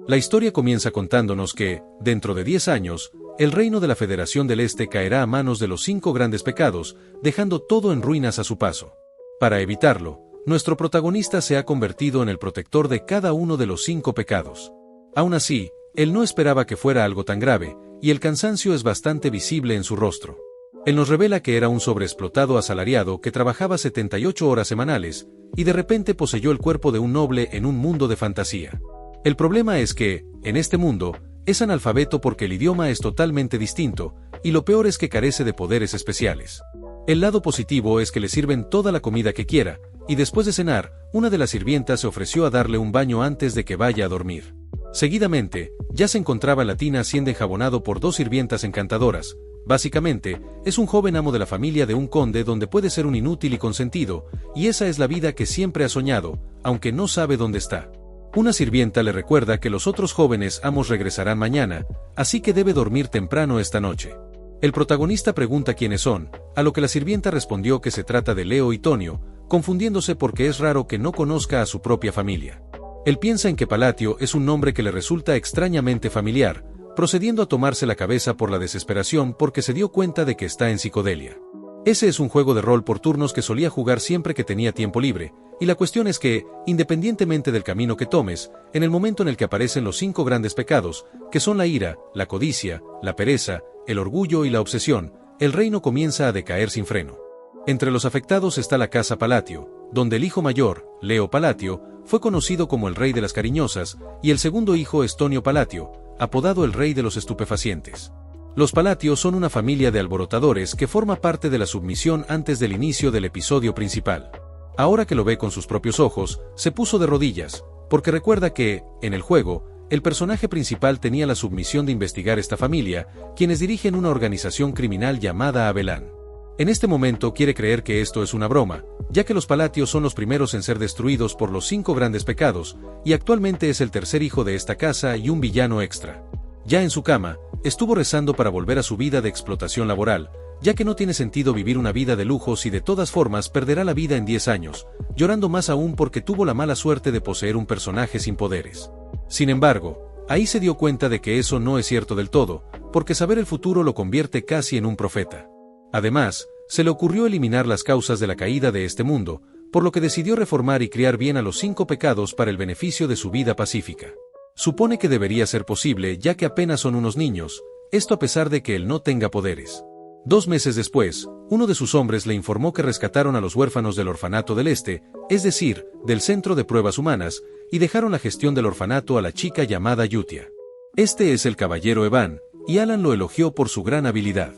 La historia comienza contándonos que, dentro de 10 años, el reino de la Federación del Este caerá a manos de los 5 grandes pecados, dejando todo en ruinas a su paso. Para evitarlo, nuestro protagonista se ha convertido en el protector de cada uno de los 5 pecados. Aún así, él no esperaba que fuera algo tan grave, y el cansancio es bastante visible en su rostro. Él nos revela que era un sobreexplotado asalariado que trabajaba 78 horas semanales, y de repente poseyó el cuerpo de un noble en un mundo de fantasía. El problema es que, en este mundo, es analfabeto porque el idioma es totalmente distinto, y lo peor es que carece de poderes especiales. El lado positivo es que le sirven toda la comida que quiera, y después de cenar, una de las sirvientas se ofreció a darle un baño antes de que vaya a dormir. Seguidamente, ya se encontraba en la tina siendo enjabonado por 2 sirvientas encantadoras. Básicamente, es un joven amo de la familia de un conde donde puede ser un inútil y consentido, y esa es la vida que siempre ha soñado, aunque no sabe dónde está. Una sirvienta le recuerda que los otros jóvenes amos regresarán mañana, así que debe dormir temprano esta noche. El protagonista pregunta quiénes son, a lo que la sirvienta respondió que se trata de Leo y Tonio, confundiéndose porque es raro que no conozca a su propia familia. Él piensa en que Palatio es un nombre que le resulta extrañamente familiar, procediendo a tomarse la cabeza por la desesperación porque se dio cuenta de que está en psicodelia. Ese es un juego de rol por turnos que solía jugar siempre que tenía tiempo libre, y la cuestión es que, independientemente del camino que tomes, en el momento en el que aparecen los 5 grandes pecados, que son la ira, la codicia, la pereza, el orgullo y la obsesión, el reino comienza a decaer sin freno. Entre los afectados está la casa Palatio, donde el hijo mayor, Leo Palatio, fue conocido como el rey de las cariñosas, y el segundo hijo es Tonio Palatio, apodado el rey de los estupefacientes. Los Palatio son una familia de alborotadores que forma parte de la submisión antes del inicio del episodio principal. Ahora que lo ve con sus propios ojos, se puso de rodillas, porque recuerda que, en el juego, el personaje principal tenía la submisión de investigar esta familia, quienes dirigen una organización criminal llamada Abelán. En este momento quiere creer que esto es una broma, ya que los Palatio son los primeros en ser destruidos por los 5 grandes pecados, y actualmente es el tercer hijo de esta casa y un villano extra. Ya en su cama, estuvo rezando para volver a su vida de explotación laboral, ya que no tiene sentido vivir una vida de lujos y de todas formas perderá la vida en 10 años, llorando más aún porque tuvo la mala suerte de poseer un personaje sin poderes. Sin embargo, ahí se dio cuenta de que eso no es cierto del todo, porque saber el futuro lo convierte casi en un profeta. Además, se le ocurrió eliminar las causas de la caída de este mundo, por lo que decidió reformar y criar bien a los 5 pecados para el beneficio de su vida pacífica. Supone que debería ser posible ya que apenas son unos niños, esto a pesar de que él no tenga poderes. 2 meses después, uno de sus hombres le informó que rescataron a los huérfanos del orfanato del Este, es decir, del Centro de Pruebas Humanas, y dejaron la gestión del orfanato a la chica llamada Yutia. Este es el caballero Evan, y Alan lo elogió por su gran habilidad.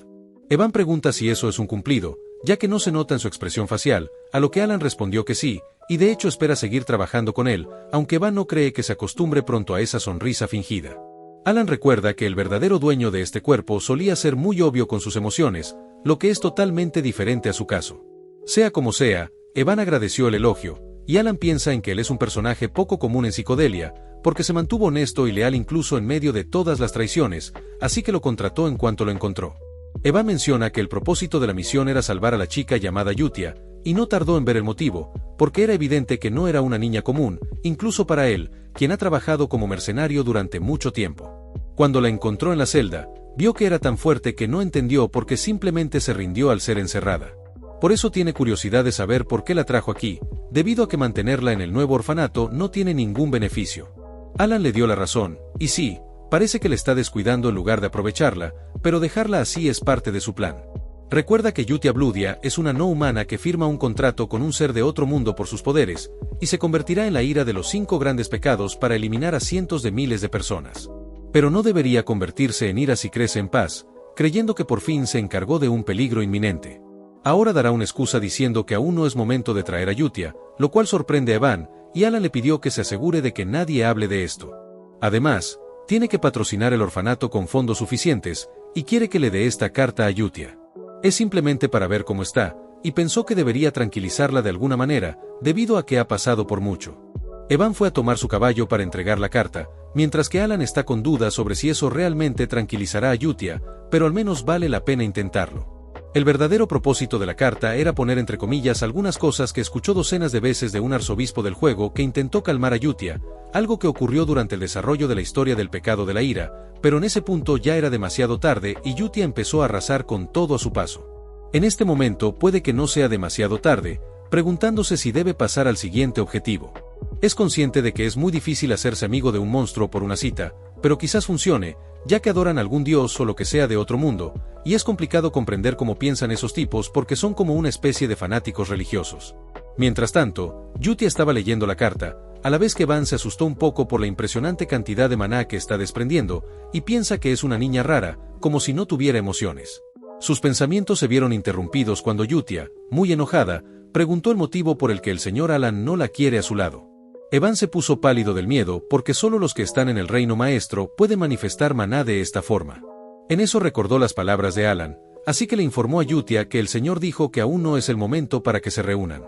Evan pregunta si eso es un cumplido, ya que no se nota en su expresión facial, a lo que Alan respondió que sí, y de hecho espera seguir trabajando con él, aunque Evan no cree que se acostumbre pronto a esa sonrisa fingida. Alan recuerda que el verdadero dueño de este cuerpo solía ser muy obvio con sus emociones, lo que es totalmente diferente a su caso. Sea como sea, Evan agradeció el elogio, y Alan piensa en que él es un personaje poco común en psicodelia, porque se mantuvo honesto y leal incluso en medio de todas las traiciones, así que lo contrató en cuanto lo encontró. Evan menciona que el propósito de la misión era salvar a la chica llamada Yutia, y no tardó en ver el motivo, porque era evidente que no era una niña común, incluso para él, quien ha trabajado como mercenario durante mucho tiempo. Cuando la encontró en la celda, vio que era tan fuerte que no entendió por qué simplemente se rindió al ser encerrada. Por eso tiene curiosidad de saber por qué la trajo aquí, debido a que mantenerla en el nuevo orfanato no tiene ningún beneficio. Alan le dio la razón, y sí, parece que le está descuidando en lugar de aprovecharla, pero dejarla así es parte de su plan. Recuerda que Yutia Bludia es una no humana que firma un contrato con un ser de otro mundo por sus poderes, y se convertirá en la ira de los 5 grandes pecados para eliminar a cientos de miles de personas. Pero no debería convertirse en ira si crece en paz, creyendo que por fin se encargó de un peligro inminente. Ahora dará una excusa diciendo que aún no es momento de traer a Yutia, lo cual sorprende a Evan, y Alan le pidió que se asegure de que nadie hable de esto. Además, tiene que patrocinar el orfanato con fondos suficientes, y quiere que le dé esta carta a Yutia. Es simplemente para ver cómo está, y pensó que debería tranquilizarla de alguna manera, debido a que ha pasado por mucho. Evan fue a tomar su caballo para entregar la carta, mientras que Alan está con dudas sobre si eso realmente tranquilizará a Yutia, pero al menos vale la pena intentarlo. El verdadero propósito de la carta era poner entre comillas algunas cosas que escuchó docenas de veces de un arzobispo del juego que intentó calmar a Yutia, algo que ocurrió durante el desarrollo de la historia del pecado de la ira, pero en ese punto ya era demasiado tarde y Yutia empezó a arrasar con todo a su paso. En este momento puede que no sea demasiado tarde, preguntándose si debe pasar al siguiente objetivo. Es consciente de que es muy difícil hacerse amigo de un monstruo por una cita, pero quizás funcione, ya que adoran a algún dios o lo que sea de otro mundo, y es complicado comprender cómo piensan esos tipos porque son como una especie de fanáticos religiosos. Mientras tanto, Yutia estaba leyendo la carta, a la vez que Van se asustó un poco por la impresionante cantidad de maná que está desprendiendo, y piensa que es una niña rara, como si no tuviera emociones. Sus pensamientos se vieron interrumpidos cuando Yutia, muy enojada, preguntó el motivo por el que el señor Alan no la quiere a su lado. Evan se puso pálido del miedo porque solo los que están en el reino maestro pueden manifestar maná de esta forma. En eso recordó las palabras de Alan, así que le informó a Yutia que el señor dijo que aún no es el momento para que se reúnan.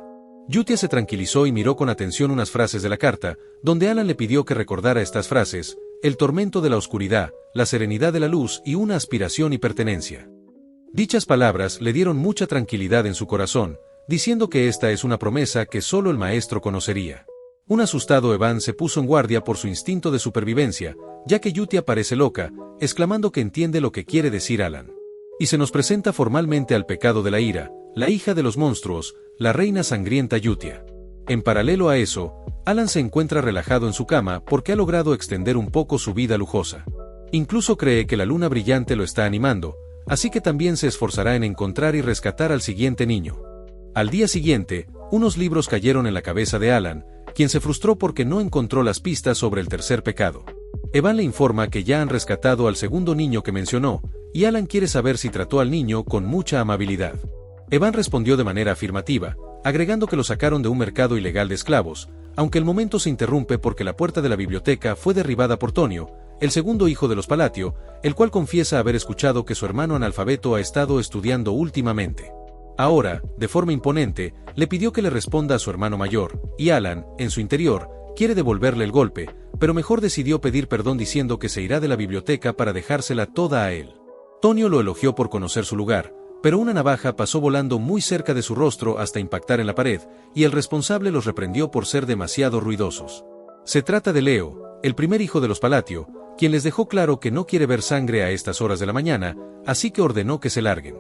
Yutia se tranquilizó y miró con atención unas frases de la carta, donde Alan le pidió que recordara estas frases: el tormento de la oscuridad, la serenidad de la luz y una aspiración y pertenencia. Dichas palabras le dieron mucha tranquilidad en su corazón, diciendo que esta es una promesa que solo el maestro conocería. Un asustado Evan se puso en guardia por su instinto de supervivencia, ya que Yutia parece loca, exclamando que entiende lo que quiere decir Alan. Y se nos presenta formalmente al pecado de la ira, la hija de los monstruos, la reina sangrienta Yutia. En paralelo a eso, Alan se encuentra relajado en su cama porque ha logrado extender un poco su vida lujosa. Incluso cree que la luna brillante lo está animando, así que también se esforzará en encontrar y rescatar al siguiente niño. Al día siguiente, unos libros cayeron en la cabeza de Alan, quien se frustró porque no encontró las pistas sobre el tercer pecado. Evan le informa que ya han rescatado al segundo niño que mencionó, y Alan quiere saber si trató al niño con mucha amabilidad. Evan respondió de manera afirmativa, agregando que lo sacaron de un mercado ilegal de esclavos, aunque el momento se interrumpe porque la puerta de la biblioteca fue derribada por Tonio, el segundo hijo de los Palatio, el cual confiesa haber escuchado que su hermano analfabeto ha estado estudiando últimamente. Ahora, de forma imponente, le pidió que le responda a su hermano mayor, y Alan, en su interior, quiere devolverle el golpe, pero mejor decidió pedir perdón diciendo que se irá de la biblioteca para dejársela toda a él. Tonio lo elogió por conocer su lugar, pero una navaja pasó volando muy cerca de su rostro hasta impactar en la pared, y el responsable los reprendió por ser demasiado ruidosos. Se trata de Leo, el primer hijo de los Palatio, quien les dejó claro que no quiere ver sangre a estas horas de la mañana, así que ordenó que se larguen.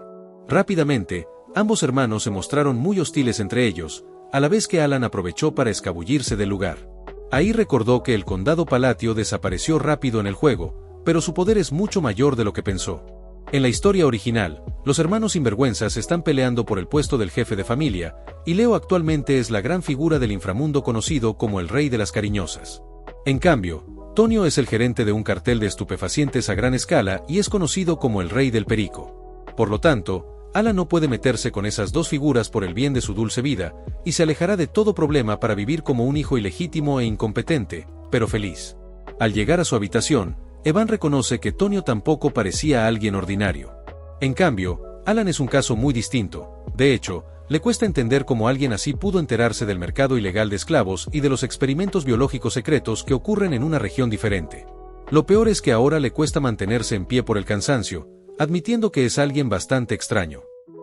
Rápidamente, ambos hermanos se mostraron muy hostiles entre ellos, a la vez que Alan aprovechó para escabullirse del lugar. Ahí recordó que el condado Palatio desapareció rápido en el juego, pero su poder es mucho mayor de lo que pensó. En la historia original, los hermanos sinvergüenzas están peleando por el puesto del jefe de familia, y Leo actualmente es la gran figura del inframundo conocido como el Rey de las Cariñosas. En cambio, Tonio es el gerente de un cartel de estupefacientes a gran escala y es conocido como el Rey del Perico. Por lo tanto, Alan no puede meterse con esas dos figuras por el bien de su dulce vida, y se alejará de todo problema para vivir como un hijo ilegítimo e incompetente, pero feliz. Al llegar a su habitación, Evan reconoce que Tonio tampoco parecía alguien ordinario. En cambio, Alan es un caso muy distinto. De hecho, le cuesta entender cómo alguien así pudo enterarse del mercado ilegal de esclavos y de los experimentos biológicos secretos que ocurren en una región diferente. Lo peor es que ahora le cuesta mantenerse en pie por el cansancio, admitiendo que es alguien bastante extraño.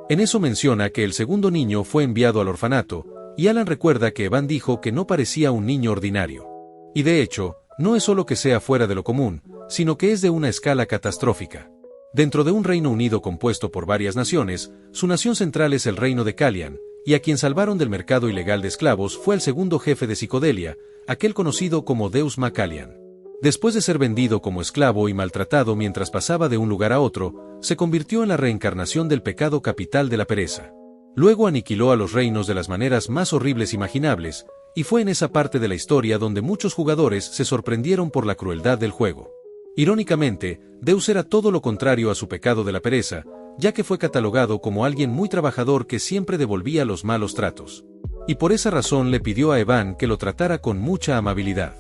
En eso menciona que el segundo niño fue enviado al orfanato, y Alan recuerda que Evan dijo que no parecía un niño ordinario. Y de hecho, no es solo que sea fuera de lo común, sino que es de una escala catastrófica. Dentro de un Reino Unido compuesto por varias naciones, su nación central es el reino de Calian, y a quien salvaron del mercado ilegal de esclavos fue el segundo jefe de Psicodelia, aquel conocido como Deus Macalian. Después de ser vendido como esclavo y maltratado mientras pasaba de un lugar a otro, se convirtió en la reencarnación del pecado capital de la pereza. Luego aniquiló a los reinos de las maneras más horribles imaginables, y fue en esa parte de la historia donde muchos jugadores se sorprendieron por la crueldad del juego. Irónicamente, Deus era todo lo contrario a su pecado de la pereza, ya que fue catalogado como alguien muy trabajador que siempre devolvía los malos tratos. Y por esa razón le pidió a Evan que lo tratara con mucha amabilidad.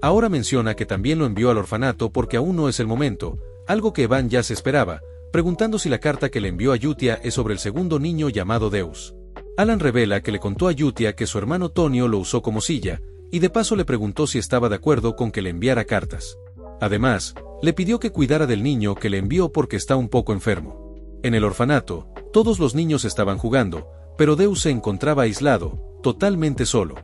Ahora menciona que también lo envió al orfanato porque aún no es el momento, algo que Evan ya se esperaba, preguntando si la carta que le envió a Yutia es sobre el segundo niño llamado Deus. Alan revela que le contó a Yutia que su hermano Tonio lo usó como silla, y de paso le preguntó si estaba de acuerdo con que le enviara cartas. Además, le pidió que cuidara del niño que le envió porque está un poco enfermo. En el orfanato, Todos los niños estaban jugando, pero Deus se encontraba aislado, totalmente solo.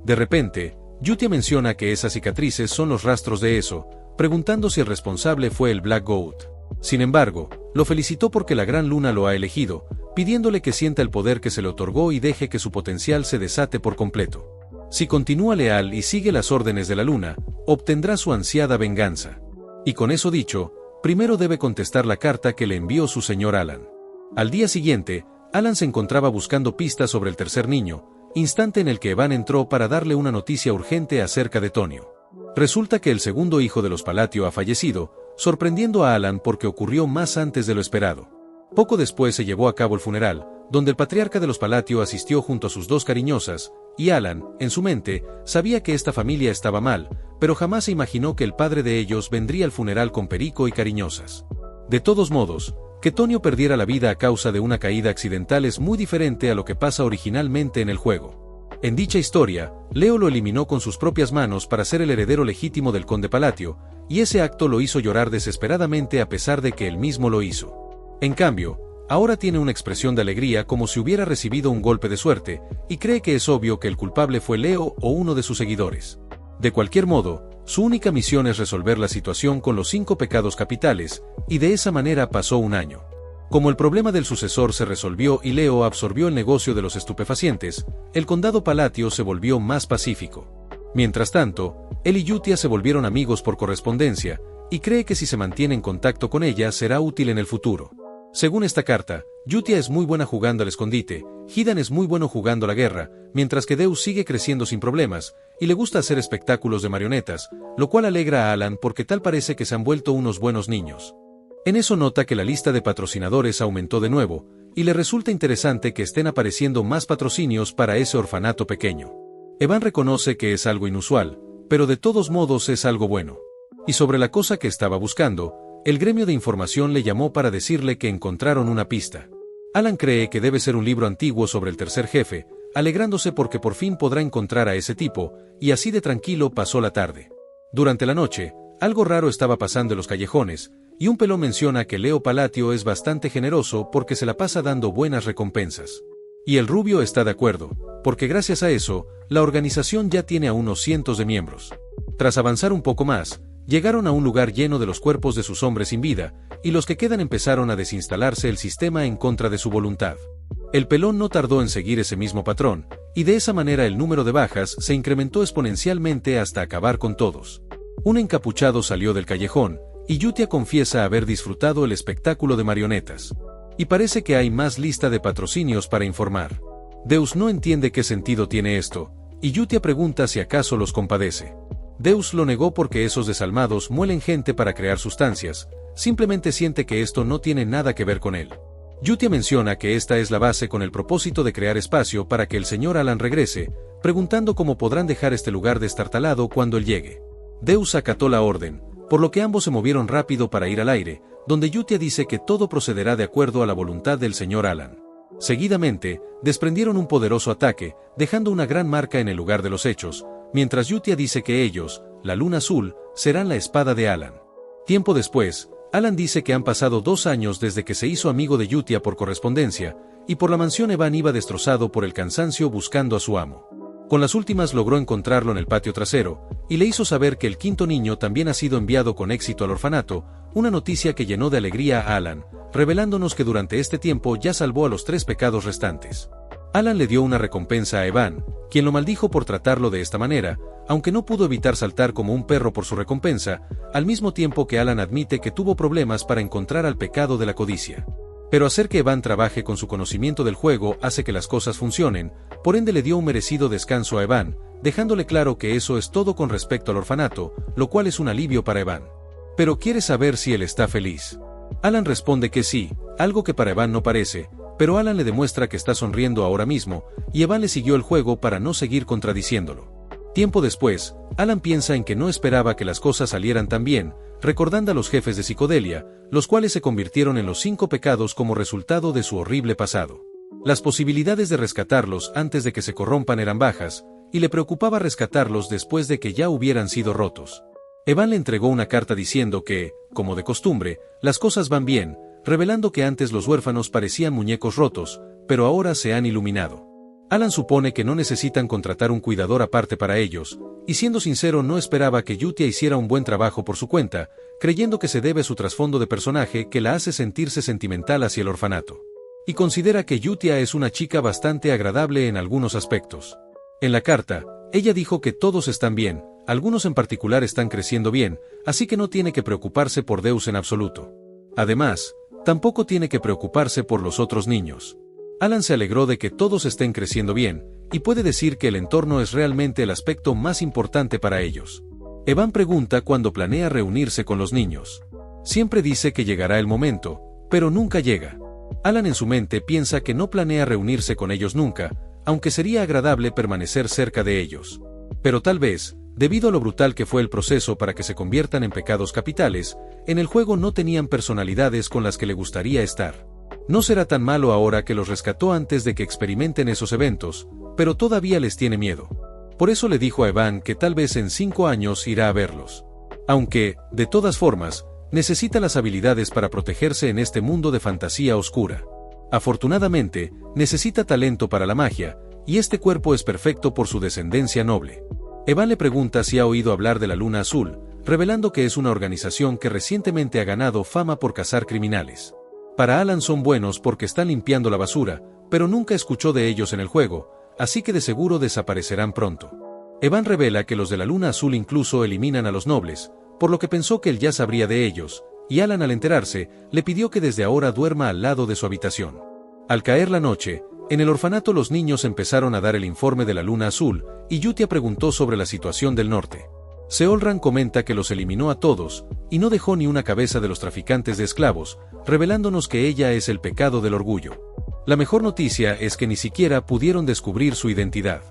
De repente, Yutia menciona que esas cicatrices son los rastros de eso, preguntando si el responsable fue el Black Goat. Sin embargo, lo felicitó porque la Gran Luna lo ha elegido, pidiéndole que sienta el poder que se le otorgó y deje que su potencial se desate por completo. Si continúa leal y sigue las órdenes de la Luna, obtendrá su ansiada venganza. Y con eso dicho, primero debe contestar la carta que le envió su señor Alan. Al día siguiente, Alan se encontraba buscando pistas sobre el tercer niño, instante en el que Evan entró para darle una noticia urgente acerca de Tonio. Resulta que el segundo hijo de los Palatio ha fallecido, sorprendiendo a Alan porque ocurrió más antes de lo esperado. Poco después se llevó a cabo el funeral, donde el patriarca de los Palatio asistió junto a sus dos cariñosas, y Alan, en su mente, sabía que esta familia estaba mal, pero jamás se imaginó que el padre de ellos vendría al funeral con Perico y cariñosas. De todos modos, que Tonio perdiera la vida a causa de una caída accidental es muy diferente a lo que pasa originalmente en el juego. En dicha historia, Leo lo eliminó con sus propias manos para ser el heredero legítimo del conde Palatio, y ese acto lo hizo llorar desesperadamente a pesar de que él mismo lo hizo. En cambio, ahora tiene una expresión de alegría como si hubiera recibido un golpe de suerte, y cree que es obvio que el culpable fue Leo o uno de sus seguidores. De cualquier modo, su única misión es resolver la situación con los 5 pecados capitales, y de esa manera pasó un año. Como el problema del sucesor se resolvió y Leo absorbió el negocio de los estupefacientes, el condado Palatio se volvió más pacífico. Mientras tanto, él y Yutia se volvieron amigos por correspondencia, y cree que si se mantiene en contacto con ella será útil en el futuro. Según esta carta, Yutia es muy buena jugando al escondite, Hidan es muy bueno jugando a la guerra, mientras que Deus sigue creciendo sin problemas, y le gusta hacer espectáculos de marionetas, lo cual alegra a Alan porque tal parece que se han vuelto unos buenos niños. En eso nota que la lista de patrocinadores aumentó de nuevo, y le resulta interesante que estén apareciendo más patrocinios para ese orfanato pequeño. Evan reconoce que es algo inusual, pero de todos modos es algo bueno. Y sobre la cosa que estaba buscando, el gremio de información le llamó para decirle que encontraron una pista. Alan cree que debe ser un libro antiguo sobre el tercer jefe, alegrándose porque por fin podrá encontrar a ese tipo, y así de tranquilo pasó la tarde. Durante la noche, algo raro estaba pasando en los callejones, y un pelón menciona que Leo Palatio es bastante generoso porque se la pasa dando buenas recompensas. Y el rubio está de acuerdo, porque gracias a eso, la organización ya tiene a unos cientos de miembros. Tras avanzar un poco más, llegaron a un lugar lleno de los cuerpos de sus hombres sin vida, y los que quedan empezaron a desinstalarse el sistema en contra de su voluntad. El pelón no tardó en seguir ese mismo patrón, y de esa manera el número de bajas se incrementó exponencialmente hasta acabar con todos. Un encapuchado salió del callejón, y Yutia confiesa haber disfrutado el espectáculo de marionetas. Y parece que hay más lista de patrocinios para informar. Deus no entiende qué sentido tiene esto, y Yutia pregunta si acaso los compadece. Deus lo negó porque esos desalmados muelen gente para crear sustancias, simplemente siente que esto no tiene nada que ver con él. Yutia menciona que esta es la base con el propósito de crear espacio para que el señor Alan regrese, preguntando cómo podrán dejar este lugar destartalado cuando él llegue. Deus acató la orden, por lo que ambos se movieron rápido para ir al aire, donde Yutia dice que todo procederá de acuerdo a la voluntad del señor Alan. Seguidamente, desprendieron un poderoso ataque, dejando una gran marca en el lugar de los hechos, mientras Yutia dice que ellos, la Luna Azul, serán la espada de Alan. Tiempo después, Alan dice que han pasado 2 años desde que se hizo amigo de Yutia por correspondencia, y por la mansión Evan iba destrozado por el cansancio buscando a su amo. Con las últimas logró encontrarlo en el patio trasero, y le hizo saber que el quinto niño también ha sido enviado con éxito al orfanato, una noticia que llenó de alegría a Alan, revelándonos que durante este tiempo ya salvó a los 3 pecados restantes. Alan le dio una recompensa a Evan, quien lo maldijo por tratarlo de esta manera, aunque no pudo evitar saltar como un perro por su recompensa, al mismo tiempo que Alan admite que tuvo problemas para encontrar al pecado de la codicia. Pero hacer que Evan trabaje con su conocimiento del juego hace que las cosas funcionen, por ende le dio un merecido descanso a Evan, dejándole claro que eso es todo con respecto al orfanato, lo cual es un alivio para Evan. Pero quiere saber si él está feliz. Alan responde que sí, algo que para Evan no parece, pero Alan le demuestra que está sonriendo ahora mismo, y Evan le siguió el juego para no seguir contradiciéndolo. Tiempo después, Alan piensa en que no esperaba que las cosas salieran tan bien, recordando a los jefes de Psicodelia, los cuales se convirtieron en los 5 pecados como resultado de su horrible pasado. Las posibilidades de rescatarlos antes de que se corrompan eran bajas, y le preocupaba rescatarlos después de que ya hubieran sido rotos. Evan le entregó una carta diciendo que, como de costumbre, las cosas van bien, revelando que antes los huérfanos parecían muñecos rotos, pero ahora se han iluminado. Alan supone que no necesitan contratar un cuidador aparte para ellos, y siendo sincero no esperaba que Yutia hiciera un buen trabajo por su cuenta, creyendo que se debe a su trasfondo de personaje que la hace sentirse sentimental hacia el orfanato. Y considera que Yutia es una chica bastante agradable en algunos aspectos. En la carta, ella dijo que todos están bien, algunos en particular están creciendo bien, así que no tiene que preocuparse por Deus en absoluto. Además, tampoco tiene que preocuparse por los otros niños. Alan se alegró de que todos estén creciendo bien, y puede decir que el entorno es realmente el aspecto más importante para ellos. Evan pregunta cuándo planea reunirse con los niños. Siempre dice que llegará el momento, pero nunca llega. Alan en su mente piensa que no planea reunirse con ellos nunca, aunque sería agradable permanecer cerca de ellos. Pero tal vez, debido a lo brutal que fue el proceso para que se conviertan en pecados capitales, en el juego no tenían personalidades con las que le gustaría estar. No será tan malo ahora que los rescató antes de que experimenten esos eventos, pero todavía les tiene miedo. Por eso le dijo a Evan que tal vez en 5 años irá a verlos. Aunque, de todas formas, necesita las habilidades para protegerse en este mundo de fantasía oscura. Afortunadamente, necesita talento para la magia, y este cuerpo es perfecto por su descendencia noble. Evan le pregunta si ha oído hablar de la Luna Azul, revelando que es una organización que recientemente ha ganado fama por cazar criminales. Para Alan son buenos porque están limpiando la basura, pero nunca escuchó de ellos en el juego, así que de seguro desaparecerán pronto. Evan revela que los de la Luna Azul incluso eliminan a los nobles, por lo que pensó que él ya sabría de ellos, y Alan al enterarse, le pidió que desde ahora duerma al lado de su habitación. Al caer la noche, en el orfanato los niños empezaron a dar el informe de la Luna Azul, y Yutia preguntó sobre la situación del norte. Seolran comenta que los eliminó a todos, y no dejó ni una cabeza de los traficantes de esclavos, revelándonos que ella es el pecado del orgullo. La mejor noticia es que ni siquiera pudieron descubrir su identidad.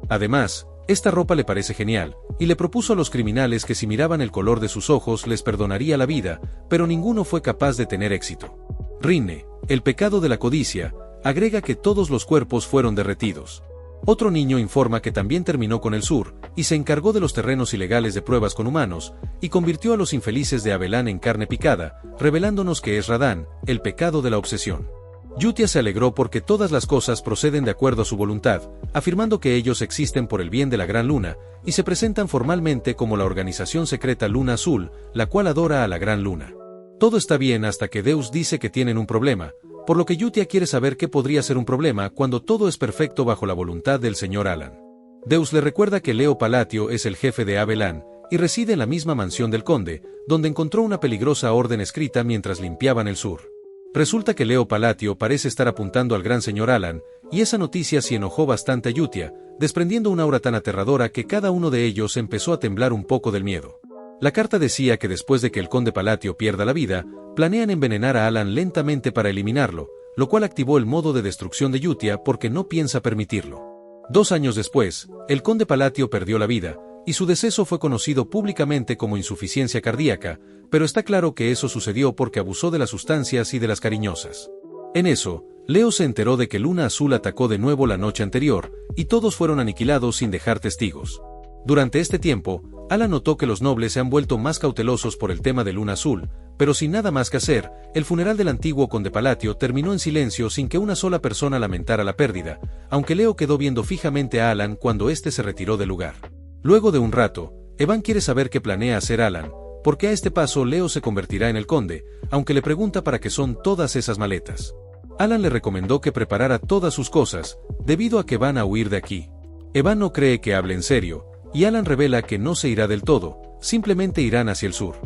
Además, esta ropa le parece genial, y le propuso a los criminales que si miraban el color de sus ojos les perdonaría la vida, pero ninguno fue capaz de tener éxito. Rinne, el pecado de la codicia, agrega que todos los cuerpos fueron derretidos. Otro niño informa que también terminó con el sur, y se encargó de los terrenos ilegales de pruebas con humanos, y convirtió a los infelices de Abelán en carne picada, revelándonos que es Radán, el pecado de la obsesión. Yutia se alegró porque todas las cosas proceden de acuerdo a su voluntad, afirmando que ellos existen por el bien de la Gran Luna, y se presentan formalmente como la organización secreta Luna Azul, la cual adora a la Gran Luna. Todo está bien hasta que Deus dice que tienen un problema, por lo que Yutia quiere saber qué podría ser un problema cuando todo es perfecto bajo la voluntad del señor Alan. Deus le recuerda que Leo Palatio es el jefe de Abelán, y reside en la misma mansión del conde, donde encontró una peligrosa orden escrita mientras limpiaban el sur. Resulta que Leo Palatio parece estar apuntando al gran señor Alan, y esa noticia sí enojó bastante a Yutia, desprendiendo una aura tan aterradora que cada uno de ellos empezó a temblar un poco del miedo. La carta decía que después de que el conde Palatio pierda la vida, planean envenenar a Alan lentamente para eliminarlo, lo cual activó el modo de destrucción de Yutia porque no piensa permitirlo. 2 años después, el conde Palatio perdió la vida, y su deceso fue conocido públicamente como insuficiencia cardíaca, pero está claro que eso sucedió porque abusó de las sustancias y de las cariñosas. En eso, Leo se enteró de que Luna Azul atacó de nuevo la noche anterior, y todos fueron aniquilados sin dejar testigos. Durante este tiempo, Alan notó que los nobles se han vuelto más cautelosos por el tema de Luna Azul, pero sin nada más que hacer, el funeral del antiguo conde Palatio terminó en silencio sin que una sola persona lamentara la pérdida, aunque Leo quedó viendo fijamente a Alan cuando éste se retiró del lugar. Luego de un rato, Evan quiere saber qué planea hacer Alan, porque a este paso Leo se convertirá en el conde, aunque le pregunta para qué son todas esas maletas. Alan le recomendó que preparara todas sus cosas, debido a que van a huir de aquí. Evan no cree que hable en serio, y Alan revela que no se irá del todo, simplemente irán hacia el sur.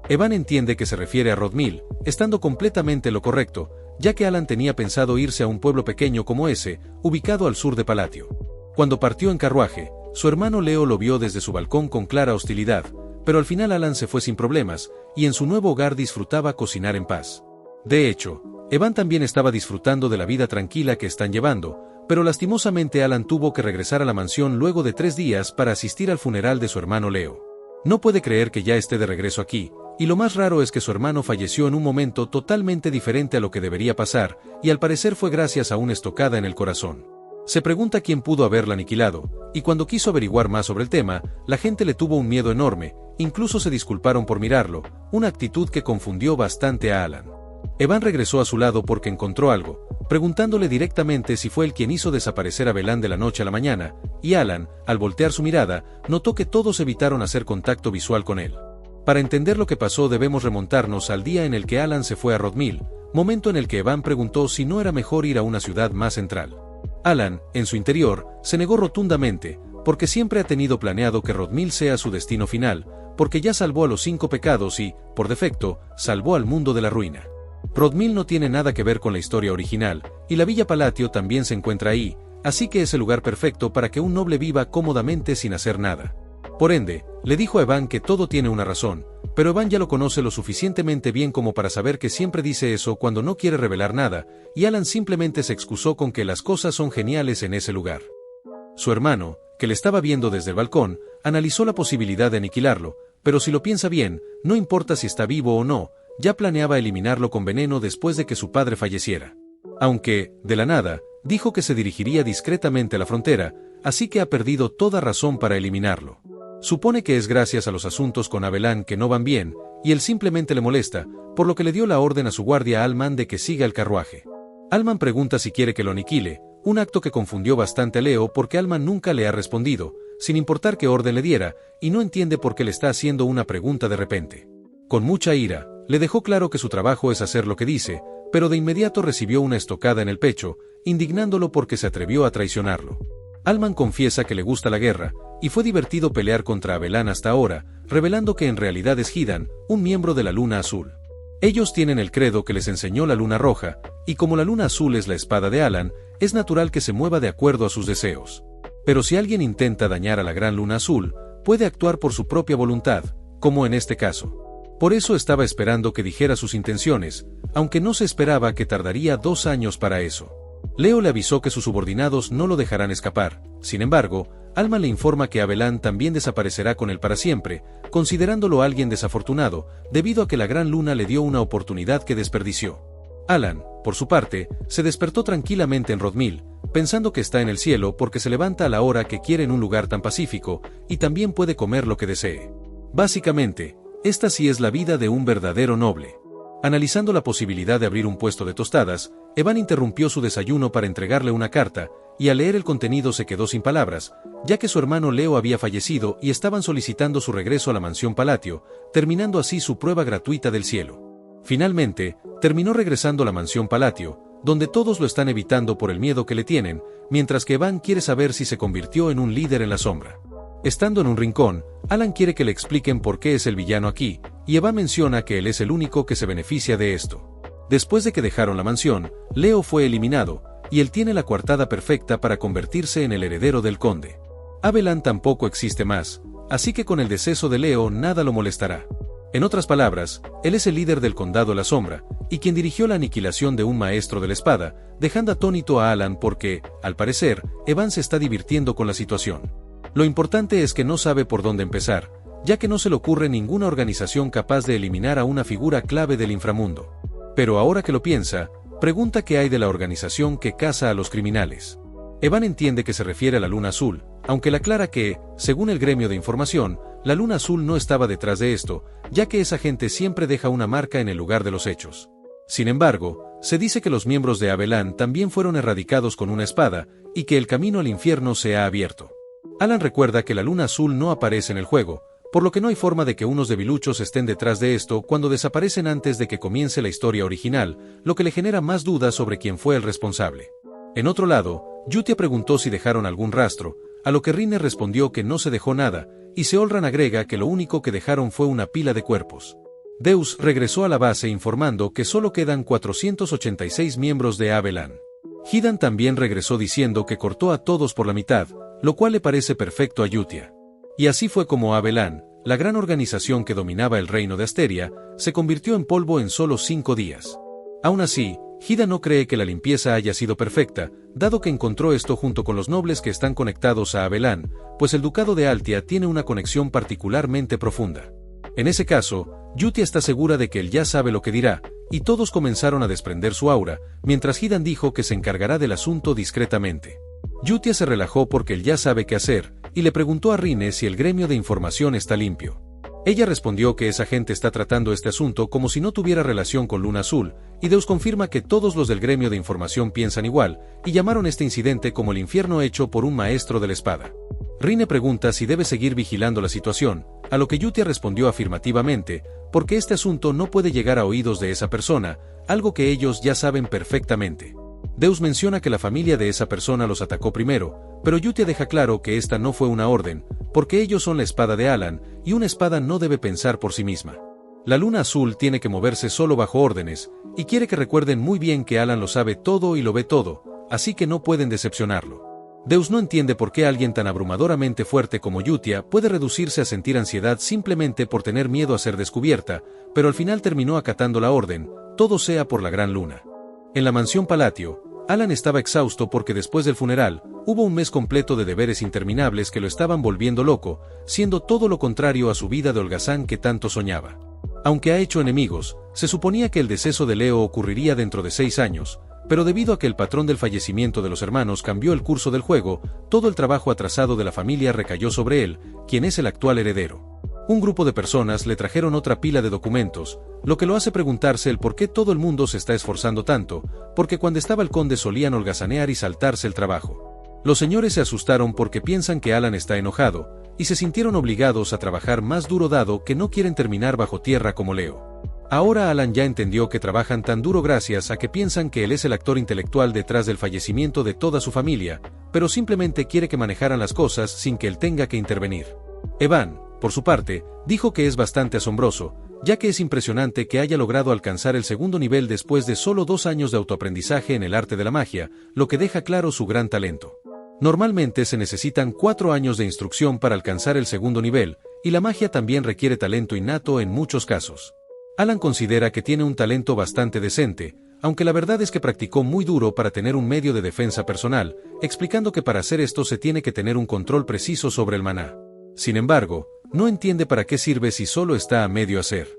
Evan entiende que se refiere a Rodmil, estando completamente lo correcto, ya que Alan tenía pensado irse a un pueblo pequeño como ese, ubicado al sur de Palatio. Cuando partió en carruaje, su hermano Leo lo vio desde su balcón con clara hostilidad, pero al final Alan se fue sin problemas, y en su nuevo hogar disfrutaba cocinar en paz. De hecho, Evan también estaba disfrutando de la vida tranquila que están llevando, pero lastimosamente Alan tuvo que regresar a la mansión luego de 3 días para asistir al funeral de su hermano Leo. No puede creer que ya esté de regreso aquí, y lo más raro es que su hermano falleció en un momento totalmente diferente a lo que debería pasar, y al parecer fue gracias a una estocada en el corazón. Se pregunta quién pudo haberla aniquilado, y cuando quiso averiguar más sobre el tema, la gente le tuvo un miedo enorme, incluso se disculparon por mirarlo, una actitud que confundió bastante a Alan. Evan regresó a su lado porque encontró algo, preguntándole directamente si fue él quien hizo desaparecer a Belaán de la noche a la mañana, y Alan, al voltear su mirada, notó que todos evitaron hacer contacto visual con él. Para entender lo que pasó debemos remontarnos al día en el que Alan se fue a Rodmill, momento en el que Evan preguntó si no era mejor ir a una ciudad más central. Alan, en su interior, se negó rotundamente, porque siempre ha tenido planeado que Rodmill sea su destino final, porque ya salvó a los 5 pecados y, por defecto, salvó al mundo de la ruina. Rodmill no tiene nada que ver con la historia original, y la Villa Palatio también se encuentra ahí, así que es el lugar perfecto para que un noble viva cómodamente sin hacer nada. Por ende, le dijo a Evan que todo tiene una razón, pero Evan ya lo conoce lo suficientemente bien como para saber que siempre dice eso cuando no quiere revelar nada, y Alan simplemente se excusó con que las cosas son geniales en ese lugar. Su hermano, que le estaba viendo desde el balcón, analizó la posibilidad de aniquilarlo, pero si lo piensa bien, no importa si está vivo o no, ya planeaba eliminarlo con veneno después de que su padre falleciera. Aunque, de la nada, dijo que se dirigiría discretamente a la frontera, así que ha perdido toda razón para eliminarlo. Supone que es gracias a los asuntos con Abelán que no van bien, y él simplemente le molesta, por lo que le dio la orden a su guardia Alman de que siga el carruaje. Alman pregunta si quiere que lo aniquile, un acto que confundió bastante a Leo porque Alman nunca le ha respondido, sin importar qué orden le diera, y no entiende por qué le está haciendo una pregunta de repente. Con mucha ira, le dejó claro que su trabajo es hacer lo que dice, pero de inmediato recibió una estocada en el pecho, indignándolo porque se atrevió a traicionarlo. Alman confiesa que le gusta la guerra, y fue divertido pelear contra Abelán hasta ahora, revelando que en realidad es Hidan, un miembro de la Luna Azul. Ellos tienen el credo que les enseñó la Luna Roja, y como la Luna Azul es la espada de Alan, es natural que se mueva de acuerdo a sus deseos. Pero si alguien intenta dañar a la Gran Luna Azul, puede actuar por su propia voluntad, como en este caso. Por eso estaba esperando que dijera sus intenciones, aunque no se esperaba que tardaría 2 años para eso. Leo le avisó que sus subordinados no lo dejarán escapar, sin embargo, Alman le informa que Abelán también desaparecerá con él para siempre, considerándolo alguien desafortunado, debido a que la Gran Luna le dio una oportunidad que desperdició. Alan, por su parte, se despertó tranquilamente en Rodmill, pensando que está en el cielo porque se levanta a la hora que quiere en un lugar tan pacífico, y también puede comer lo que desee. Básicamente, esta sí es la vida de un verdadero noble. Analizando la posibilidad de abrir un puesto de tostadas, Evan interrumpió su desayuno para entregarle una carta, y al leer el contenido se quedó sin palabras, ya que su hermano Leo había fallecido y estaban solicitando su regreso a la mansión Palatio, terminando así su prueba gratuita del cielo. Finalmente, terminó regresando a la mansión Palatio, donde todos lo están evitando por el miedo que le tienen, mientras que Evan quiere saber si se convirtió en un líder en la sombra. Estando en un rincón, Alan quiere que le expliquen por qué es el villano aquí, y Evan menciona que él es el único que se beneficia de esto. Después de que dejaron la mansión, Leo fue eliminado, y él tiene la coartada perfecta para convertirse en el heredero del conde. Abelán tampoco existe más, así que con el deceso de Leo nada lo molestará. En otras palabras, él es el líder del condado La Sombra, y quien dirigió la aniquilación de un maestro de la espada, dejando atónito a Alan porque, al parecer, Evan se está divirtiendo con la situación. Lo importante es que no sabe por dónde empezar, ya que no se le ocurre ninguna organización capaz de eliminar a una figura clave del inframundo. Pero ahora que lo piensa, pregunta qué hay de la organización que caza a los criminales. Evan entiende que se refiere a la Luna Azul, aunque le aclara que, según el gremio de información, la Luna Azul no estaba detrás de esto, ya que esa gente siempre deja una marca en el lugar de los hechos. Sin embargo, se dice que los miembros de Abelán también fueron erradicados con una espada, y que el camino al infierno se ha abierto. Alan recuerda que la Luna Azul no aparece en el juego, por lo que no hay forma de que unos debiluchos estén detrás de esto cuando desaparecen antes de que comience la historia original, lo que le genera más dudas sobre quién fue el responsable. En otro lado, Yutia preguntó si dejaron algún rastro, a lo que Rine respondió que no se dejó nada, y Seolran agrega que lo único que dejaron fue una pila de cuerpos. Deus regresó a la base informando que solo quedan 486 miembros de Abelán. Hidan también regresó diciendo que cortó a todos por la mitad, lo cual le parece perfecto a Yutia. Y así fue como Abelán, la gran organización que dominaba el reino de Asteria, se convirtió en polvo en solo 5 días. Aún así, Hidan no cree que la limpieza haya sido perfecta, dado que encontró esto junto con los nobles que están conectados a Abelán, pues el ducado de Altia tiene una conexión particularmente profunda. En ese caso, Yutia está segura de que él ya sabe lo que dirá, y todos comenzaron a desprender su aura, mientras Hidan dijo que se encargará del asunto discretamente. Yutia se relajó porque él ya sabe qué hacer, y le preguntó a Rine si el gremio de información está limpio. Ella respondió que esa gente está tratando este asunto como si no tuviera relación con Luna Azul, y Deus confirma que todos los del gremio de información piensan igual, y llamaron este incidente como el infierno hecho por un maestro de la espada. Rine pregunta si debe seguir vigilando la situación, a lo que Yutia respondió afirmativamente, porque este asunto no puede llegar a oídos de esa persona, algo que ellos ya saben perfectamente. Deus menciona que la familia de esa persona los atacó primero, pero Yutia deja claro que esta no fue una orden, porque ellos son la espada de Alan, y una espada no debe pensar por sí misma. La Luna Azul tiene que moverse solo bajo órdenes, y quiere que recuerden muy bien que Alan lo sabe todo y lo ve todo, así que no pueden decepcionarlo. Deus no entiende por qué alguien tan abrumadoramente fuerte como Yutia puede reducirse a sentir ansiedad simplemente por tener miedo a ser descubierta, pero al final terminó acatando la orden, todo sea por la Gran Luna. En la mansión Palatio, Alan estaba exhausto porque después del funeral, hubo un mes completo de deberes interminables que lo estaban volviendo loco, siendo todo lo contrario a su vida de holgazán que tanto soñaba. Aunque ha hecho enemigos, se suponía que el deceso de Leo ocurriría dentro de 6 años, pero debido a que el patrón del fallecimiento de los hermanos cambió el curso del juego, todo el trabajo atrasado de la familia recayó sobre él, quien es el actual heredero. Un grupo de personas le trajeron otra pila de documentos, lo que lo hace preguntarse el por qué todo el mundo se está esforzando tanto, porque cuando estaba el conde solían holgazanear y saltarse el trabajo. Los señores se asustaron porque piensan que Alan está enojado, y se sintieron obligados a trabajar más duro dado que no quieren terminar bajo tierra como Leo. Ahora Alan ya entendió que trabajan tan duro gracias a que piensan que él es el actor intelectual detrás del fallecimiento de toda su familia, pero simplemente quiere que manejaran las cosas sin que él tenga que intervenir. Evan, por su parte, dijo que es bastante asombroso, ya que es impresionante que haya logrado alcanzar el segundo nivel después de solo 2 años de autoaprendizaje en el arte de la magia, lo que deja claro su gran talento. Normalmente se necesitan 4 años de instrucción para alcanzar el segundo nivel, y la magia también requiere talento innato en muchos casos. Alan considera que tiene un talento bastante decente, aunque la verdad es que practicó muy duro para tener un medio de defensa personal, explicando que para hacer esto se tiene que tener un control preciso sobre el maná. Sin embargo, no entiende para qué sirve si solo está a medio hacer.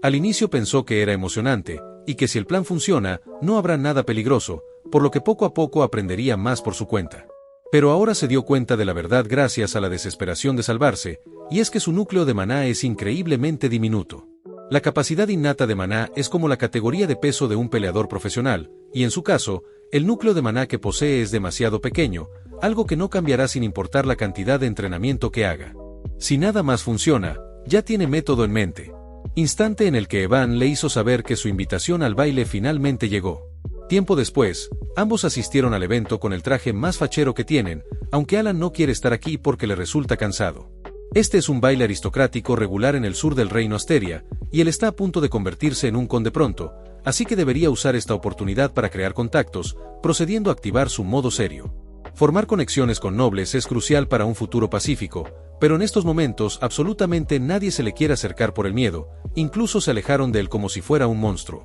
Al inicio pensó que era emocionante, y que si el plan funciona, no habrá nada peligroso, por lo que poco a poco aprendería más por su cuenta. Pero ahora se dio cuenta de la verdad gracias a la desesperación de salvarse, y es que su núcleo de maná es increíblemente diminuto. La capacidad innata de maná es como la categoría de peso de un peleador profesional, y en su caso, el núcleo de maná que posee es demasiado pequeño, algo que no cambiará sin importar la cantidad de entrenamiento que haga. Si nada más funciona, ya tiene método en mente. Instante en el que Evan le hizo saber que su invitación al baile finalmente llegó. Tiempo después, ambos asistieron al evento con el traje más fachero que tienen, aunque Alan no quiere estar aquí porque le resulta cansado. Este es un baile aristocrático regular en el sur del reino Asteria, y él está a punto de convertirse en un conde pronto, así que debería usar esta oportunidad para crear contactos, procediendo a activar su modo serio. Formar conexiones con nobles es crucial para un futuro pacífico, pero en estos momentos absolutamente nadie se le quiere acercar por el miedo, incluso se alejaron de él como si fuera un monstruo.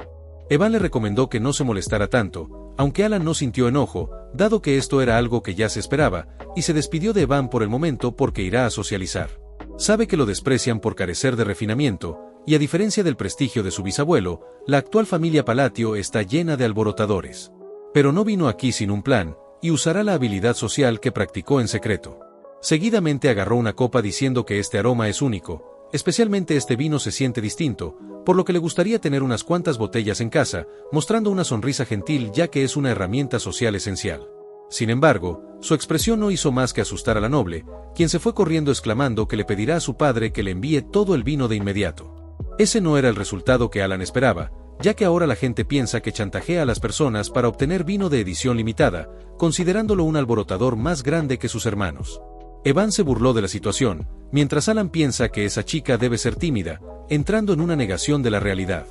Evan le recomendó que no se molestara tanto, aunque Alan no sintió enojo, dado que esto era algo que ya se esperaba, y se despidió de Evan por el momento porque irá a socializar. Sabe que lo desprecian por carecer de refinamiento, y a diferencia del prestigio de su bisabuelo, la actual familia Palatio está llena de alborotadores. Pero no vino aquí sin un plan, y usará la habilidad social que practicó en secreto. Seguidamente agarró una copa diciendo que este aroma es único, especialmente este vino se siente distinto, por lo que le gustaría tener unas cuantas botellas en casa, mostrando una sonrisa gentil ya que es una herramienta social esencial. Sin embargo, su expresión no hizo más que asustar a la noble, quien se fue corriendo exclamando que le pedirá a su padre que le envíe todo el vino de inmediato. Ese no era el resultado que Alan esperaba, ya que ahora la gente piensa que chantajea a las personas para obtener vino de edición limitada, considerándolo un alborotador más grande que sus hermanos. Evan se burló de la situación, mientras Alan piensa que esa chica debe ser tímida, entrando en una negación de la realidad.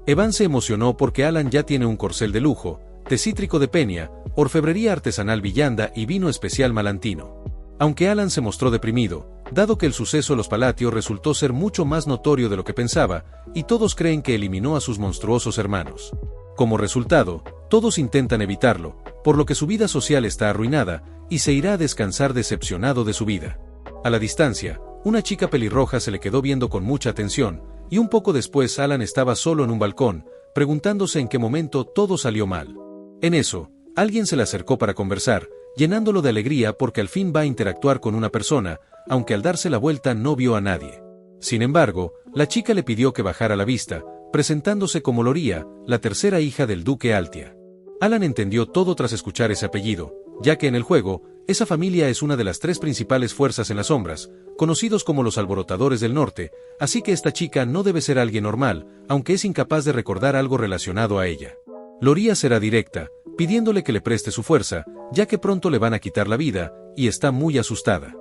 Evan se emocionó porque Alan ya tiene un corcel de lujo, té cítrico de Peña, orfebrería artesanal Villanda y vino especial Malantino. Aunque Alan se mostró deprimido, dado que el suceso de los Palatio resultó ser mucho más notorio de lo que pensaba, y todos creen que eliminó a sus monstruosos hermanos. Como resultado, todos intentan evitarlo, por lo que su vida social está arruinada, y se irá a descansar decepcionado de su vida. A la distancia, una chica pelirroja se le quedó viendo con mucha atención, y un poco después Alan estaba solo en un balcón, preguntándose en qué momento todo salió mal. En eso, alguien se le acercó para conversar, llenándolo de alegría porque al fin va a interactuar con una persona, aunque al darse la vuelta no vio a nadie. Sin embargo, la chica le pidió que bajara la vista, presentándose como Loria, la tercera hija del duque Altia. Alan entendió todo tras escuchar ese apellido, ya que en el juego, esa familia es una de las 3 principales fuerzas en las sombras, conocidos como los Alborotadores del Norte, así que esta chica no debe ser alguien normal, aunque es incapaz de recordar algo relacionado a ella. Loria será directa, pidiéndole que le preste su fuerza, ya que pronto le van a quitar la vida, y está muy asustada.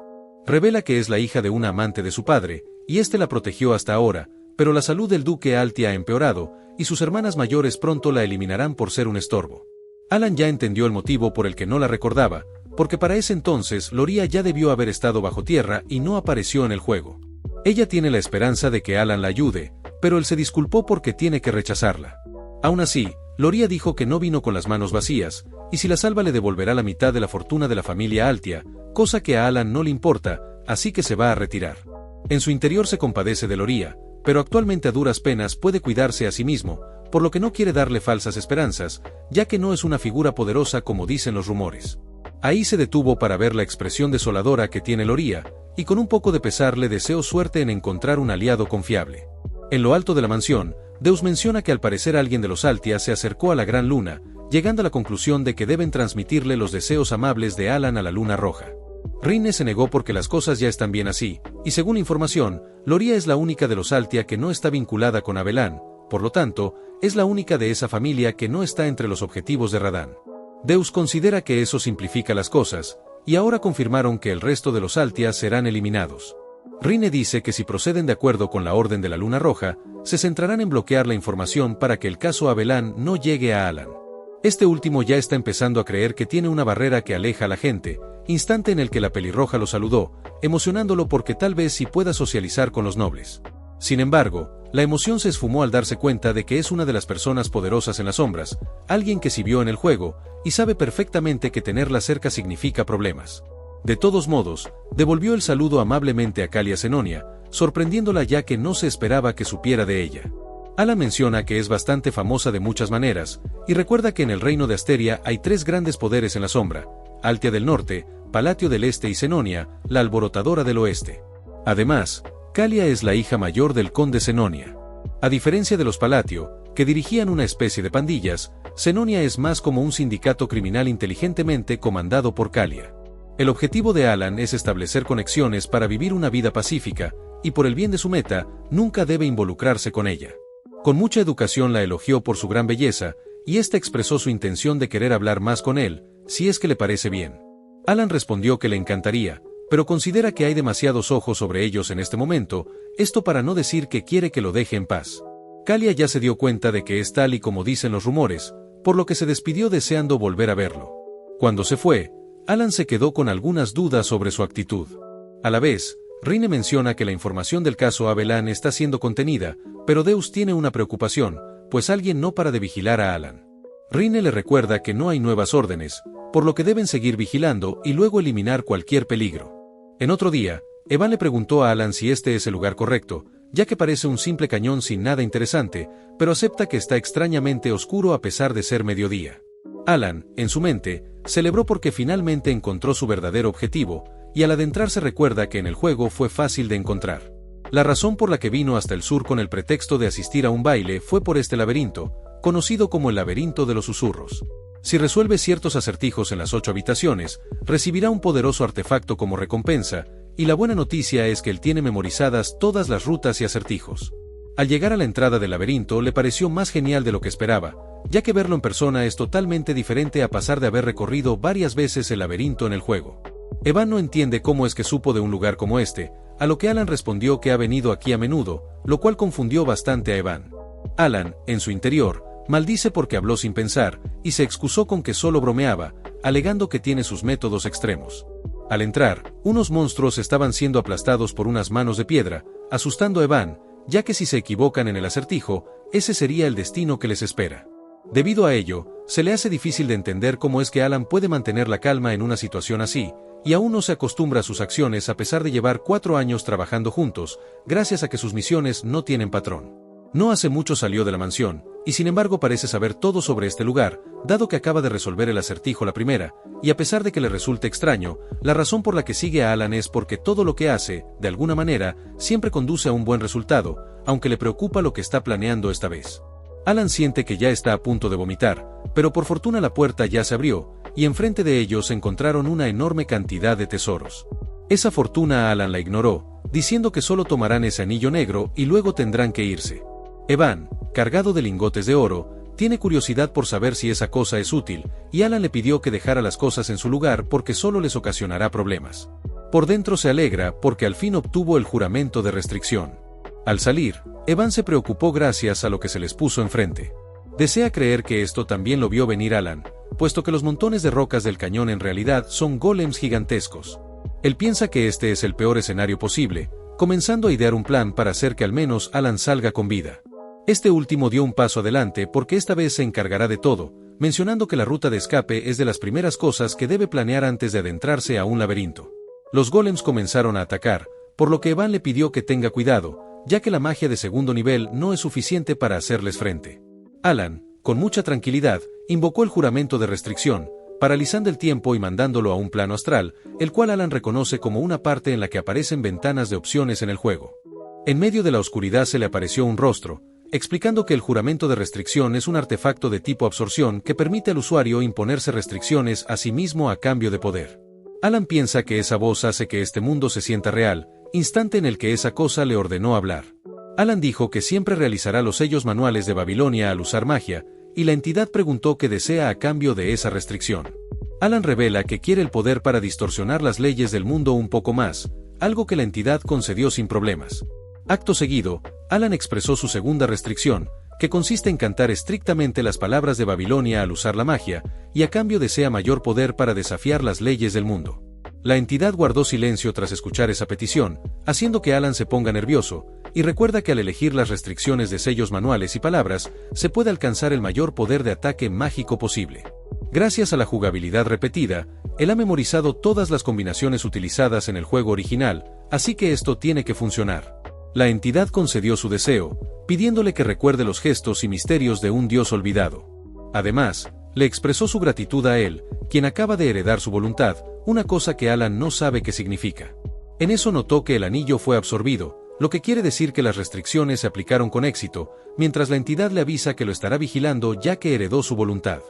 Revela que es la hija de una amante de su padre, y este la protegió hasta ahora, pero la salud del duque Altia ha empeorado, y sus hermanas mayores pronto la eliminarán por ser un estorbo. Alan ya entendió el motivo por el que no la recordaba, porque para ese entonces Loria ya debió haber estado bajo tierra y no apareció en el juego. Ella tiene la esperanza de que Alan la ayude, pero él se disculpó porque tiene que rechazarla. Aún así, Loria dijo que no vino con las manos vacías, y si la salva le devolverá la mitad de la fortuna de la familia Altia, cosa que a Alan no le importa, así que se va a retirar. En su interior se compadece de Loria, pero actualmente a duras penas puede cuidarse a sí mismo, por lo que no quiere darle falsas esperanzas, ya que no es una figura poderosa como dicen los rumores. Ahí se detuvo para ver la expresión desoladora que tiene Loria, y con un poco de pesar le deseó suerte en encontrar un aliado confiable. En lo alto de la mansión, Deus menciona que al parecer alguien de los Altia se acercó a la Gran Luna, llegando a la conclusión de que deben transmitirle los deseos amables de Alan a la Luna Roja. Rinne se negó porque las cosas ya están bien así, y según información, Loria es la única de los Altia que no está vinculada con Abelan, por lo tanto, es la única de esa familia que no está entre los objetivos de Radahn. Deus considera que eso simplifica las cosas, y ahora confirmaron que el resto de los Altia serán eliminados. Rinne dice que si proceden de acuerdo con la Orden de la Luna Roja, se centrarán en bloquear la información para que el caso Abelan no llegue a Alan. Este último ya está empezando a creer que tiene una barrera que aleja a la gente, instante en el que la pelirroja lo saludó, emocionándolo porque tal vez sí pueda socializar con los nobles. Sin embargo, la emoción se esfumó al darse cuenta de que es una de las personas poderosas en las sombras, alguien que sí vio en el juego, y sabe perfectamente que tenerla cerca significa problemas. De todos modos, devolvió el saludo amablemente a Calia Senonia, sorprendiéndola ya que no se esperaba que supiera de ella. Alan menciona que es bastante famosa de muchas maneras, y recuerda que en el reino de Asteria hay 3 grandes poderes en la sombra: Altia del Norte, Palatio del Este y Senonia, la Alborotadora del Oeste. Además, Calia es la hija mayor del conde Senonia. A diferencia de los Palatio, que dirigían una especie de pandillas, Senonia es más como un sindicato criminal inteligentemente comandado por Calia. El objetivo de Alan es establecer conexiones para vivir una vida pacífica, y por el bien de su meta, nunca debe involucrarse con ella. Con mucha educación la elogió por su gran belleza, y ésta expresó su intención de querer hablar más con él, si es que le parece bien. Alan respondió que le encantaría, pero considera que hay demasiados ojos sobre ellos en este momento, esto para no decir que quiere que lo deje en paz. Calia ya se dio cuenta de que es tal y como dicen los rumores, por lo que se despidió deseando volver a verlo. Cuando se fue, Alan se quedó con algunas dudas sobre su actitud. A la vez, Rinne menciona que la información del caso Abelan está siendo contenida, pero Deus tiene una preocupación, pues alguien no para de vigilar a Alan. Rinne le recuerda que no hay nuevas órdenes, por lo que deben seguir vigilando y luego eliminar cualquier peligro. En otro día, Evan le preguntó a Alan si este es el lugar correcto, ya que parece un simple cañón sin nada interesante, pero acepta que está extrañamente oscuro a pesar de ser mediodía. Alan, en su mente, celebró porque finalmente encontró su verdadero objetivo, y al adentrarse recuerda que en el juego fue fácil de encontrar. La razón por la que vino hasta el sur con el pretexto de asistir a un baile fue por este laberinto, conocido como el laberinto de los susurros. Si resuelve ciertos acertijos en las 8 habitaciones, recibirá un poderoso artefacto como recompensa, y la buena noticia es que él tiene memorizadas todas las rutas y acertijos. Al llegar a la entrada del laberinto le pareció más genial de lo que esperaba, ya que verlo en persona es totalmente diferente a pasar de haber recorrido varias veces el laberinto en el juego. Evan no entiende cómo es que supo de un lugar como este, a lo que Alan respondió que ha venido aquí a menudo, lo cual confundió bastante a Evan. Alan, en su interior, maldice porque habló sin pensar, y se excusó con que solo bromeaba, alegando que tiene sus métodos extremos. Al entrar, unos monstruos estaban siendo aplastados por unas manos de piedra, asustando a Evan, ya que si se equivocan en el acertijo, ese sería el destino que les espera. Debido a ello, se le hace difícil de entender cómo es que Alan puede mantener la calma en una situación así, y aún no se acostumbra a sus acciones a pesar de llevar 4 años trabajando juntos, gracias a que sus misiones no tienen patrón. No hace mucho salió de la mansión, y sin embargo parece saber todo sobre este lugar, dado que acaba de resolver el acertijo la primera, y a pesar de que le resulte extraño, la razón por la que sigue a Alan es porque todo lo que hace, de alguna manera, siempre conduce a un buen resultado, aunque le preocupa lo que está planeando esta vez. Alan siente que ya está a punto de vomitar, pero por fortuna la puerta ya se abrió, y enfrente de ellos encontraron una enorme cantidad de tesoros. Esa fortuna Alan la ignoró, diciendo que solo tomarán ese anillo negro y luego tendrán que irse. Evan, cargado de lingotes de oro, tiene curiosidad por saber si esa cosa es útil, y Alan le pidió que dejara las cosas en su lugar porque solo les ocasionará problemas. Por dentro se alegra porque al fin obtuvo el juramento de restricción. Al salir, Evan se preocupó gracias a lo que se les puso enfrente. Desea creer que esto también lo vio venir Alan, puesto que los montones de rocas del cañón en realidad son golems gigantescos. Él piensa que este es el peor escenario posible, comenzando a idear un plan para hacer que al menos Alan salga con vida. Este último dio un paso adelante porque esta vez se encargará de todo, mencionando que la ruta de escape es de las primeras cosas que debe planear antes de adentrarse a un laberinto. Los golems comenzaron a atacar, por lo que Evan le pidió que tenga cuidado, ya que la magia de segundo nivel no es suficiente para hacerles frente. Alan, con mucha tranquilidad, invocó el juramento de restricción, paralizando el tiempo y mandándolo a un plano astral, el cual Alan reconoce como una parte en la que aparecen ventanas de opciones en el juego. En medio de la oscuridad se le apareció un rostro, explicando que el juramento de restricción es un artefacto de tipo absorción que permite al usuario imponerse restricciones a sí mismo a cambio de poder. Alan piensa que esa voz hace que este mundo se sienta real, instante en el que esa cosa le ordenó hablar. Alan dijo que siempre realizará los sellos manuales de Babilonia al usar magia, y la entidad preguntó qué desea a cambio de esa restricción. Alan revela que quiere el poder para distorsionar las leyes del mundo un poco más, algo que la entidad concedió sin problemas. Acto seguido, Alan expresó su segunda restricción, que consiste en cantar estrictamente las palabras de Babilonia al usar la magia, y a cambio desea mayor poder para desafiar las leyes del mundo. La entidad guardó silencio tras escuchar esa petición, haciendo que Alan se ponga nervioso, y recuerda que al elegir las restricciones de sellos manuales y palabras, se puede alcanzar el mayor poder de ataque mágico posible. Gracias a la jugabilidad repetida, él ha memorizado todas las combinaciones utilizadas en el juego original, así que esto tiene que funcionar. La entidad concedió su deseo, pidiéndole que recuerde los gestos y misterios de un dios olvidado. Además, le expresó su gratitud a él, quien acaba de heredar su voluntad, una cosa que Alan no sabe qué significa. En eso notó que el anillo fue absorbido, lo que quiere decir que las restricciones se aplicaron con éxito, mientras la entidad le avisa que lo estará vigilando ya que heredó su voluntad.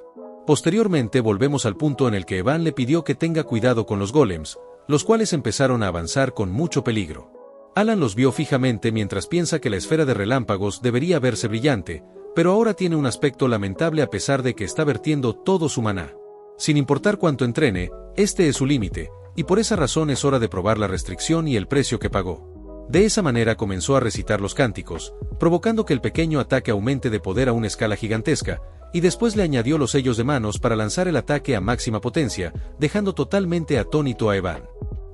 Posteriormente volvemos al punto en el que Evan le pidió que tenga cuidado con los golems, los cuales empezaron a avanzar con mucho peligro. Alan los vio fijamente mientras piensa que la esfera de relámpagos debería verse brillante, pero ahora tiene un aspecto lamentable a pesar de que está vertiendo todo su maná. Sin importar cuánto entrene, este es su límite, y por esa razón es hora de probar la restricción y el precio que pagó. De esa manera comenzó a recitar los cánticos, provocando que el pequeño ataque aumente de poder a una escala gigantesca, y después le añadió los sellos de manos para lanzar el ataque a máxima potencia, dejando totalmente atónito a Evan.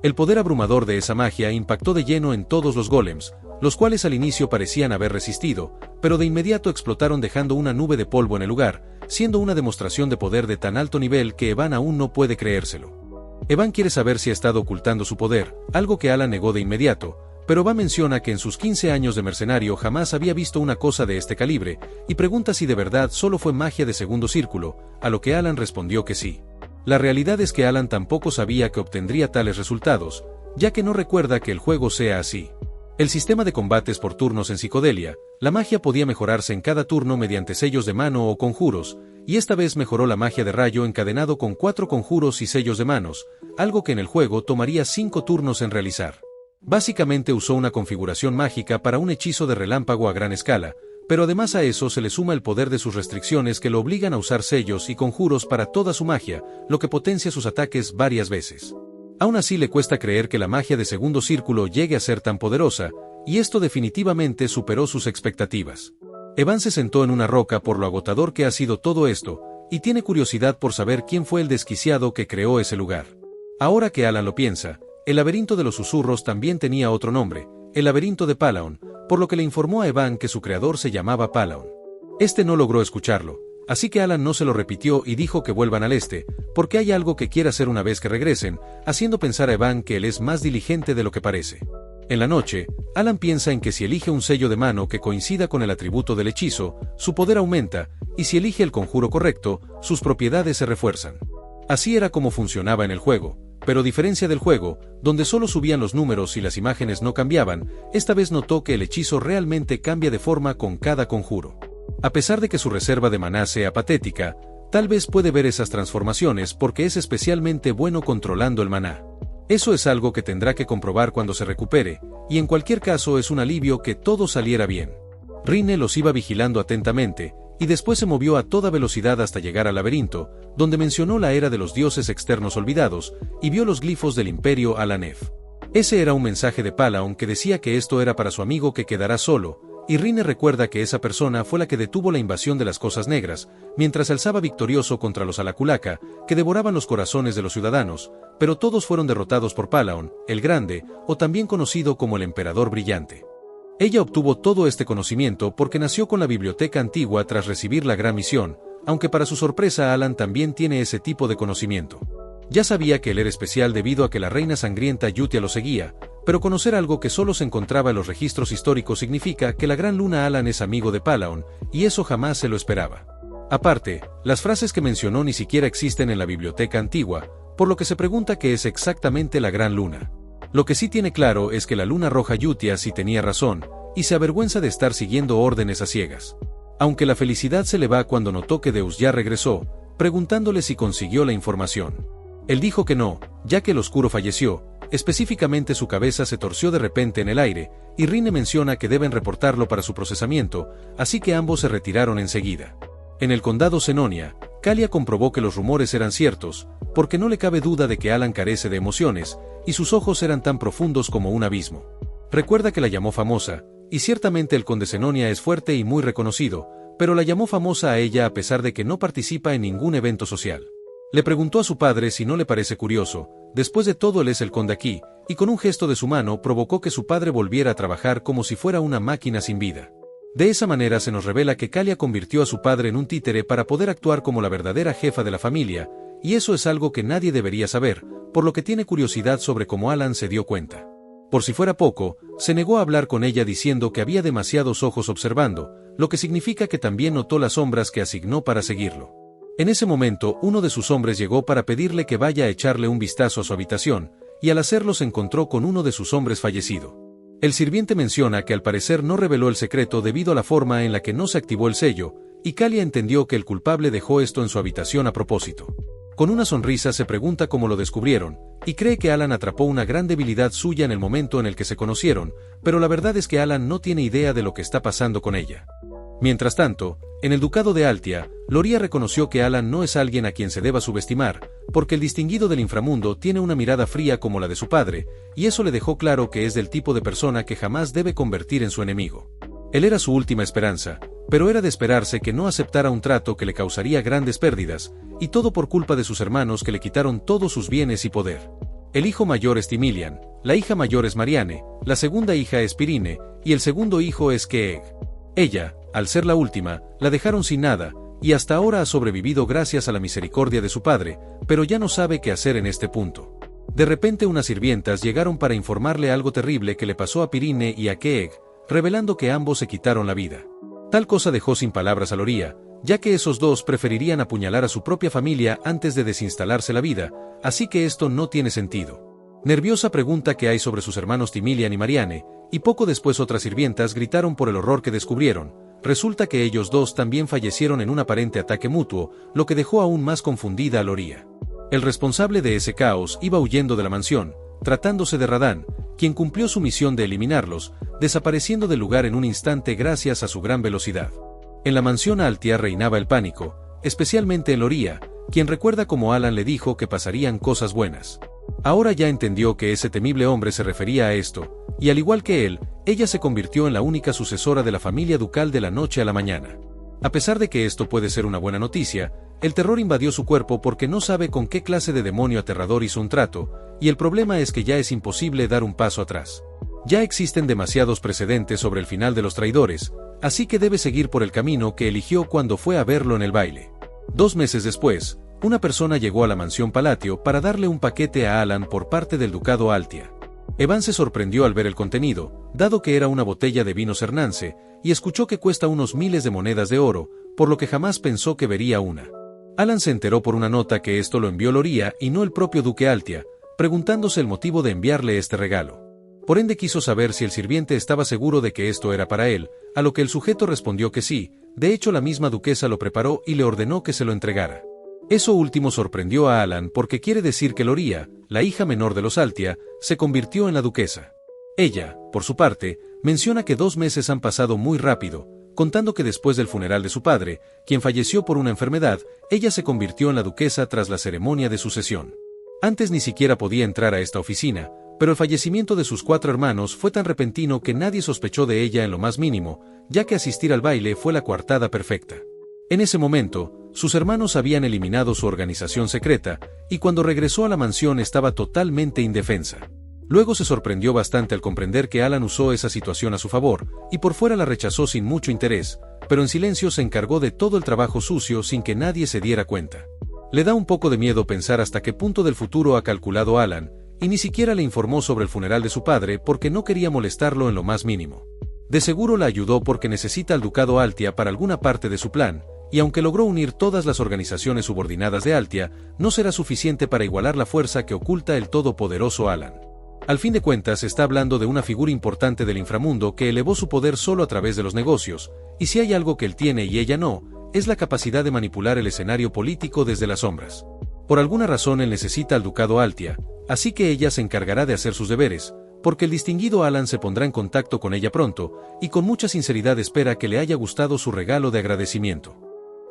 El poder abrumador de esa magia impactó de lleno en todos los golems, los cuales al inicio parecían haber resistido, pero de inmediato explotaron dejando una nube de polvo en el lugar, siendo una demostración de poder de tan alto nivel que Evan aún no puede creérselo. Evan quiere saber si ha estado ocultando su poder, algo que Alan negó de inmediato, pero Evan menciona que en sus 15 años de mercenario jamás había visto una cosa de este calibre, y pregunta si de verdad solo fue magia de segundo círculo, a lo que Alan respondió que sí. La realidad es que Alan tampoco sabía que obtendría tales resultados, ya que no recuerda que el juego sea así. El sistema de combates por turnos en Psicodelia, la magia podía mejorarse en cada turno mediante sellos de mano o conjuros, y esta vez mejoró la magia de rayo encadenado con 4 conjuros y sellos de manos, algo que en el juego tomaría 5 turnos en realizar. Básicamente usó una configuración mágica para un hechizo de relámpago a gran escala, pero además a eso se le suma el poder de sus restricciones que lo obligan a usar sellos y conjuros para toda su magia, lo que potencia sus ataques varias veces. Aún así le cuesta creer que la magia de segundo círculo llegue a ser tan poderosa, y esto definitivamente superó sus expectativas. Evan se sentó en una roca por lo agotador que ha sido todo esto, y tiene curiosidad por saber quién fue el desquiciado que creó ese lugar. Ahora que Alan lo piensa, el laberinto de los susurros también tenía otro nombre, el laberinto de Palaon, por lo que le informó a Evan que su creador se llamaba Palaon. Este no logró escucharlo, así que Alan no se lo repitió y dijo que vuelvan al este, porque hay algo que quiere hacer una vez que regresen, haciendo pensar a Evan que él es más diligente de lo que parece. En la noche, Alan piensa en que si elige un sello de mano que coincida con el atributo del hechizo, su poder aumenta, y si elige el conjuro correcto, sus propiedades se refuerzan. Así era como funcionaba en el juego, pero a diferencia del juego, donde solo subían los números y las imágenes no cambiaban, esta vez notó que el hechizo realmente cambia de forma con cada conjuro. A pesar de que su reserva de maná sea patética, tal vez puede ver esas transformaciones porque es especialmente bueno controlando el maná. Eso es algo que tendrá que comprobar cuando se recupere, y en cualquier caso es un alivio que todo saliera bien. Rine los iba vigilando atentamente, y después se movió a toda velocidad hasta llegar al laberinto, donde mencionó la era de los dioses externos olvidados, y vio los glifos del imperio Alanef. Ese era un mensaje de Palaon que decía que esto era para su amigo que quedará solo, y Rine recuerda que esa persona fue la que detuvo la invasión de las Cosas Negras, mientras alzaba victorioso contra los Alaculaka, que devoraban los corazones de los ciudadanos, pero todos fueron derrotados por Palaon, el Grande, o también conocido como el Emperador Brillante. Ella obtuvo todo este conocimiento porque nació con la biblioteca antigua tras recibir la gran misión, aunque para su sorpresa Alan también tiene ese tipo de conocimiento. Ya sabía que él era especial debido a que la reina sangrienta Yutia lo seguía, pero conocer algo que solo se encontraba en los registros históricos significa que la gran luna Alan es amigo de Palaon, y eso jamás se lo esperaba. Aparte, las frases que mencionó ni siquiera existen en la biblioteca antigua, por lo que se pregunta qué es exactamente la gran luna. Lo que sí tiene claro es que la luna roja Yutia sí tenía razón, y se avergüenza de estar siguiendo órdenes a ciegas. Aunque la felicidad se le va cuando notó que Deus ya regresó, preguntándole si consiguió la información. Él dijo que no, ya que el oscuro falleció, específicamente su cabeza se torció de repente en el aire, y Rine menciona que deben reportarlo para su procesamiento, así que ambos se retiraron enseguida. En el condado Senonia, Kalia comprobó que los rumores eran ciertos, porque no le cabe duda de que Alan carece de emociones, y sus ojos eran tan profundos como un abismo. Recuerda que la llamó famosa, y ciertamente el conde Senonia es fuerte y muy reconocido, pero la llamó famosa a ella a pesar de que no participa en ningún evento social. Le preguntó a su padre si no le parece curioso, después de todo él es el conde aquí, y con un gesto de su mano provocó que su padre volviera a trabajar como si fuera una máquina sin vida. De esa manera se nos revela que Kalia convirtió a su padre en un títere para poder actuar como la verdadera jefa de la familia, y eso es algo que nadie debería saber, por lo que tiene curiosidad sobre cómo Alan se dio cuenta. Por si fuera poco, se negó a hablar con ella diciendo que había demasiados ojos observando, lo que significa que también notó las sombras que asignó para seguirlo. En ese momento, uno de sus hombres llegó para pedirle que vaya a echarle un vistazo a su habitación, y al hacerlo se encontró con uno de sus hombres fallecido. El sirviente menciona que al parecer no reveló el secreto debido a la forma en la que no se activó el sello, y Kalia entendió que el culpable dejó esto en su habitación a propósito. Con una sonrisa se pregunta cómo lo descubrieron, y cree que Alan atrapó una gran debilidad suya en el momento en el que se conocieron, pero la verdad es que Alan no tiene idea de lo que está pasando con ella. Mientras tanto, en el ducado de Altia, Loria reconoció que Alan no es alguien a quien se deba subestimar, porque el distinguido del inframundo tiene una mirada fría como la de su padre, y eso le dejó claro que es del tipo de persona que jamás debe convertir en su enemigo. Él era su última esperanza, pero era de esperarse que no aceptara un trato que le causaría grandes pérdidas, y todo por culpa de sus hermanos que le quitaron todos sus bienes y poder. El hijo mayor es Timilian, la hija mayor es Marianne, la segunda hija es Pirine, y el segundo hijo es Keeg. Ella, al ser la última, la dejaron sin nada, y hasta ahora ha sobrevivido gracias a la misericordia de su padre, pero ya no sabe qué hacer en este punto. De repente unas sirvientas llegaron para informarle algo terrible que le pasó a Pirine y a Keeg, revelando que ambos se quitaron la vida. Tal cosa dejó sin palabras a Loria, ya que esos dos preferirían apuñalar a su propia familia antes de desinstalarse la vida, así que esto no tiene sentido. Nerviosa pregunta qué hay sobre sus hermanos Timilian y Marianne, y poco después otras sirvientas gritaron por el horror que descubrieron. Resulta que ellos dos también fallecieron en un aparente ataque mutuo, lo que dejó aún más confundida a Loria. El responsable de ese caos iba huyendo de la mansión, tratándose de Radán, quien cumplió su misión de eliminarlos, desapareciendo del lugar en un instante gracias a su gran velocidad. En la mansión Altia reinaba el pánico, especialmente en Loria, quien recuerda cómo Alan le dijo que pasarían cosas buenas. Ahora ya entendió que ese temible hombre se refería a esto, y al igual que él, ella se convirtió en la única sucesora de la familia ducal de la noche a la mañana. A pesar de que esto puede ser una buena noticia, el terror invadió su cuerpo porque no sabe con qué clase de demonio aterrador hizo un trato, y el problema es que ya es imposible dar un paso atrás. Ya existen demasiados precedentes sobre el final de los traidores, así que debe seguir por el camino que eligió cuando fue a verlo en el baile. 2 meses después, una persona llegó a la mansión Palatio para darle un paquete a Alan por parte del ducado Altia. Evan se sorprendió al ver el contenido, dado que era una botella de vino Cernance, y escuchó que cuesta unos miles de monedas de oro, por lo que jamás pensó que vería una. Alan se enteró por una nota que esto lo envió Loría y no el propio duque Altia, preguntándose el motivo de enviarle este regalo. Por ende quiso saber si el sirviente estaba seguro de que esto era para él, a lo que el sujeto respondió que sí. De hecho la misma duquesa lo preparó y le ordenó que se lo entregara. Eso último sorprendió a Alan porque quiere decir que Loría, la hija menor de los Altia, se convirtió en la duquesa. Ella, por su parte, menciona que 2 meses han pasado muy rápido, contando que después del funeral de su padre, quien falleció por una enfermedad, ella se convirtió en la duquesa tras la ceremonia de sucesión. Antes ni siquiera podía entrar a esta oficina, pero el fallecimiento de sus 4 hermanos fue tan repentino que nadie sospechó de ella en lo más mínimo, ya que asistir al baile fue la coartada perfecta. En ese momento, sus hermanos habían eliminado su organización secreta, y cuando regresó a la mansión estaba totalmente indefensa. Luego se sorprendió bastante al comprender que Alan usó esa situación a su favor, y por fuera la rechazó sin mucho interés, pero en silencio se encargó de todo el trabajo sucio sin que nadie se diera cuenta. Le da un poco de miedo pensar hasta qué punto del futuro ha calculado Alan, y ni siquiera le informó sobre el funeral de su padre porque no quería molestarlo en lo más mínimo. De seguro la ayudó porque necesita al ducado Altia para alguna parte de su plan, y aunque logró unir todas las organizaciones subordinadas de Altia, no será suficiente para igualar la fuerza que oculta el todopoderoso Alan. Al fin de cuentas está hablando de una figura importante del inframundo que elevó su poder solo a través de los negocios, y si hay algo que él tiene y ella no, es la capacidad de manipular el escenario político desde las sombras. Por alguna razón él necesita al ducado Altia, así que ella se encargará de hacer sus deberes, porque el distinguido Alan se pondrá en contacto con ella pronto, y con mucha sinceridad espera que le haya gustado su regalo de agradecimiento.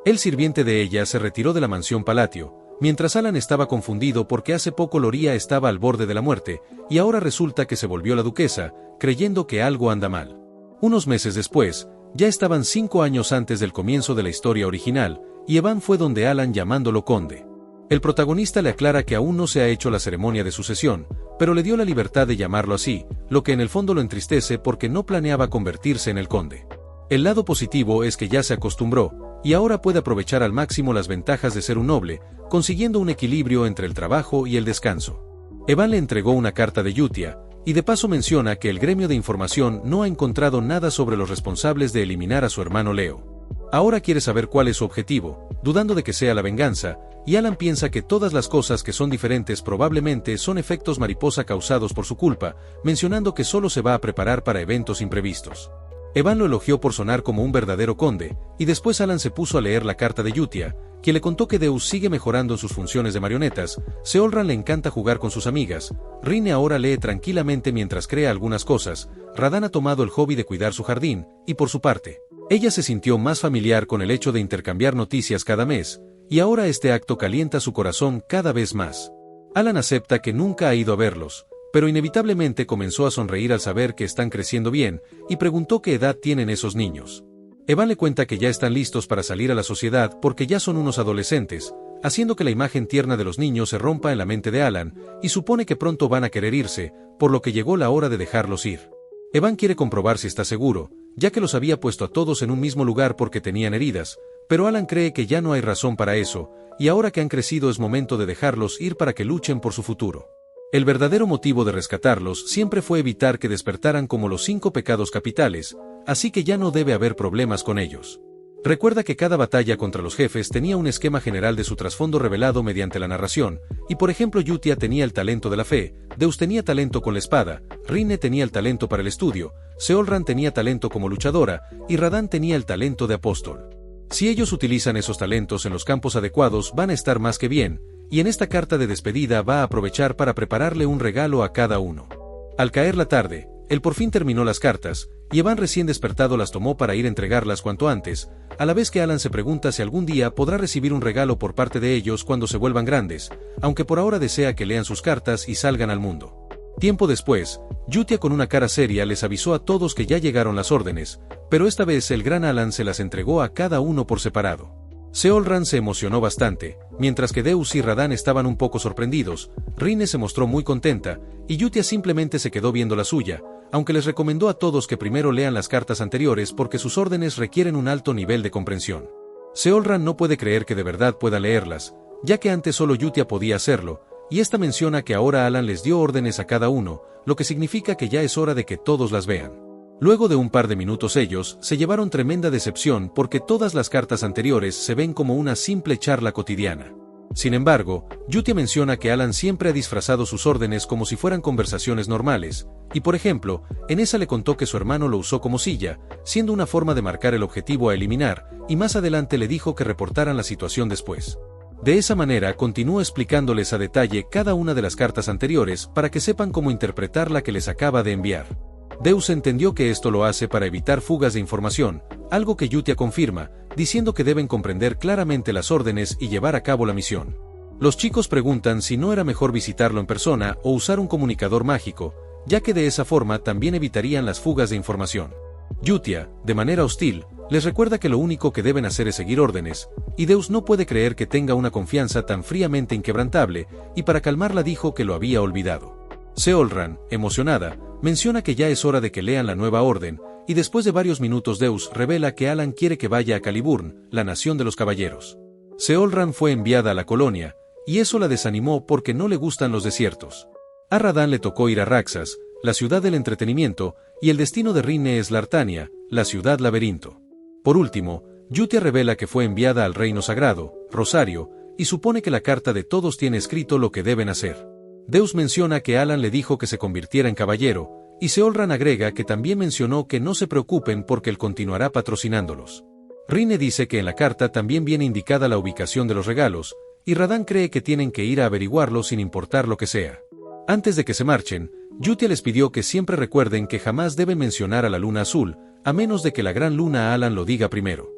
El sirviente de ella se retiró de la mansión Palatio, mientras Alan estaba confundido porque hace poco Loría estaba al borde de la muerte, y ahora resulta que se volvió la duquesa, creyendo que algo anda mal. Unos meses después, ya estaban 5 años antes del comienzo de la historia original, y Evan fue donde Alan llamándolo conde. El protagonista le aclara que aún no se ha hecho la ceremonia de sucesión, pero le dio la libertad de llamarlo así, lo que en el fondo lo entristece porque no planeaba convertirse en el conde. El lado positivo es que ya se acostumbró, y ahora puede aprovechar al máximo las ventajas de ser un noble, consiguiendo un equilibrio entre el trabajo y el descanso. Evan le entregó una carta de Yutia, y de paso menciona que el gremio de información no ha encontrado nada sobre los responsables de eliminar a su hermano Leo. Ahora quiere saber cuál es su objetivo, dudando de que sea la venganza, y Alan piensa que todas las cosas que son diferentes probablemente son efectos mariposa causados por su culpa, mencionando que solo se va a preparar para eventos imprevistos. Evan lo elogió por sonar como un verdadero conde, y después Alan se puso a leer la carta de Yutia, quien le contó que Deus sigue mejorando en sus funciones de marionetas, Seolran le encanta jugar con sus amigas, Rine ahora lee tranquilamente mientras crea algunas cosas, Radahn ha tomado el hobby de cuidar su jardín, y por su parte, ella se sintió más familiar con el hecho de intercambiar noticias cada mes, y ahora este acto calienta su corazón cada vez más. Alan acepta que nunca ha ido a verlos, pero inevitablemente comenzó a sonreír al saber que están creciendo bien, y preguntó qué edad tienen esos niños. Evan le cuenta que ya están listos para salir a la sociedad porque ya son unos adolescentes, haciendo que la imagen tierna de los niños se rompa en la mente de Alan, y supone que pronto van a querer irse, por lo que llegó la hora de dejarlos ir. Evan quiere comprobar si está seguro, ya que los había puesto a todos en un mismo lugar porque tenían heridas, pero Alan cree que ya no hay razón para eso, y ahora que han crecido es momento de dejarlos ir para que luchen por su futuro. El verdadero motivo de rescatarlos siempre fue evitar que despertaran como los 5 pecados capitales, así que ya no debe haber problemas con ellos. Recuerda que cada batalla contra los jefes tenía un esquema general de su trasfondo revelado mediante la narración, y por ejemplo Yutia tenía el talento de la fe, Deus tenía talento con la espada, Rine tenía el talento para el estudio, Seolran tenía talento como luchadora, y Radahn tenía el talento de apóstol. Si ellos utilizan esos talentos en los campos adecuados van a estar más que bien, y en esta carta de despedida va a aprovechar para prepararle un regalo a cada uno. Al caer la tarde, él por fin terminó las cartas, y Evan recién despertado las tomó para ir a entregarlas cuanto antes, a la vez que Alan se pregunta si algún día podrá recibir un regalo por parte de ellos cuando se vuelvan grandes, aunque por ahora desea que lean sus cartas y salgan al mundo. Tiempo después, Yutia con una cara seria les avisó a todos que ya llegaron las órdenes, pero esta vez el gran Alan se las entregó a cada uno por separado. Seolran se emocionó bastante, mientras que Deus y Radahn estaban un poco sorprendidos, Rine se mostró muy contenta, y Yutia simplemente se quedó viendo la suya, aunque les recomendó a todos que primero lean las cartas anteriores porque sus órdenes requieren un alto nivel de comprensión. Seolran no puede creer que de verdad pueda leerlas, ya que antes solo Yutia podía hacerlo, y esta menciona que ahora Alan les dio órdenes a cada uno, lo que significa que ya es hora de que todos las vean. Luego de un par de minutos ellos se llevaron tremenda decepción porque todas las cartas anteriores se ven como una simple charla cotidiana. Sin embargo, Yutia menciona que Alan siempre ha disfrazado sus órdenes como si fueran conversaciones normales, y por ejemplo, en esa le contó que su hermano lo usó como silla, siendo una forma de marcar el objetivo a eliminar, y más adelante le dijo que reportaran la situación después. De esa manera continuó explicándoles a detalle cada una de las cartas anteriores para que sepan cómo interpretar la que les acaba de enviar. Deus entendió que esto lo hace para evitar fugas de información, algo que Yutia confirma, diciendo que deben comprender claramente las órdenes y llevar a cabo la misión. Los chicos preguntan si no era mejor visitarlo en persona o usar un comunicador mágico, ya que de esa forma también evitarían las fugas de información. Yutia, de manera hostil, les recuerda que lo único que deben hacer es seguir órdenes, y Deus no puede creer que tenga una confianza tan fríamente inquebrantable, y para calmarla dijo que lo había olvidado. Seolran, emocionada, menciona que ya es hora de que lean la nueva orden, y después de varios minutos Deus revela que Alan quiere que vaya a Caliburn, la nación de los caballeros. Seolran fue enviada a la colonia, y eso la desanimó porque no le gustan los desiertos. A Radán le tocó ir a Raxas, la ciudad del entretenimiento, y el destino de Rinne es Lartania, la ciudad laberinto. Por último, Yutia revela que fue enviada al reino sagrado, Rosario, y supone que la carta de todos tiene escrito lo que deben hacer. Deus menciona que Alan le dijo que se convirtiera en caballero, y Seolran agrega que también mencionó que no se preocupen porque él continuará patrocinándolos. Rinne dice que en la carta también viene indicada la ubicación de los regalos, y Radán cree que tienen que ir a averiguarlo sin importar lo que sea. Antes de que se marchen, Yutia les pidió que siempre recuerden que jamás deben mencionar a la luna azul, a menos de que la gran luna Alan lo diga primero.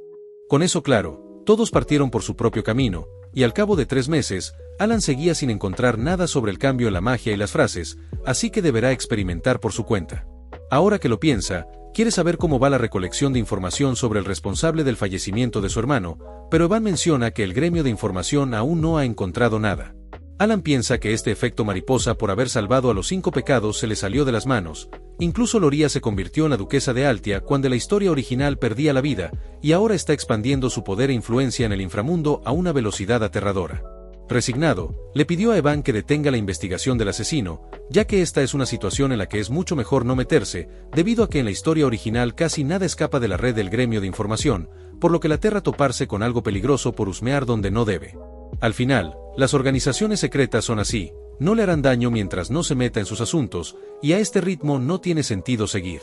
Con eso claro, todos partieron por su propio camino, y al cabo de 3 meses, Alan seguía sin encontrar nada sobre el cambio en la magia y las frases, así que deberá experimentar por su cuenta. Ahora que lo piensa, quiere saber cómo va la recolección de información sobre el responsable del fallecimiento de su hermano, pero Evan menciona que el gremio de información aún no ha encontrado nada. Alan piensa que este efecto mariposa por haber salvado a los 5 pecados se le salió de las manos, incluso Loria se convirtió en la duquesa de Altia cuando la historia original perdía la vida, y ahora está expandiendo su poder e influencia en el inframundo a una velocidad aterradora. Resignado, le pidió a Evan que detenga la investigación del asesino, ya que esta es una situación en la que es mucho mejor no meterse, debido a que en la historia original casi nada escapa de la red del gremio de información, por lo que la aterra toparse con algo peligroso por husmear donde no debe. Al final, las organizaciones secretas son así, no le harán daño mientras no se meta en sus asuntos, y a este ritmo no tiene sentido seguir.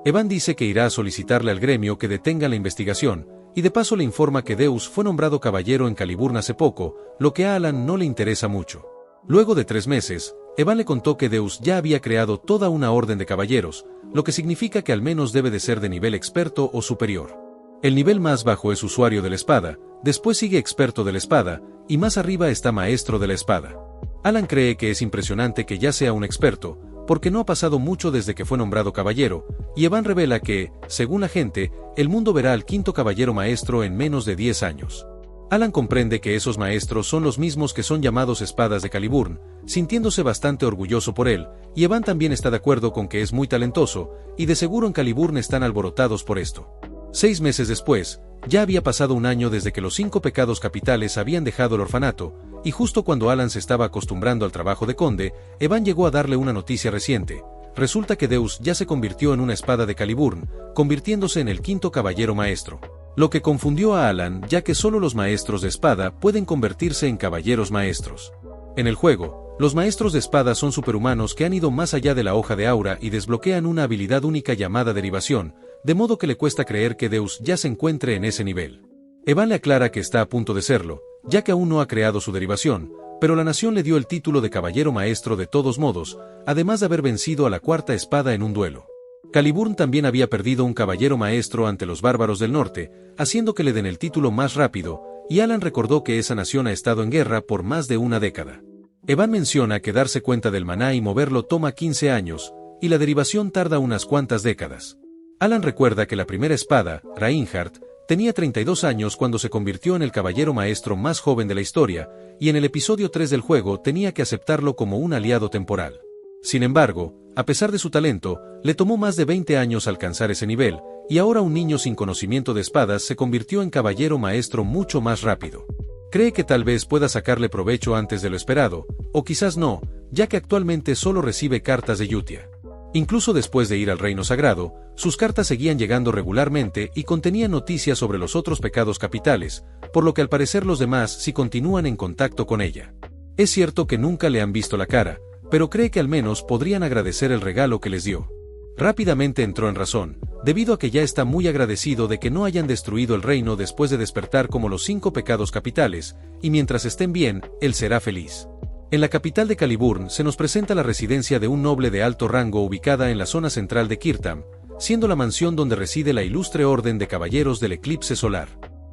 Evan dice que irá a solicitarle al gremio que detenga la investigación, y de paso le informa que Deus fue nombrado caballero en Caliburn hace poco, lo que a Alan no le interesa mucho. Luego de 3 meses, Evan le contó que Deus ya había creado toda una orden de caballeros, lo que significa que al menos debe de ser de nivel experto o superior. El nivel más bajo es usuario de la espada, después sigue experto de la espada, y más arriba está maestro de la espada. Alan cree que es impresionante que ya sea un experto, porque no ha pasado mucho desde que fue nombrado caballero, y Evan revela que, según la gente, el mundo verá al 5º caballero maestro en menos de 10 años. Alan comprende que esos maestros son los mismos que son llamados espadas de Caliburn, sintiéndose bastante orgulloso por él, y Evan también está de acuerdo con que es muy talentoso, y de seguro en Caliburn están alborotados por esto. 6 meses después, ya había pasado un año desde que los 5 pecados capitales habían dejado el orfanato, y justo cuando Alan se estaba acostumbrando al trabajo de conde, Evan llegó a darle una noticia reciente. Resulta que Deus ya se convirtió en una espada de Caliburn, convirtiéndose en el 5º caballero maestro. Lo que confundió a Alan, ya que solo los maestros de espada pueden convertirse en caballeros maestros. En el juego, los maestros de espada son superhumanos que han ido más allá de la hoja de aura y desbloquean una habilidad única llamada derivación, de modo que le cuesta creer que Deus ya se encuentre en ese nivel. Evan le aclara que está a punto de serlo, ya que aún no ha creado su derivación, pero la nación le dio el título de caballero maestro de todos modos, además de haber vencido a la 4ª espada en un duelo. Caliburn también había perdido un caballero maestro ante los bárbaros del norte, haciendo que le den el título más rápido, y Alan recordó que esa nación ha estado en guerra por más de una década. Evan menciona que darse cuenta del maná y moverlo toma 15 años, y la derivación tarda unas cuantas décadas. Alan recuerda que la primera espada, Reinhardt, tenía 32 años cuando se convirtió en el caballero maestro más joven de la historia, y en el episodio 3 del juego tenía que aceptarlo como un aliado temporal. Sin embargo, a pesar de su talento, le tomó más de 20 años alcanzar ese nivel, y ahora un niño sin conocimiento de espadas se convirtió en caballero maestro mucho más rápido. Cree que tal vez pueda sacarle provecho antes de lo esperado, o quizás no, ya que actualmente solo recibe cartas de Yutia. Incluso después de ir al reino sagrado, sus cartas seguían llegando regularmente y contenían noticias sobre los otros pecados capitales, por lo que al parecer los demás sí continúan en contacto con ella. Es cierto que nunca le han visto la cara, pero cree que al menos podrían agradecer el regalo que les dio. Rápidamente entró en razón, debido a que ya está muy agradecido de que no hayan destruido el reino después de despertar como los 5 pecados capitales, y mientras estén bien, él será feliz. En la capital de Caliburn se nos presenta la residencia de un noble de alto rango ubicada en la zona central de Kirtam, siendo la mansión donde reside la ilustre orden de caballeros del eclipse solar.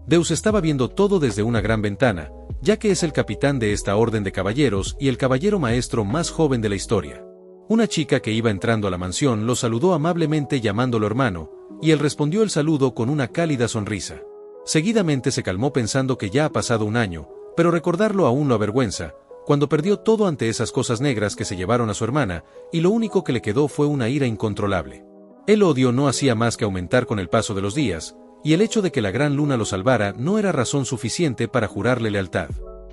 Deus estaba viendo todo desde una gran ventana, ya que es el capitán de esta orden de caballeros y el caballero maestro más joven de la historia. Una chica que iba entrando a la mansión lo saludó amablemente llamándolo hermano, y él respondió el saludo con una cálida sonrisa. Seguidamente se calmó pensando que ya ha pasado un año, pero recordarlo aún lo avergüenza, cuando perdió todo ante esas cosas negras que se llevaron a su hermana, y lo único que le quedó fue una ira incontrolable. El odio no hacía más que aumentar con el paso de los días, y el hecho de que la gran luna lo salvara no era razón suficiente para jurarle lealtad.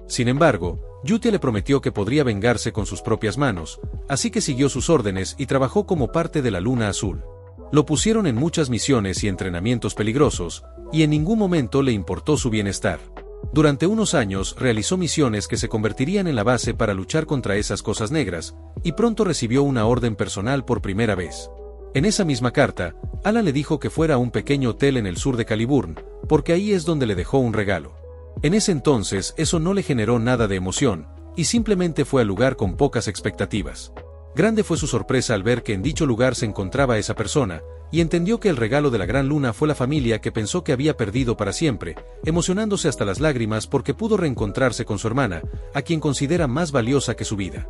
Sin embargo, Yutia le prometió que podría vengarse con sus propias manos, así que siguió sus órdenes y trabajó como parte de la Luna Azul. Lo pusieron en muchas misiones y entrenamientos peligrosos, y en ningún momento le importó su bienestar. Durante unos años realizó misiones que se convertirían en la base para luchar contra esas cosas negras, y pronto recibió una orden personal por primera vez. En esa misma carta, Alan le dijo que fuera a un pequeño hotel en el sur de Caliburn, porque ahí es donde le dejó un regalo. En ese entonces eso no le generó nada de emoción, y simplemente fue al lugar con pocas expectativas. Grande fue su sorpresa al ver que en dicho lugar se encontraba esa persona, y entendió que el regalo de la gran luna fue la familia que pensó que había perdido para siempre, emocionándose hasta las lágrimas porque pudo reencontrarse con su hermana, a quien considera más valiosa que su vida.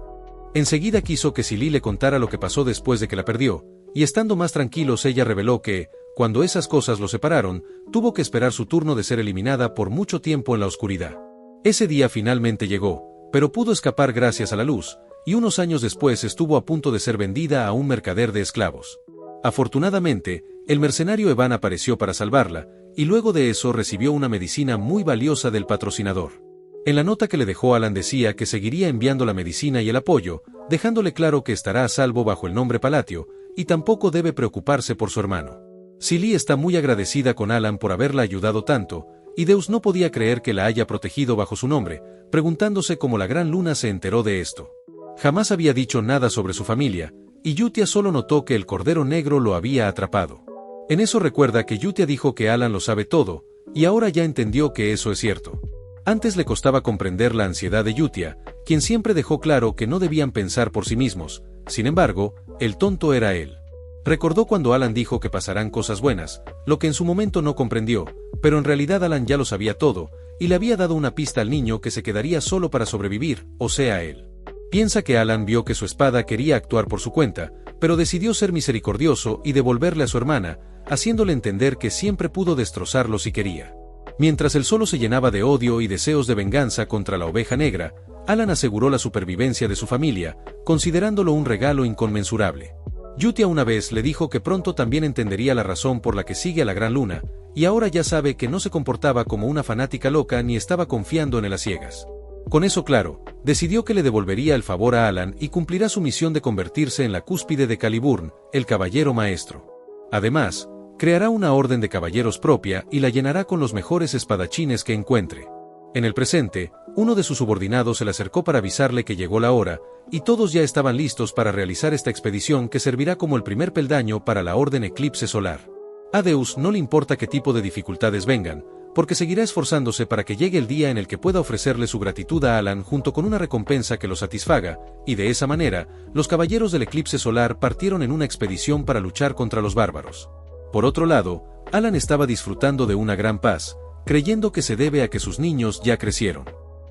Enseguida quiso que Silly le contara lo que pasó después de que la perdió, y estando más tranquilos ella reveló que, cuando esas cosas lo separaron, tuvo que esperar su turno de ser eliminada por mucho tiempo en la oscuridad. Ese día finalmente llegó, pero pudo escapar gracias a la luz, y unos años después estuvo a punto de ser vendida a un mercader de esclavos. Afortunadamente, el mercenario Evan apareció para salvarla, y luego de eso recibió una medicina muy valiosa del patrocinador. En la nota que le dejó Alan decía que seguiría enviando la medicina y el apoyo, dejándole claro que estará a salvo bajo el nombre Palatio, y tampoco debe preocuparse por su hermano. Silly está muy agradecida con Alan por haberla ayudado tanto, y Deus no podía creer que la haya protegido bajo su nombre, preguntándose cómo la gran luna se enteró de esto. Jamás había dicho nada sobre su familia, y Yutia solo notó que el cordero negro lo había atrapado. En eso recuerda que Yutia dijo que Alan lo sabe todo, y ahora ya entendió que eso es cierto. Antes le costaba comprender la ansiedad de Yutia, quien siempre dejó claro que no debían pensar por sí mismos, sin embargo, el tonto era él. Recordó cuando Alan dijo que pasarán cosas buenas, lo que en su momento no comprendió, pero en realidad Alan ya lo sabía todo, y le había dado una pista al niño que se quedaría solo para sobrevivir, o sea él. Piensa que Alan vio que su espada quería actuar por su cuenta, pero decidió ser misericordioso y devolverle a su hermana, haciéndole entender que siempre pudo destrozarlo si quería. Mientras él solo se llenaba de odio y deseos de venganza contra la oveja negra, Alan aseguró la supervivencia de su familia, considerándolo un regalo inconmensurable. Yutia una vez le dijo que pronto también entendería la razón por la que sigue a la gran luna, y ahora ya sabe que no se comportaba como una fanática loca ni estaba confiando en él a ciegas. Con eso claro, decidió que le devolvería el favor a Alan y cumplirá su misión de convertirse en la cúspide de Caliburn, el caballero maestro. Además, creará una orden de caballeros propia y la llenará con los mejores espadachines que encuentre. En el presente, uno de sus subordinados se le acercó para avisarle que llegó la hora, y todos ya estaban listos para realizar esta expedición que servirá como el primer peldaño para la Orden Eclipse Solar. A Deus no le importa qué tipo de dificultades vengan, porque seguirá esforzándose para que llegue el día en el que pueda ofrecerle su gratitud a Alan junto con una recompensa que lo satisfaga, y de esa manera, los caballeros del Eclipse Solar partieron en una expedición para luchar contra los bárbaros. Por otro lado, Alan estaba disfrutando de una gran paz, creyendo que se debe a que sus niños ya crecieron.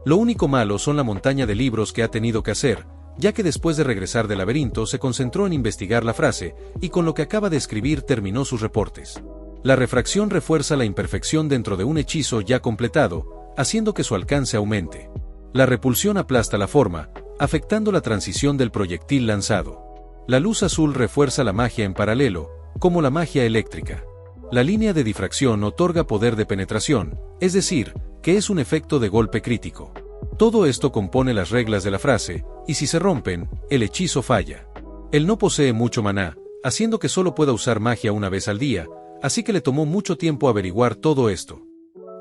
Lo único malo son la montaña de libros que ha tenido que hacer, ya que después de regresar del laberinto se concentró en investigar la frase, y con lo que acaba de escribir terminó sus reportes. La refracción refuerza la imperfección dentro de un hechizo ya completado, haciendo que su alcance aumente. La repulsión aplasta la forma, afectando la transición del proyectil lanzado. La luz azul refuerza la magia en paralelo, como la magia eléctrica. La línea de difracción otorga poder de penetración, es decir, que es un efecto de golpe crítico. Todo esto compone las reglas de la frase, y si se rompen, el hechizo falla. Él no posee mucho maná, haciendo que solo pueda usar magia una vez al día, así que le tomó mucho tiempo averiguar todo esto.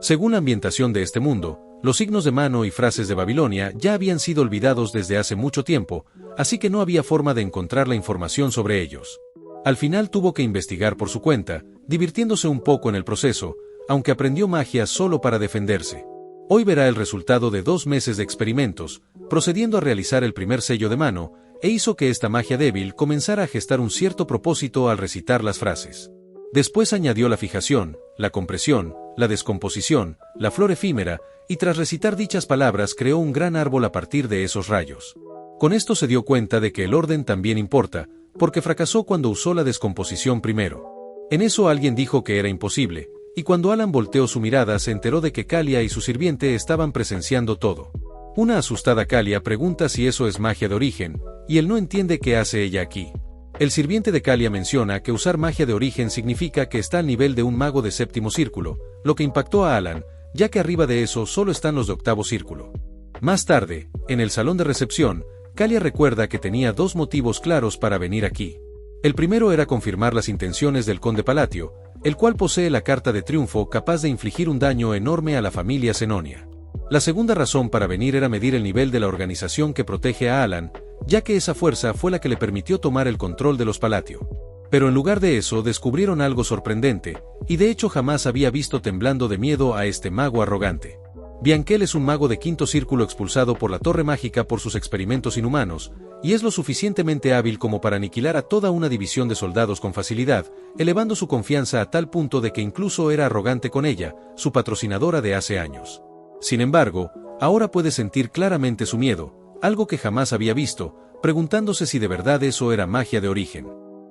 Según la ambientación de este mundo, los signos de mano y frases de Babilonia ya habían sido olvidados desde hace mucho tiempo, así que no había forma de encontrar la información sobre ellos. Al final tuvo que investigar por su cuenta, divirtiéndose un poco en el proceso, aunque aprendió magia solo para defenderse. Hoy verá el resultado de 2 meses de experimentos, procediendo a realizar el primer sello de mano, e hizo que esta magia débil comenzara a gestar un cierto propósito al recitar las frases. Después añadió la fijación, la compresión, la descomposición, la flor efímera, y tras recitar dichas palabras creó un gran árbol a partir de esos rayos. Con esto se dio cuenta de que el orden también importa, porque fracasó cuando usó la descomposición primero. En eso alguien dijo que era imposible, y cuando Alan volteó su mirada se enteró de que Kalia y su sirviente estaban presenciando todo. Una asustada Kalia pregunta si eso es magia de origen, y él no entiende qué hace ella aquí. El sirviente de Kalia menciona que usar magia de origen significa que está al nivel de un mago de séptimo círculo, lo que impactó a Alan, ya que arriba de eso solo están los de octavo círculo. Más tarde, en el salón de recepción, Kalia recuerda que tenía 2 motivos claros para venir aquí. El primero era confirmar las intenciones del conde Palatio, el cual posee la carta de triunfo capaz de infligir un daño enorme a la familia Senonia. La segunda razón para venir era medir el nivel de la organización que protege a Alan, ya que esa fuerza fue la que le permitió tomar el control de los Palatio. Pero en lugar de eso descubrieron algo sorprendente, y de hecho jamás había visto temblando de miedo a este mago arrogante. Bianquel es un mago de quinto círculo expulsado por la Torre Mágica por sus experimentos inhumanos, y es lo suficientemente hábil como para aniquilar a toda una división de soldados con facilidad, elevando su confianza a tal punto de que incluso era arrogante con ella, su patrocinadora de hace años. Sin embargo, ahora puede sentir claramente su miedo, algo que jamás había visto, preguntándose si de verdad eso era magia de origen.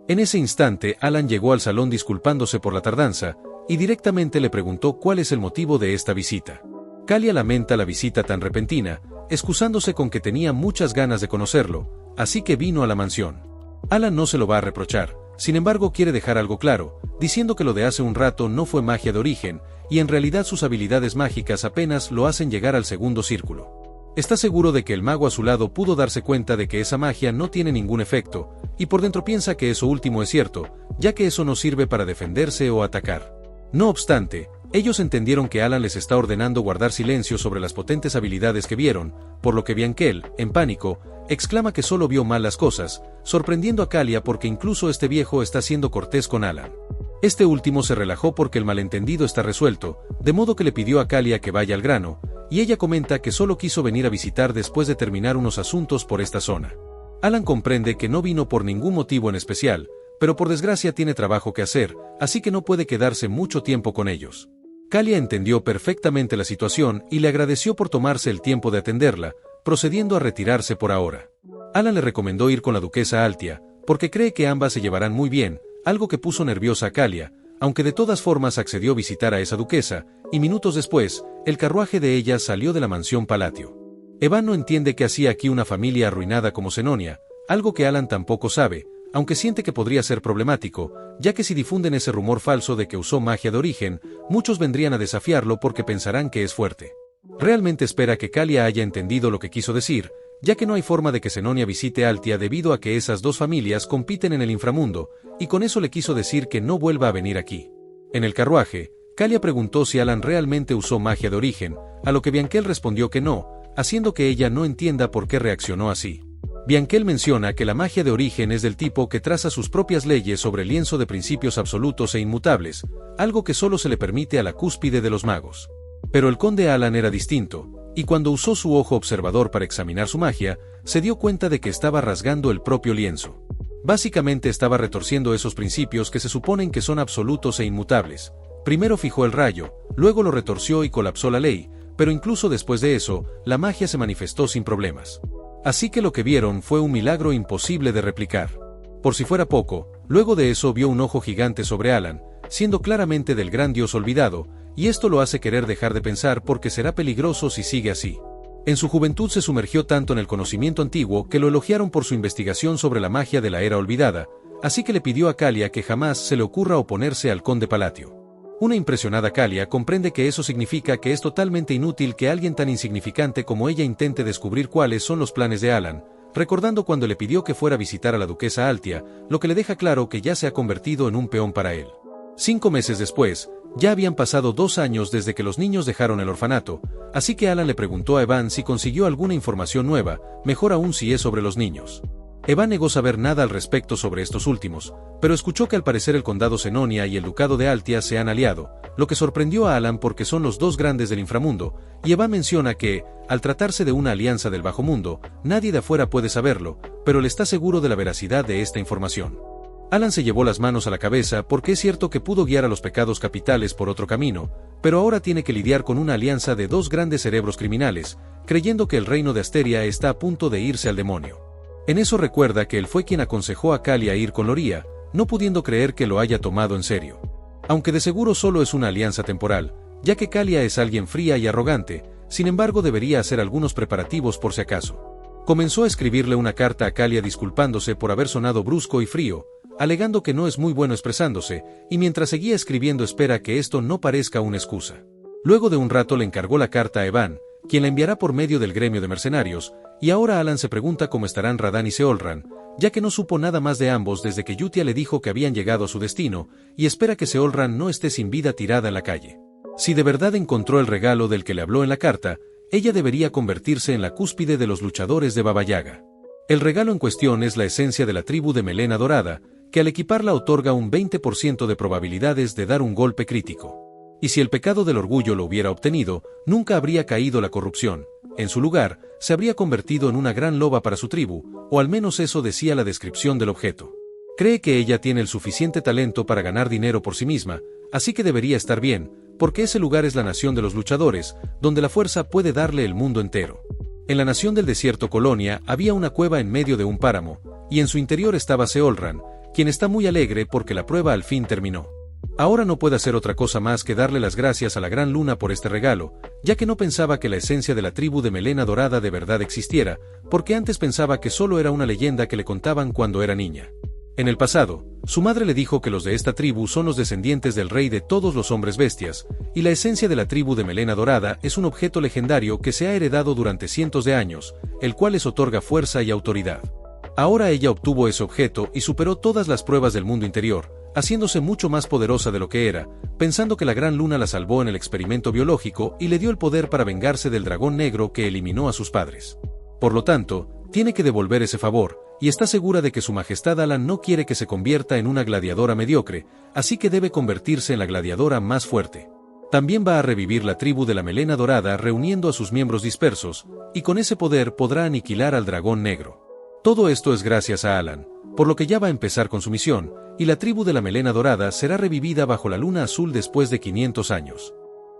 En ese instante Alan llegó al salón disculpándose por la tardanza, y directamente le preguntó cuál es el motivo de esta visita. Kalia lamenta la visita tan repentina, excusándose con que tenía muchas ganas de conocerlo, así que vino a la mansión. Alan no se lo va a reprochar, sin embargo quiere dejar algo claro, diciendo que lo de hace un rato no fue magia de origen, y en realidad sus habilidades mágicas apenas lo hacen llegar al segundo círculo. Está seguro de que el mago a su lado pudo darse cuenta de que esa magia no tiene ningún efecto, y por dentro piensa que eso último es cierto, ya que eso no sirve para defenderse o atacar. No obstante, ellos entendieron que Alan les está ordenando guardar silencio sobre las potentes habilidades que vieron, por lo que Bianquel, en pánico, exclama que solo vio mal las cosas, sorprendiendo a Kalia porque incluso este viejo está siendo cortés con Alan. Este último se relajó porque el malentendido está resuelto, de modo que le pidió a Kalia que vaya al grano, y ella comenta que solo quiso venir a visitar después de terminar unos asuntos por esta zona. Alan comprende que no vino por ningún motivo en especial, pero por desgracia tiene trabajo que hacer, así que no puede quedarse mucho tiempo con ellos. Kalia entendió perfectamente la situación y le agradeció por tomarse el tiempo de atenderla, procediendo a retirarse por ahora. Alan le recomendó ir con la duquesa Altia, porque cree que ambas se llevarán muy bien, algo que puso nerviosa a Kalia, aunque de todas formas accedió a visitar a esa duquesa, y minutos después, el carruaje de ella salió de la mansión Palatio. Evan no entiende qué hacía aquí una familia arruinada como Senonia, algo que Alan tampoco sabe, aunque siente que podría ser problemático, ya que si difunden ese rumor falso de que usó magia de origen, muchos vendrían a desafiarlo porque pensarán que es fuerte. Realmente espera que Kalia haya entendido lo que quiso decir, ya que no hay forma de que Senonia visite Altia debido a que esas dos familias compiten en el inframundo, y con eso le quiso decir que no vuelva a venir aquí. En el carruaje, Kalia preguntó si Alan realmente usó magia de origen, a lo que Bianquel respondió que no, haciendo que ella no entienda por qué reaccionó así. Bianquel menciona que la magia de origen es del tipo que traza sus propias leyes sobre el lienzo de principios absolutos e inmutables, algo que solo se le permite a la cúspide de los magos. Pero el conde Alan era distinto, y cuando usó su ojo observador para examinar su magia, se dio cuenta de que estaba rasgando el propio lienzo. Básicamente estaba retorciendo esos principios que se suponen que son absolutos e inmutables. Primero fijó el rayo, luego lo retorció y colapsó la ley, pero incluso después de eso, la magia se manifestó sin problemas. Así que lo que vieron fue un milagro imposible de replicar. Por si fuera poco, luego de eso vio un ojo gigante sobre Alan, siendo claramente del gran dios olvidado, y esto lo hace querer dejar de pensar porque será peligroso si sigue así. En su juventud se sumergió tanto en el conocimiento antiguo que lo elogiaron por su investigación sobre la magia de la era olvidada, así que le pidió a Kalia que jamás se le ocurra oponerse al conde Palatio. Una impresionada Kalia comprende que eso significa que es totalmente inútil que alguien tan insignificante como ella intente descubrir cuáles son los planes de Alan, recordando cuando le pidió que fuera a visitar a la duquesa Altia, lo que le deja claro que ya se ha convertido en un peón para él. 5 meses después, ya habían pasado 2 años desde que los niños dejaron el orfanato, así que Alan le preguntó a Evan si consiguió alguna información nueva, mejor aún si es sobre los niños. Evan negó saber nada al respecto sobre estos últimos, pero escuchó que al parecer el condado Senonia y el ducado de Altia se han aliado, lo que sorprendió a Alan porque son los dos grandes del inframundo, y Evan menciona que, al tratarse de una alianza del bajo mundo, nadie de afuera puede saberlo, pero él está seguro de la veracidad de esta información. Alan se llevó las manos a la cabeza porque es cierto que pudo guiar a los pecados capitales por otro camino, pero ahora tiene que lidiar con una alianza de dos grandes cerebros criminales, creyendo que el reino de Asteria está a punto de irse al demonio. En eso recuerda que él fue quien aconsejó a Kalia ir con Loria, no pudiendo creer que lo haya tomado en serio. Aunque de seguro solo es una alianza temporal, ya que Kalia es alguien fría y arrogante, sin embargo debería hacer algunos preparativos por si acaso. Comenzó a escribirle una carta a Kalia disculpándose por haber sonado brusco y frío, alegando que no es muy bueno expresándose, y mientras seguía escribiendo espera que esto no parezca una excusa. Luego de un rato le encargó la carta a Evan, quien la enviará por medio del gremio de mercenarios, y ahora Alan se pregunta cómo estarán Radahn y Seolran, ya que no supo nada más de ambos desde que Yutia le dijo que habían llegado a su destino, y espera que Seolran no esté sin vida tirada en la calle. Si de verdad encontró el regalo del que le habló en la carta, ella debería convertirse en la cúspide de los luchadores de Baba Yaga. El regalo en cuestión es la esencia de la tribu de Melena Dorada, que al equiparla otorga un 20% de probabilidades de dar un golpe crítico. Y si el pecado del orgullo lo hubiera obtenido, nunca habría caído la corrupción. En su lugar, se habría convertido en una gran loba para su tribu, o al menos eso decía la descripción del objeto. Cree que ella tiene el suficiente talento para ganar dinero por sí misma, así que debería estar bien, porque ese lugar es la nación de los luchadores, donde la fuerza puede darle el mundo entero. En la nación del desierto Colonia había una cueva en medio de un páramo, y en su interior estaba Seolran, quien está muy alegre porque la prueba al fin terminó. Ahora no puede hacer otra cosa más que darle las gracias a la gran luna por este regalo, ya que no pensaba que la esencia de la tribu de Melena Dorada de verdad existiera, porque antes pensaba que solo era una leyenda que le contaban cuando era niña. En el pasado, su madre le dijo que los de esta tribu son los descendientes del rey de todos los hombres bestias, y la esencia de la tribu de Melena Dorada es un objeto legendario que se ha heredado durante cientos de años, el cual les otorga fuerza y autoridad. Ahora ella obtuvo ese objeto y superó todas las pruebas del mundo interior, haciéndose mucho más poderosa de lo que era, pensando que la gran luna la salvó en el experimento biológico y le dio el poder para vengarse del dragón negro que eliminó a sus padres. Por lo tanto, tiene que devolver ese favor, y está segura de que su majestad Alan no quiere que se convierta en una gladiadora mediocre, así que debe convertirse en la gladiadora más fuerte. También va a revivir la tribu de la Melena Dorada reuniendo a sus miembros dispersos, y con ese poder podrá aniquilar al dragón negro. Todo esto es gracias a Alan, por lo que ya va a empezar con su misión, y la tribu de la Melena Dorada será revivida bajo la luna azul después de 500 años.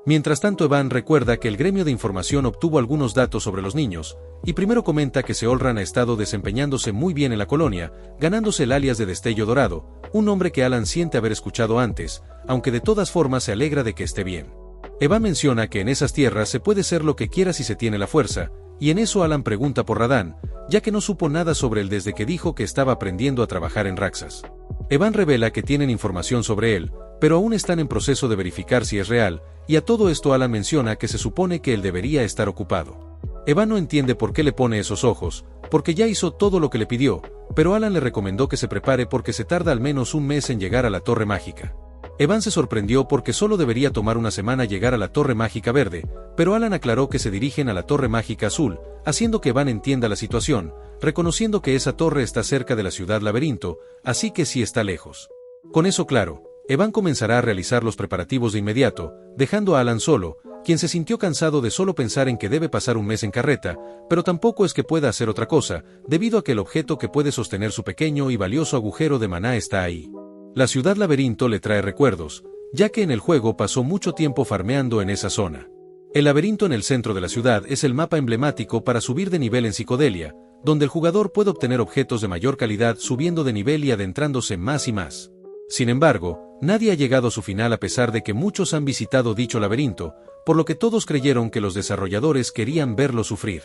Mientras tanto Evan recuerda que el gremio de información obtuvo algunos datos sobre los niños, y primero comenta que Seolran ha estado desempeñándose muy bien en la colonia, ganándose el alias de Destello Dorado, un nombre que Alan siente haber escuchado antes, aunque de todas formas se alegra de que esté bien. Evan menciona que en esas tierras se puede ser lo que quiera si se tiene la fuerza, y en eso Alan pregunta por Radahn, ya que no supo nada sobre él desde que dijo que estaba aprendiendo a trabajar en Raxas. Evan revela que tienen información sobre él, pero aún están en proceso de verificar si es real, y a todo esto Alan menciona que se supone que él debería estar ocupado. Evan no entiende por qué le pone esos ojos, porque ya hizo todo lo que le pidió, pero Alan le recomendó que se prepare porque se tarda al menos un mes en llegar a la Torre Mágica. Evan se sorprendió porque solo debería tomar una semana llegar a la Torre Mágica Verde, pero Alan aclaró que se dirigen a la Torre Mágica Azul, haciendo que Evan entienda la situación, reconociendo que esa torre está cerca de la ciudad laberinto, así que sí está lejos. Con eso claro, Evan comenzará a realizar los preparativos de inmediato, dejando a Alan solo, quien se sintió cansado de solo pensar en que debe pasar un mes en carreta, pero tampoco es que pueda hacer otra cosa, debido a que el objeto que puede sostener su pequeño y valioso agujero de maná está ahí. La ciudad laberinto le trae recuerdos, ya que en el juego pasó mucho tiempo farmeando en esa zona. El laberinto en el centro de la ciudad es el mapa emblemático para subir de nivel en Psicodelia, donde el jugador puede obtener objetos de mayor calidad subiendo de nivel y adentrándose más y más. Sin embargo, nadie ha llegado a su final a pesar de que muchos han visitado dicho laberinto, por lo que todos creyeron que los desarrolladores querían verlo sufrir.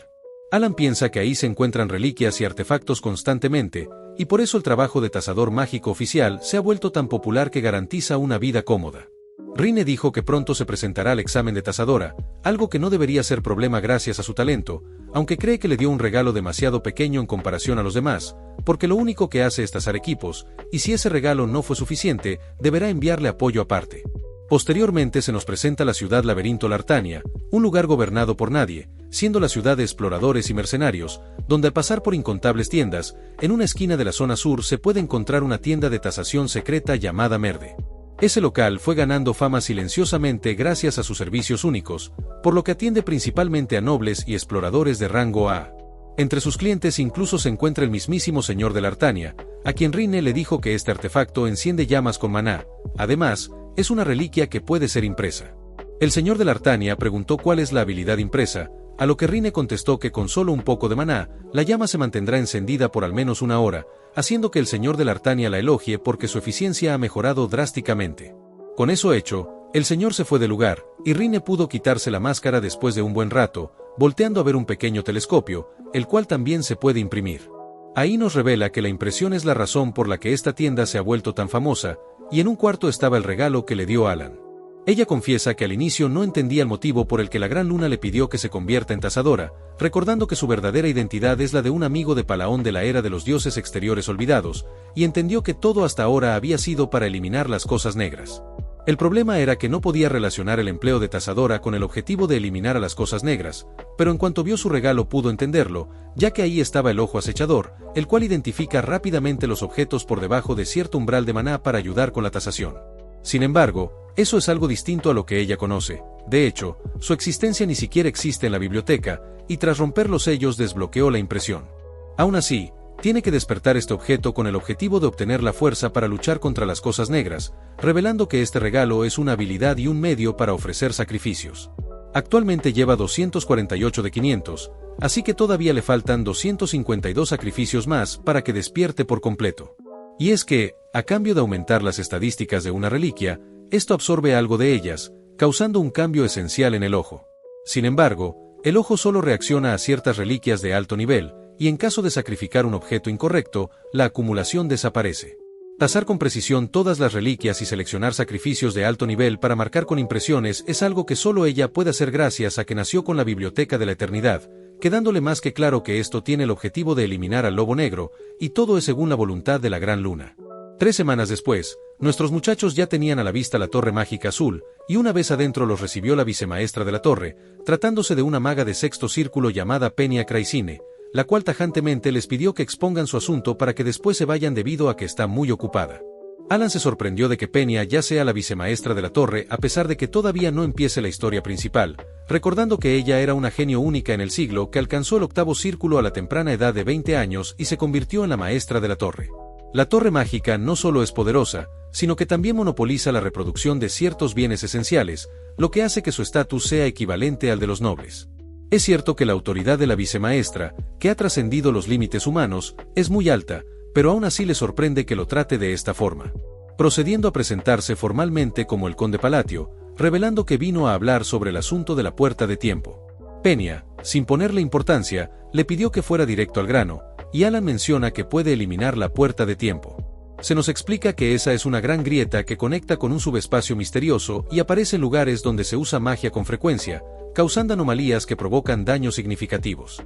Alan piensa que ahí se encuentran reliquias y artefactos constantemente, y por eso el trabajo de Tazador Mágico Oficial se ha vuelto tan popular que garantiza una vida cómoda. Rinne dijo que pronto se presentará al examen de tazadora, algo que no debería ser problema gracias a su talento, aunque cree que le dio un regalo demasiado pequeño en comparación a los demás, porque lo único que hace es tazar equipos, y si ese regalo no fue suficiente, deberá enviarle apoyo aparte. Posteriormente se nos presenta la ciudad laberinto Lartania, un lugar gobernado por nadie, siendo la ciudad de exploradores y mercenarios, donde al pasar por incontables tiendas, en una esquina de la zona sur se puede encontrar una tienda de tasación secreta llamada Merde. Ese local fue ganando fama silenciosamente gracias a sus servicios únicos, por lo que atiende principalmente a nobles y exploradores de rango A. Entre sus clientes incluso se encuentra el mismísimo señor de Lartania, a quien Rinne le dijo que este artefacto enciende llamas con maná. Además, es una reliquia que puede ser impresa. El señor de Lartania preguntó cuál es la habilidad impresa, a lo que Rinne contestó que con solo un poco de maná, la llama se mantendrá encendida por al menos una hora, haciendo que el señor de Lartania la elogie porque su eficiencia ha mejorado drásticamente. Con eso hecho, el señor se fue del lugar, y Rinne pudo quitarse la máscara después de un buen rato, volteando a ver un pequeño telescopio, el cual también se puede imprimir. Ahí nos revela que la impresión es la razón por la que esta tienda se ha vuelto tan famosa, y en un cuarto estaba el regalo que le dio Alan. Ella confiesa que al inicio no entendía el motivo por el que la Gran Luna le pidió que se convierta en tazadora, recordando que su verdadera identidad es la de un amigo de Palaón de la era de los dioses exteriores olvidados, y entendió que todo hasta ahora había sido para eliminar las cosas negras. El problema era que no podía relacionar el empleo de tazadora con el objetivo de eliminar a las cosas negras, pero en cuanto vio su regalo pudo entenderlo, ya que ahí estaba el ojo acechador, el cual identifica rápidamente los objetos por debajo de cierto umbral de maná para ayudar con la tasación. Sin embargo, eso es algo distinto a lo que ella conoce. De hecho, su existencia ni siquiera existe en la biblioteca, y tras romper los sellos desbloqueó la impresión. Aún así, tiene que despertar este objeto con el objetivo de obtener la fuerza para luchar contra las cosas negras, revelando que este regalo es una habilidad y un medio para ofrecer sacrificios. Actualmente lleva 248 de 500, así que todavía le faltan 252 sacrificios más para que despierte por completo. Y es que, a cambio de aumentar las estadísticas de una reliquia, esto absorbe algo de ellas, causando un cambio esencial en el ojo. Sin embargo, el ojo solo reacciona a ciertas reliquias de alto nivel, y en caso de sacrificar un objeto incorrecto, la acumulación desaparece. Tazar con precisión todas las reliquias y seleccionar sacrificios de alto nivel para marcar con impresiones es algo que solo ella puede hacer gracias a que nació con la Biblioteca de la Eternidad, quedándole más que claro que esto tiene el objetivo de eliminar al Lobo Negro, y todo es según la voluntad de la Gran Luna. 3 semanas después, nuestros muchachos ya tenían a la vista la Torre Mágica Azul, y una vez adentro los recibió la vicemaestra de la torre, tratándose de una maga de sexto círculo llamada Peña Craisine, la cual tajantemente les pidió que expongan su asunto para que después se vayan debido a que está muy ocupada. Alan se sorprendió de que Peña ya sea la vicemaestra de la torre a pesar de que todavía no empiece la historia principal, recordando que ella era una genio única en el siglo que alcanzó el octavo círculo a la temprana edad de 20 años y se convirtió en la maestra de la torre. La torre mágica no solo es poderosa, sino que también monopoliza la reproducción de ciertos bienes esenciales, lo que hace que su estatus sea equivalente al de los nobles. Es cierto que la autoridad de la vicemaestra, que ha trascendido los límites humanos, es muy alta, pero aún así le sorprende que lo trate de esta forma. Procediendo a presentarse formalmente como el conde Palatio, revelando que vino a hablar sobre el asunto de la puerta de tiempo. Peña, sin ponerle importancia, le pidió que fuera directo al grano, y Alan menciona que puede eliminar la puerta de tiempo. Se nos explica que esa es una gran grieta que conecta con un subespacio misterioso y aparece en lugares donde se usa magia con frecuencia, causando anomalías que provocan daños significativos.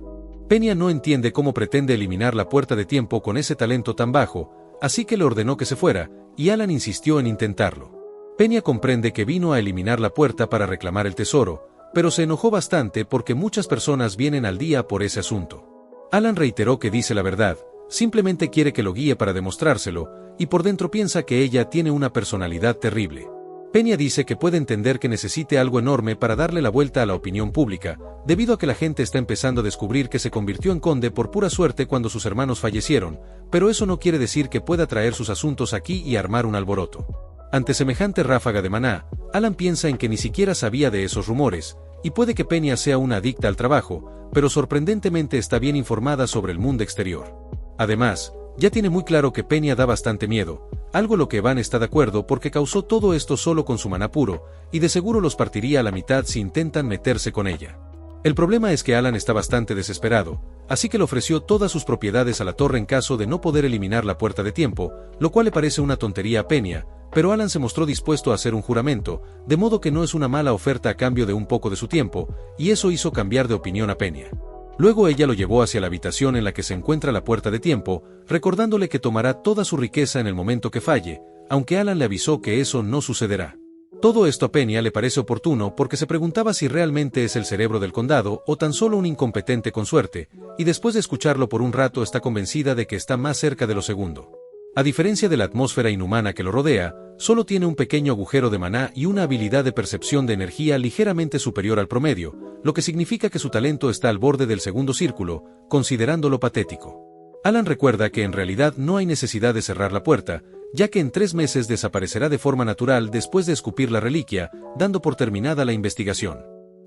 Peña no entiende cómo pretende eliminar la puerta de tiempo con ese talento tan bajo, así que le ordenó que se fuera, y Alan insistió en intentarlo. Peña comprende que vino a eliminar la puerta para reclamar el tesoro, pero se enojó bastante porque muchas personas vienen al día por ese asunto. Alan reiteró que dice la verdad, simplemente quiere que lo guíe para demostrárselo, y por dentro piensa que ella tiene una personalidad terrible. Peña dice que puede entender que necesite algo enorme para darle la vuelta a la opinión pública, debido a que la gente está empezando a descubrir que se convirtió en conde por pura suerte cuando sus hermanos fallecieron, pero eso no quiere decir que pueda traer sus asuntos aquí y armar un alboroto. Ante semejante ráfaga de maná, Alan piensa en que ni siquiera sabía de esos rumores, y puede que Peña sea una adicta al trabajo, pero sorprendentemente está bien informada sobre el mundo exterior. Además, ya tiene muy claro que Peña da bastante miedo, algo lo que Van está de acuerdo porque causó todo esto solo con su maná puro, y de seguro los partiría a la mitad si intentan meterse con ella. El problema es que Alan está bastante desesperado, así que le ofreció todas sus propiedades a la torre en caso de no poder eliminar la puerta de tiempo, lo cual le parece una tontería a Peña, pero Alan se mostró dispuesto a hacer un juramento, de modo que no es una mala oferta a cambio de un poco de su tiempo, y eso hizo cambiar de opinión a Peña. Luego ella lo llevó hacia la habitación en la que se encuentra la puerta de tiempo, recordándole que tomará toda su riqueza en el momento que falle, aunque Alan le avisó que eso no sucederá. Todo esto a Peña le parece oportuno porque se preguntaba si realmente es el cerebro del condado o tan solo un incompetente con suerte, y después de escucharlo por un rato está convencida de que está más cerca de lo segundo. A diferencia de la atmósfera inhumana que lo rodea, solo tiene un pequeño agujero de maná y una habilidad de percepción de energía ligeramente superior al promedio, lo que significa que su talento está al borde del segundo círculo, considerándolo patético. Alan recuerda que en realidad no hay necesidad de cerrar la puerta, ya que en 3 meses desaparecerá de forma natural después de escupir la reliquia, dando por terminada la investigación.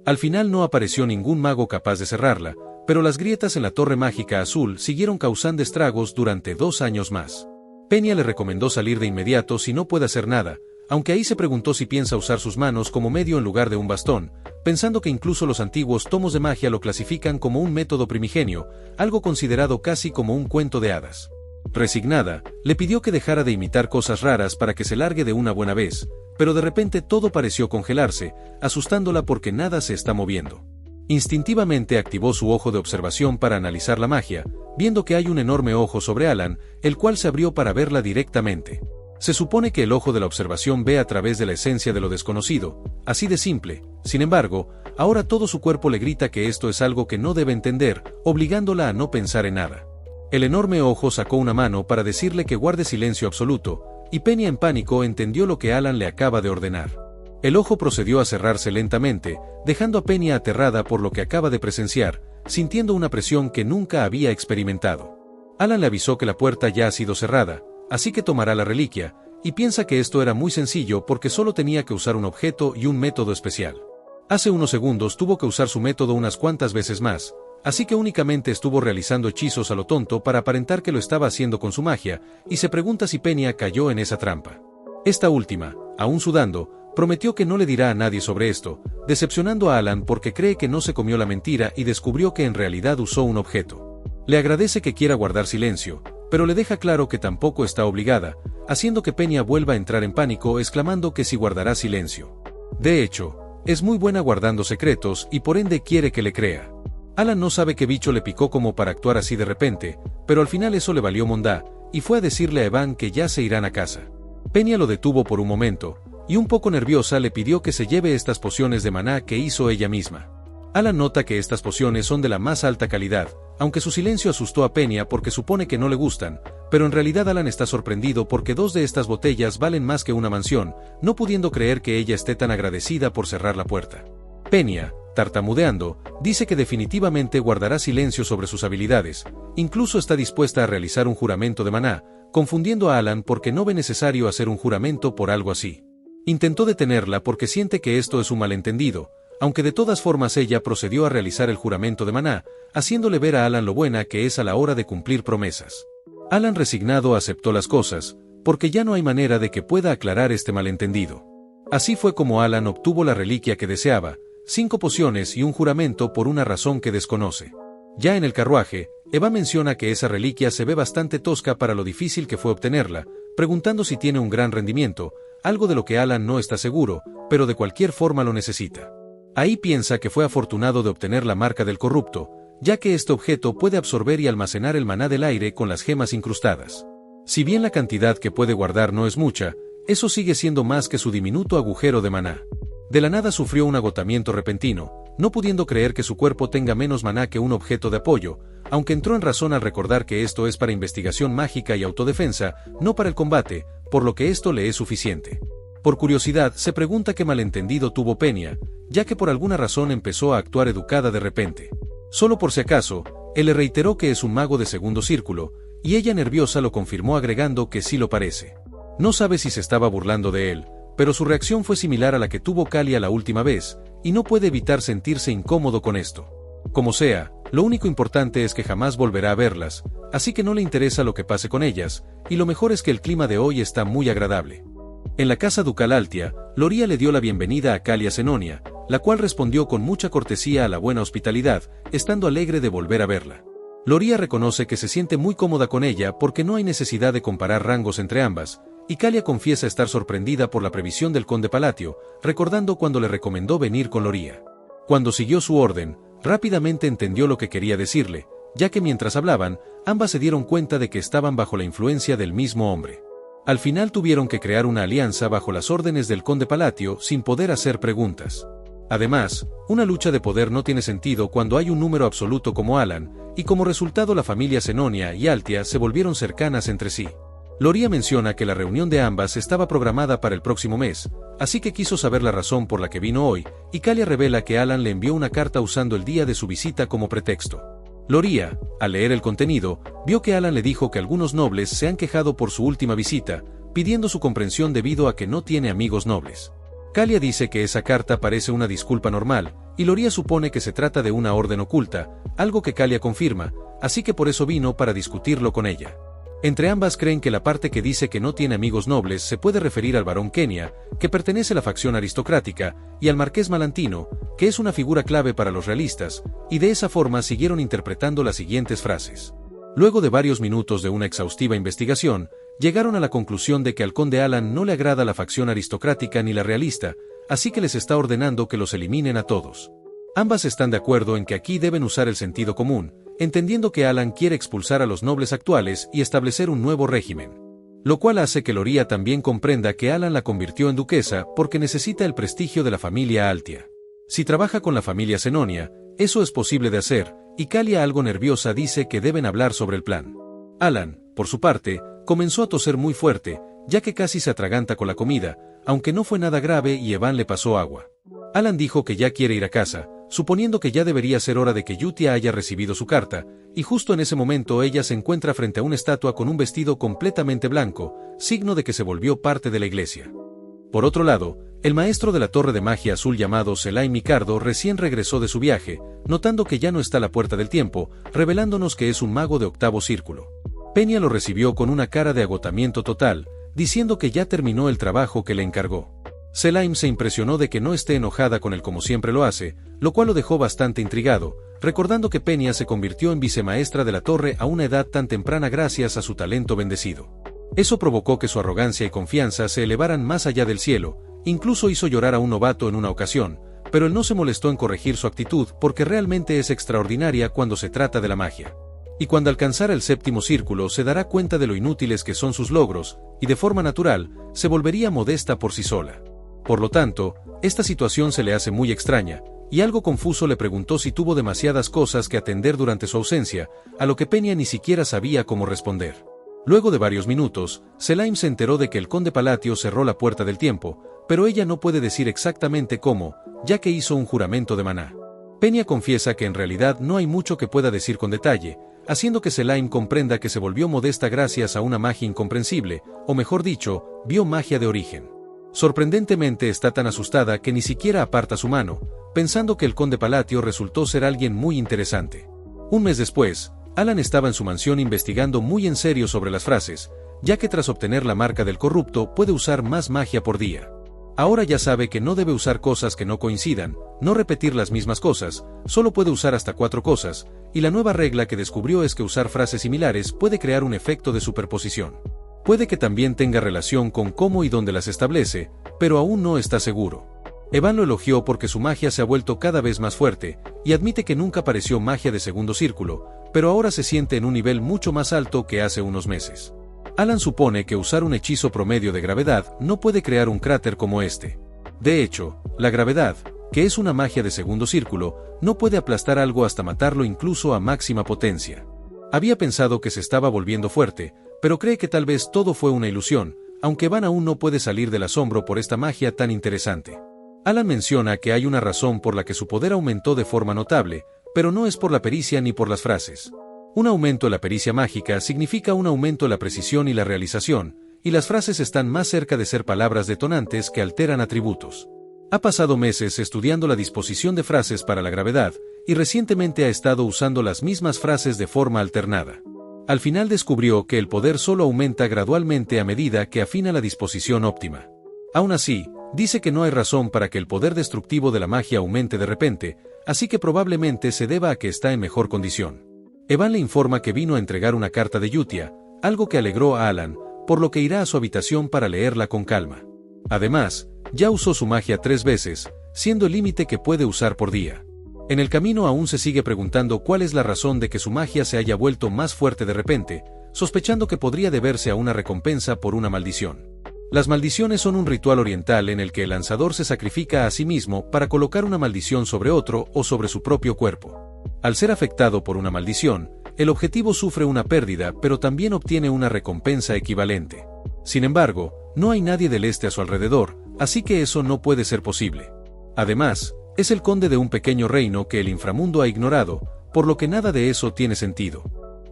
Al final no apareció ningún mago capaz de cerrarla, pero las grietas en la torre mágica azul siguieron causando estragos durante 2 años más. Peña le recomendó salir de inmediato si no puede hacer nada, aunque ahí se preguntó si piensa usar sus manos como medio en lugar de un bastón, pensando que incluso los antiguos tomos de magia lo clasifican como un método primigenio, algo considerado casi como un cuento de hadas. Resignada, le pidió que dejara de imitar cosas raras para que se largue de una buena vez, pero de repente todo pareció congelarse, asustándola porque nada se está moviendo. Instintivamente activó su ojo de observación para analizar la magia, viendo que hay un enorme ojo sobre Alan, el cual se abrió para verla directamente. Se supone que el ojo de la observación ve a través de la esencia de lo desconocido, así de simple. Sin embargo, ahora todo su cuerpo le grita que esto es algo que no debe entender, obligándola a no pensar en nada. El enorme ojo sacó una mano para decirle que guarde silencio absoluto, y Peña en pánico entendió lo que Alan le acaba de ordenar. El ojo procedió a cerrarse lentamente, dejando a Peña aterrada por lo que acaba de presenciar, sintiendo una presión que nunca había experimentado. Alan le avisó que la puerta ya ha sido cerrada, así que tomará la reliquia, y piensa que esto era muy sencillo porque solo tenía que usar un objeto y un método especial. Hace unos segundos tuvo que usar su método unas cuantas veces más, así que únicamente estuvo realizando hechizos a lo tonto para aparentar que lo estaba haciendo con su magia, y se pregunta si Peña cayó en esa trampa. Esta última, aún sudando, prometió que no le dirá a nadie sobre esto, decepcionando a Alan porque cree que no se comió la mentira y descubrió que en realidad usó un objeto. Le agradece que quiera guardar silencio, pero le deja claro que tampoco está obligada, haciendo que Peña vuelva a entrar en pánico exclamando que si guardará silencio. De hecho, es muy buena guardando secretos y por ende quiere que le crea. Alan no sabe qué bicho le picó como para actuar así de repente, pero al final eso le valió mondá, y fue a decirle a Evan que ya se irán a casa. Peña lo detuvo por un momento, y un poco nerviosa le pidió que se lleve estas pociones de maná que hizo ella misma. Alan nota que estas pociones son de la más alta calidad, aunque su silencio asustó a Peña porque supone que no le gustan, pero en realidad Alan está sorprendido porque 2 de estas botellas valen más que una mansión, no pudiendo creer que ella esté tan agradecida por cerrar la puerta. Peña, tartamudeando, dice que definitivamente guardará silencio sobre sus habilidades, incluso está dispuesta a realizar un juramento de maná, confundiendo a Alan porque no ve necesario hacer un juramento por algo así. Intentó detenerla porque siente que esto es un malentendido, aunque de todas formas ella procedió a realizar el juramento de maná, haciéndole ver a Alan lo buena que es a la hora de cumplir promesas. Alan resignado aceptó las cosas, porque ya no hay manera de que pueda aclarar este malentendido. Así fue como Alan obtuvo la reliquia que deseaba, 5 pociones y un juramento por una razón que desconoce. Ya en el carruaje, Eva menciona que esa reliquia se ve bastante tosca para lo difícil que fue obtenerla, preguntando si tiene un gran rendimiento, algo de lo que Alan no está seguro, pero de cualquier forma lo necesita. Ahí piensa que fue afortunado de obtener la marca del corrupto, ya que este objeto puede absorber y almacenar el maná del aire con las gemas incrustadas. Si bien la cantidad que puede guardar no es mucha, eso sigue siendo más que su diminuto agujero de maná. De la nada sufrió un agotamiento repentino, no pudiendo creer que su cuerpo tenga menos maná que un objeto de apoyo, aunque entró en razón al recordar que esto es para investigación mágica y autodefensa, no para el combate, por lo que esto le es suficiente. Por curiosidad, se pregunta qué malentendido tuvo Peña, ya que por alguna razón empezó a actuar educada de repente. Solo por si acaso, él le reiteró que es un mago de segundo círculo, y ella nerviosa lo confirmó agregando que sí lo parece. No sabe si se estaba burlando de él, pero su reacción fue similar a la que tuvo Kalia la última vez, y no puede evitar sentirse incómodo con esto. Como sea, lo único importante es que jamás volverá a verlas, así que no le interesa lo que pase con ellas, y lo mejor es que el clima de hoy está muy agradable. En la casa ducal Altia, Loria le dio la bienvenida a Kalia Senonia, la cual respondió con mucha cortesía a la buena hospitalidad, estando alegre de volver a verla. Loría reconoce que se siente muy cómoda con ella porque no hay necesidad de comparar rangos entre ambas, y Kalia confiesa estar sorprendida por la previsión del conde Palatio, recordando cuando le recomendó venir con Loría. Cuando siguió su orden, rápidamente entendió lo que quería decirle, ya que mientras hablaban, ambas se dieron cuenta de que estaban bajo la influencia del mismo hombre. Al final tuvieron que crear una alianza bajo las órdenes del conde Palatio sin poder hacer preguntas. Además, una lucha de poder no tiene sentido cuando hay un número absoluto como Alan, y como resultado la familia Senonia y Altia se volvieron cercanas entre sí. Loría menciona que la reunión de ambas estaba programada para el próximo mes, así que quiso saber la razón por la que vino hoy, y Kalia revela que Alan le envió una carta usando el día de su visita como pretexto. Loría, al leer el contenido, vio que Alan le dijo que algunos nobles se han quejado por su última visita, pidiendo su comprensión debido a que no tiene amigos nobles. Kalia dice que esa carta parece una disculpa normal, y Loría supone que se trata de una orden oculta, algo que Kalia confirma, así que por eso vino para discutirlo con ella. Entre ambas creen que la parte que dice que no tiene amigos nobles se puede referir al barón Kenia, que pertenece a la facción aristocrática, y al marqués Malantino, que es una figura clave para los realistas, y de esa forma siguieron interpretando las siguientes frases. Luego de varios minutos de una exhaustiva investigación, llegaron a la conclusión de que al conde Alan no le agrada la facción aristocrática ni la realista, así que les está ordenando que los eliminen a todos. Ambas están de acuerdo en que aquí deben usar el sentido común, entendiendo que Alan quiere expulsar a los nobles actuales y establecer un nuevo régimen. Lo cual hace que Loría también comprenda que Alan la convirtió en duquesa porque necesita el prestigio de la familia Altia. Si trabaja con la familia Senonia, eso es posible de hacer, y Kalia algo nerviosa dice que deben hablar sobre el plan. Alan, por su parte, comenzó a toser muy fuerte, ya que casi se atraganta con la comida, aunque no fue nada grave y Evan le pasó agua. Alan dijo que ya quiere ir a casa, suponiendo que ya debería ser hora de que Yutia haya recibido su carta, y justo en ese momento ella se encuentra frente a una estatua con un vestido completamente blanco, signo de que se volvió parte de la iglesia. Por otro lado, el maestro de la torre de magia azul llamado Selaim Micardo recién regresó de su viaje, notando que ya no está a la puerta del tiempo, revelándonos que es un mago de octavo círculo. Peña lo recibió con una cara de agotamiento total, diciendo que ya terminó el trabajo que le encargó. Selaim se impresionó de que no esté enojada con él como siempre lo hace, lo cual lo dejó bastante intrigado, recordando que Peña se convirtió en vicemaestra de la torre a una edad tan temprana gracias a su talento bendecido. Eso provocó que su arrogancia y confianza se elevaran más allá del cielo, incluso hizo llorar a un novato en una ocasión, pero él no se molestó en corregir su actitud porque realmente es extraordinaria cuando se trata de la magia. Y cuando alcanzara el séptimo círculo se dará cuenta de lo inútiles que son sus logros, y de forma natural, se volvería modesta por sí sola. Por lo tanto, esta situación se le hace muy extraña, y algo confuso le preguntó si tuvo demasiadas cosas que atender durante su ausencia, a lo que Peña ni siquiera sabía cómo responder. Luego de varios minutos, Selaim se enteró de que el conde Palatio cerró la puerta del tiempo, pero ella no puede decir exactamente cómo, ya que hizo un juramento de maná. Peña confiesa que en realidad no hay mucho que pueda decir con detalle, haciendo que Selaim comprenda que se volvió modesta gracias a una magia incomprensible, o mejor dicho, vio magia de origen. Sorprendentemente está tan asustada que ni siquiera aparta su mano, pensando que el conde Palatio resultó ser alguien muy interesante. Un mes después, Alan estaba en su mansión investigando muy en serio sobre las frases, ya que tras obtener la marca del corrupto puede usar más magia por día. Ahora ya sabe que no debe usar cosas que no coincidan, no repetir las mismas cosas, solo puede usar hasta 4 cosas, y la nueva regla que descubrió es que usar frases similares puede crear un efecto de superposición. Puede que también tenga relación con cómo y dónde las establece, pero aún no está seguro. Evan lo elogió porque su magia se ha vuelto cada vez más fuerte, y admite que nunca pareció magia de segundo círculo, pero ahora se siente en un nivel mucho más alto que hace unos meses. Alan supone que usar un hechizo promedio de gravedad no puede crear un cráter como este. De hecho, la gravedad, que es una magia de segundo círculo, no puede aplastar algo hasta matarlo incluso a máxima potencia. Había pensado que se estaba volviendo fuerte, pero cree que tal vez todo fue una ilusión, aunque Van aún no puede salir del asombro por esta magia tan interesante. Alan menciona que hay una razón por la que su poder aumentó de forma notable, pero no es por la pericia ni por las frases. Un aumento en la pericia mágica significa un aumento en la precisión y la realización, y las frases están más cerca de ser palabras detonantes que alteran atributos. Ha pasado meses estudiando la disposición de frases para la gravedad, y recientemente ha estado usando las mismas frases de forma alternada. Al final descubrió que el poder solo aumenta gradualmente a medida que afina la disposición óptima. Aún así, Dice que no hay razón para que el poder destructivo de la magia aumente de repente, así que probablemente se deba a que está en mejor condición. Evan le informa que vino a entregar una carta de Yutia, algo que alegró a Alan, por lo que irá a su habitación para leerla con calma. Además, ya usó su magia 3 veces, siendo el límite que puede usar por día. En el camino aún se sigue preguntando cuál es la razón de que su magia se haya vuelto más fuerte de repente, sospechando que podría deberse a una recompensa por una maldición. Las maldiciones son un ritual oriental en el que el lanzador se sacrifica a sí mismo para colocar una maldición sobre otro o sobre su propio cuerpo. Al ser afectado por una maldición, el objetivo sufre una pérdida pero también obtiene una recompensa equivalente. Sin embargo, no hay nadie del este a su alrededor, así que eso no puede ser posible. Además, es el conde de un pequeño reino que el inframundo ha ignorado, por lo que nada de eso tiene sentido.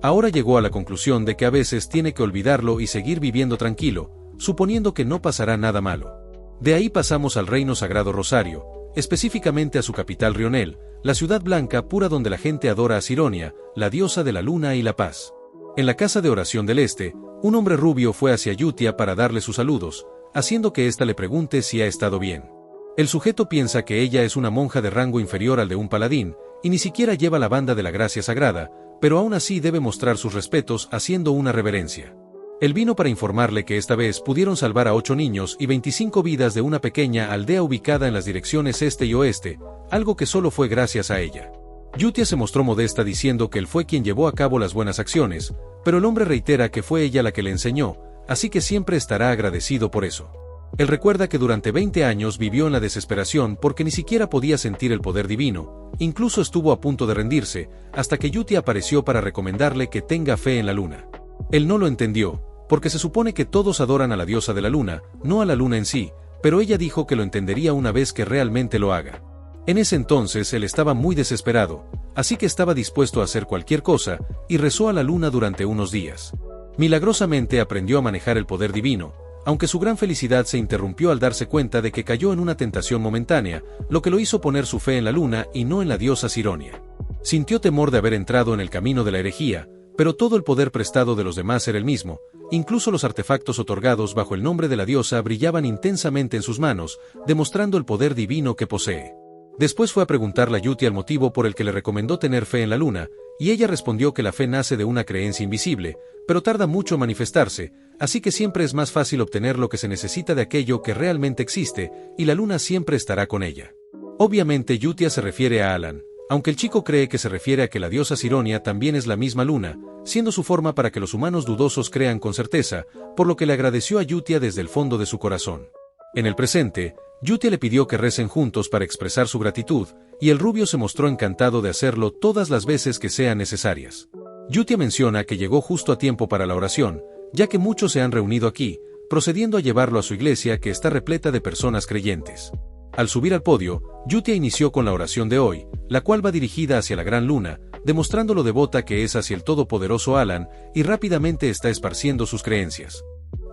Ahora llegó a la conclusión de que a veces tiene que olvidarlo y seguir viviendo tranquilo, suponiendo que no pasará nada malo. De ahí pasamos al reino sagrado Rosario, específicamente a su capital Rionel, la ciudad blanca pura donde la gente adora a Sironia, la diosa de la luna y la paz. En la casa de oración del este, un hombre rubio fue hacia Yutia para darle sus saludos, haciendo que ésta le pregunte si ha estado bien. El sujeto piensa que ella es una monja de rango inferior al de un paladín, y ni siquiera lleva la banda de la gracia sagrada, pero aún así debe mostrar sus respetos haciendo una reverencia. Él vino para informarle que esta vez pudieron salvar a 8 niños y 25 vidas de una pequeña aldea ubicada en las direcciones este y oeste, algo que solo fue gracias a ella. Yutia se mostró modesta diciendo que él fue quien llevó a cabo las buenas acciones, pero el hombre reitera que fue ella la que le enseñó, así que siempre estará agradecido por eso. Él recuerda que durante 20 años vivió en la desesperación porque ni siquiera podía sentir el poder divino, incluso estuvo a punto de rendirse, hasta que Yutia apareció para recomendarle que tenga fe en la luna. Él no lo entendió, porque se supone que todos adoran a la diosa de la luna, no a la luna en sí, pero ella dijo que lo entendería una vez que realmente lo haga. En ese entonces él estaba muy desesperado, así que estaba dispuesto a hacer cualquier cosa, y rezó a la luna durante unos días. Milagrosamente aprendió a manejar el poder divino, aunque su gran felicidad se interrumpió al darse cuenta de que cayó en una tentación momentánea, lo que lo hizo poner su fe en la luna y no en la diosa Sironia. Sintió temor de haber entrado en el camino de la herejía, pero todo el poder prestado de los demás era el mismo, incluso los artefactos otorgados bajo el nombre de la diosa brillaban intensamente en sus manos, demostrando el poder divino que posee. Después fue a preguntarle a Yutia el motivo por el que le recomendó tener fe en la luna, y ella respondió que la fe nace de una creencia invisible, pero tarda mucho en manifestarse, así que siempre es más fácil obtener lo que se necesita de aquello que realmente existe, y la luna siempre estará con ella. Obviamente Yutia se refiere a Alan, aunque el chico cree que se refiere a que la diosa Sironia también es la misma luna, siendo su forma para que los humanos dudosos crean con certeza, por lo que le agradeció a Yutia desde el fondo de su corazón. En el presente, Yutia le pidió que recen juntos para expresar su gratitud, y el rubio se mostró encantado de hacerlo todas las veces que sean necesarias. Yutia menciona que llegó justo a tiempo para la oración, ya que muchos se han reunido aquí, procediendo a llevarlo a su iglesia que está repleta de personas creyentes. Al subir al podio, Yutia inició con la oración de hoy, la cual va dirigida hacia la gran luna, demostrando lo devota que es hacia el todopoderoso Alan, y rápidamente está esparciendo sus creencias.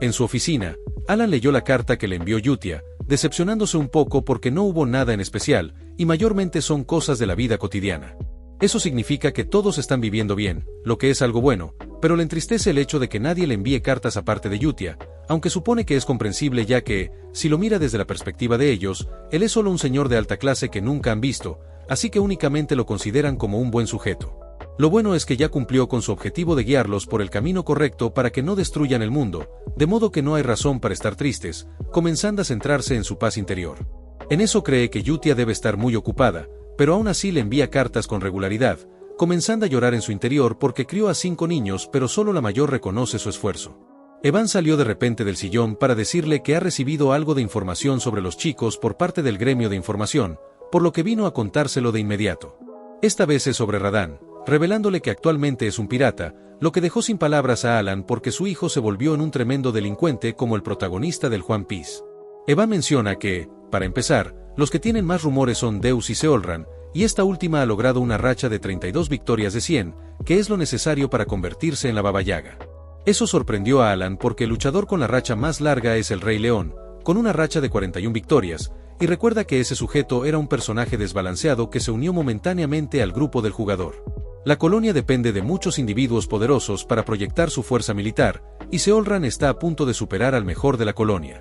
En su oficina, Alan leyó la carta que le envió Yutia, decepcionándose un poco porque no hubo nada en especial, y mayormente son cosas de la vida cotidiana. Eso significa que todos están viviendo bien, lo que es algo bueno, pero le entristece el hecho de que nadie le envíe cartas aparte de Yutia, aunque supone que es comprensible ya que, si lo mira desde la perspectiva de ellos, él es solo un señor de alta clase que nunca han visto, así que únicamente lo consideran como un buen sujeto. Lo bueno es que ya cumplió con su objetivo de guiarlos por el camino correcto para que no destruyan el mundo, de modo que no hay razón para estar tristes, comenzando a centrarse en su paz interior. En eso cree que Yutia debe estar muy ocupada, pero aún así le envía cartas con regularidad, comenzando a llorar en su interior porque crió a 5 niños pero solo la mayor reconoce su esfuerzo. Evan salió de repente del sillón para decirle que ha recibido algo de información sobre los chicos por parte del gremio de información, por lo que vino a contárselo de inmediato. Esta vez es sobre Radán, revelándole que actualmente es un pirata, lo que dejó sin palabras a Alan porque su hijo se volvió en un tremendo delincuente como el protagonista del One Piece. Evan menciona que, para empezar, los que tienen más rumores son Deus y Seolran, y esta última ha logrado una racha de 32 victorias de 100, que es lo necesario para convertirse en la Baba Yaga. Eso sorprendió a Alan porque el luchador con la racha más larga es el Rey León, con una racha de 41 victorias, y recuerda que ese sujeto era un personaje desbalanceado que se unió momentáneamente al grupo del jugador. La colonia depende de muchos individuos poderosos para proyectar su fuerza militar, y Seolran está a punto de superar al mejor de la colonia.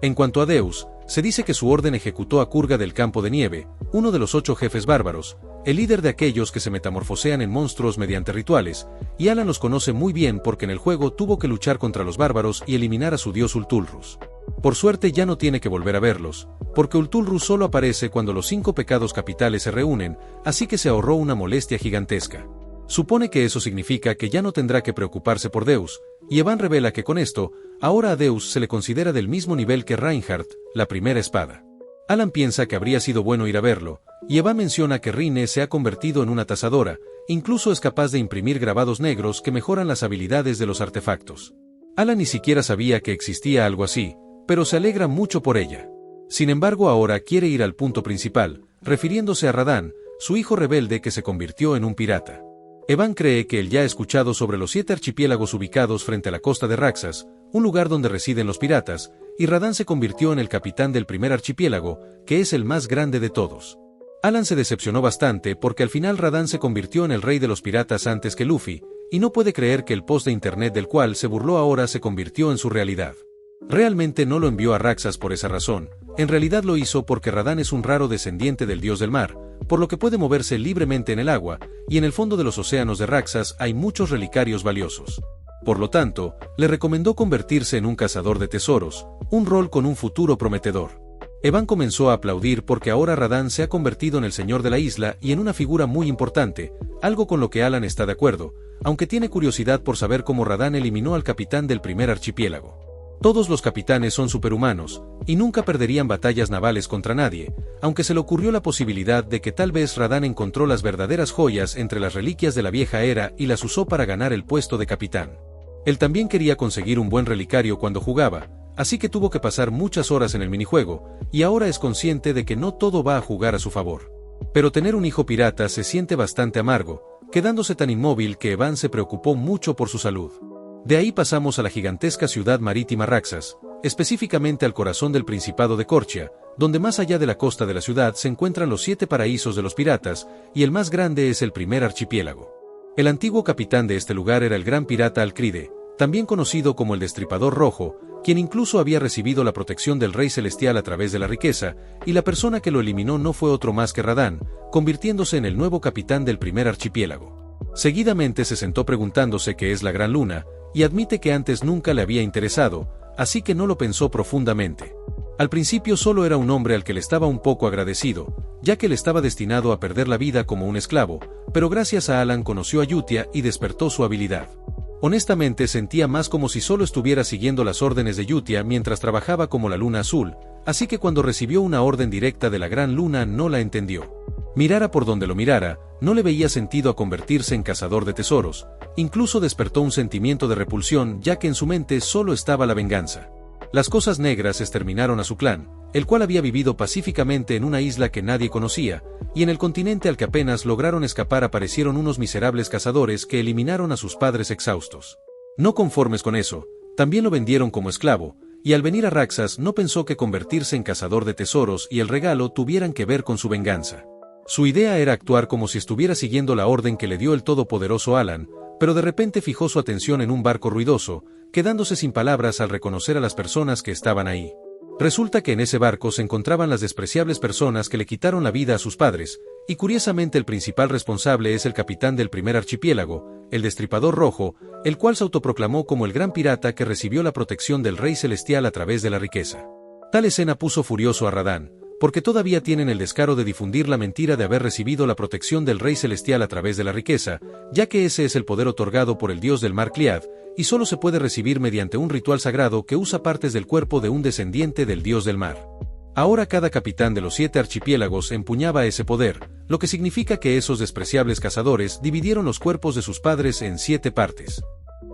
En cuanto a Deus, Se dice que su orden ejecutó a Kurga del Campo de Nieve, uno de los 8 jefes bárbaros, el líder de aquellos que se metamorfosean en monstruos mediante rituales, y Alan los conoce muy bien porque en el juego tuvo que luchar contra los bárbaros y eliminar a su dios Ultulrus. Por suerte ya no tiene que volver a verlos, porque Ultulrus solo aparece cuando los 5 pecados capitales se reúnen, así que se ahorró una molestia gigantesca. Supone que eso significa que ya no tendrá que preocuparse por Deus, y Evan revela que con esto, ahora a Deus se le considera del mismo nivel que Reinhardt, la primera espada. Alan piensa que habría sido bueno ir a verlo, y Evan menciona que Rine se ha convertido en una tazadora, incluso es capaz de imprimir grabados negros que mejoran las habilidades de los artefactos. Alan ni siquiera sabía que existía algo así, pero se alegra mucho por ella. Sin embargo, ahora quiere ir al punto principal, refiriéndose a Radahn, su hijo rebelde que se convirtió en un pirata. Evan cree que él ya ha escuchado sobre los 7 archipiélagos ubicados frente a la costa de Raxas, un lugar donde residen los piratas, y Radahn se convirtió en el capitán del primer archipiélago, que es el más grande de todos. Alan se decepcionó bastante porque al final Radahn se convirtió en el rey de los piratas antes que Luffy, y no puede creer que el post de internet del cual se burló ahora se convirtió en su realidad. Realmente no lo envió a Raxas por esa razón, en realidad lo hizo porque Radahn es un raro descendiente del dios del mar, por lo que puede moverse libremente en el agua, y en el fondo de los océanos de Raxas hay muchos relicarios valiosos. Por lo tanto, le recomendó convertirse en un cazador de tesoros, un rol con un futuro prometedor. Evan comenzó a aplaudir porque ahora Radahn se ha convertido en el señor de la isla y en una figura muy importante, algo con lo que Alan está de acuerdo, aunque tiene curiosidad por saber cómo Radahn eliminó al capitán del primer archipiélago. Todos los capitanes son superhumanos, y nunca perderían batallas navales contra nadie, aunque se le ocurrió la posibilidad de que tal vez Radahn encontró las verdaderas joyas entre las reliquias de la vieja era y las usó para ganar el puesto de capitán. Él también quería conseguir un buen relicario cuando jugaba, así que tuvo que pasar muchas horas en el minijuego, y ahora es consciente de que no todo va a jugar a su favor. Pero tener un hijo pirata se siente bastante amargo, quedándose tan inmóvil que Evan se preocupó mucho por su salud. De ahí pasamos a la gigantesca ciudad marítima Raxas, específicamente al corazón del Principado de Korchia, donde más allá de la costa de la ciudad se encuentran los 7 paraísos de los piratas, y el más grande es el primer archipiélago. El antiguo capitán de este lugar era el gran pirata Alcride, también conocido como el Destripador Rojo, quien incluso había recibido la protección del Rey Celestial a través de la riqueza, y la persona que lo eliminó no fue otro más que Radahn, convirtiéndose en el nuevo capitán del primer archipiélago. Seguidamente se sentó preguntándose qué es la Gran Luna, y admite que antes nunca le había interesado, así que no lo pensó profundamente. Al principio solo era un hombre al que le estaba un poco agradecido, ya que él estaba destinado a perder la vida como un esclavo, pero gracias a Alan conoció a Yutia y despertó su habilidad. Honestamente sentía más como si solo estuviera siguiendo las órdenes de Yutia mientras trabajaba como la Luna Azul, así que cuando recibió una orden directa de la Gran Luna no la entendió. Mirara por donde lo mirara, no le veía sentido a convertirse en cazador de tesoros, incluso despertó un sentimiento de repulsión ya que en su mente solo estaba la venganza. Las cosas negras exterminaron a su clan, el cual había vivido pacíficamente en una isla que nadie conocía, y en el continente al que apenas lograron escapar aparecieron unos miserables cazadores que eliminaron a sus padres exhaustos. No conformes con eso, también lo vendieron como esclavo, y al venir a Raxas no pensó que convertirse en cazador de tesoros y el regalo tuvieran que ver con su venganza. Su idea era actuar como si estuviera siguiendo la orden que le dio el todopoderoso Alan, pero de repente fijó su atención en un barco ruidoso, quedándose sin palabras al reconocer a las personas que estaban ahí. Resulta que en ese barco se encontraban las despreciables personas que le quitaron la vida a sus padres, y curiosamente el principal responsable es el capitán del primer archipiélago, el Destripador Rojo, el cual se autoproclamó como el gran pirata que recibió la protección del Rey Celestial a través de la riqueza. Tal escena puso furioso a Radahn, porque todavía tienen el descaro de difundir la mentira de haber recibido la protección del Rey Celestial a través de la riqueza, ya que ese es el poder otorgado por el dios del mar Clead, y solo se puede recibir mediante un ritual sagrado que usa partes del cuerpo de un descendiente del dios del mar. Ahora cada capitán de los 7 archipiélagos empuñaba ese poder, lo que significa que esos despreciables cazadores dividieron los cuerpos de sus padres en 7 partes.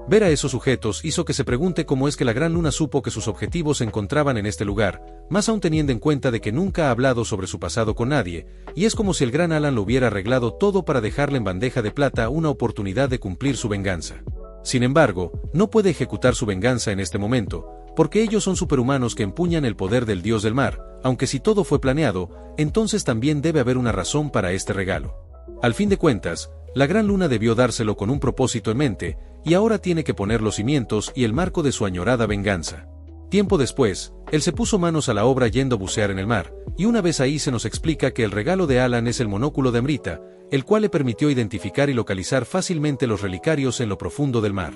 Ver a esos sujetos hizo que se pregunte cómo es que la Gran Luna supo que sus objetivos se encontraban en este lugar, más aún teniendo en cuenta de que nunca ha hablado sobre su pasado con nadie, y es como si el gran Alan lo hubiera arreglado todo para dejarle en bandeja de plata una oportunidad de cumplir su venganza. Sin embargo, no puede ejecutar su venganza en este momento, porque ellos son superhumanos que empuñan el poder del dios del mar, aunque si todo fue planeado, entonces también debe haber una razón para este regalo. Al fin de cuentas, la Gran Luna debió dárselo con un propósito en mente, y ahora tiene que poner los cimientos y el marco de su añorada venganza. Tiempo después, Él se puso manos a la obra yendo a bucear en el mar, y una vez ahí se nos explica que el regalo de Alan es el monóculo de Amrita, el cual le permitió identificar y localizar fácilmente los relicarios en lo profundo del mar.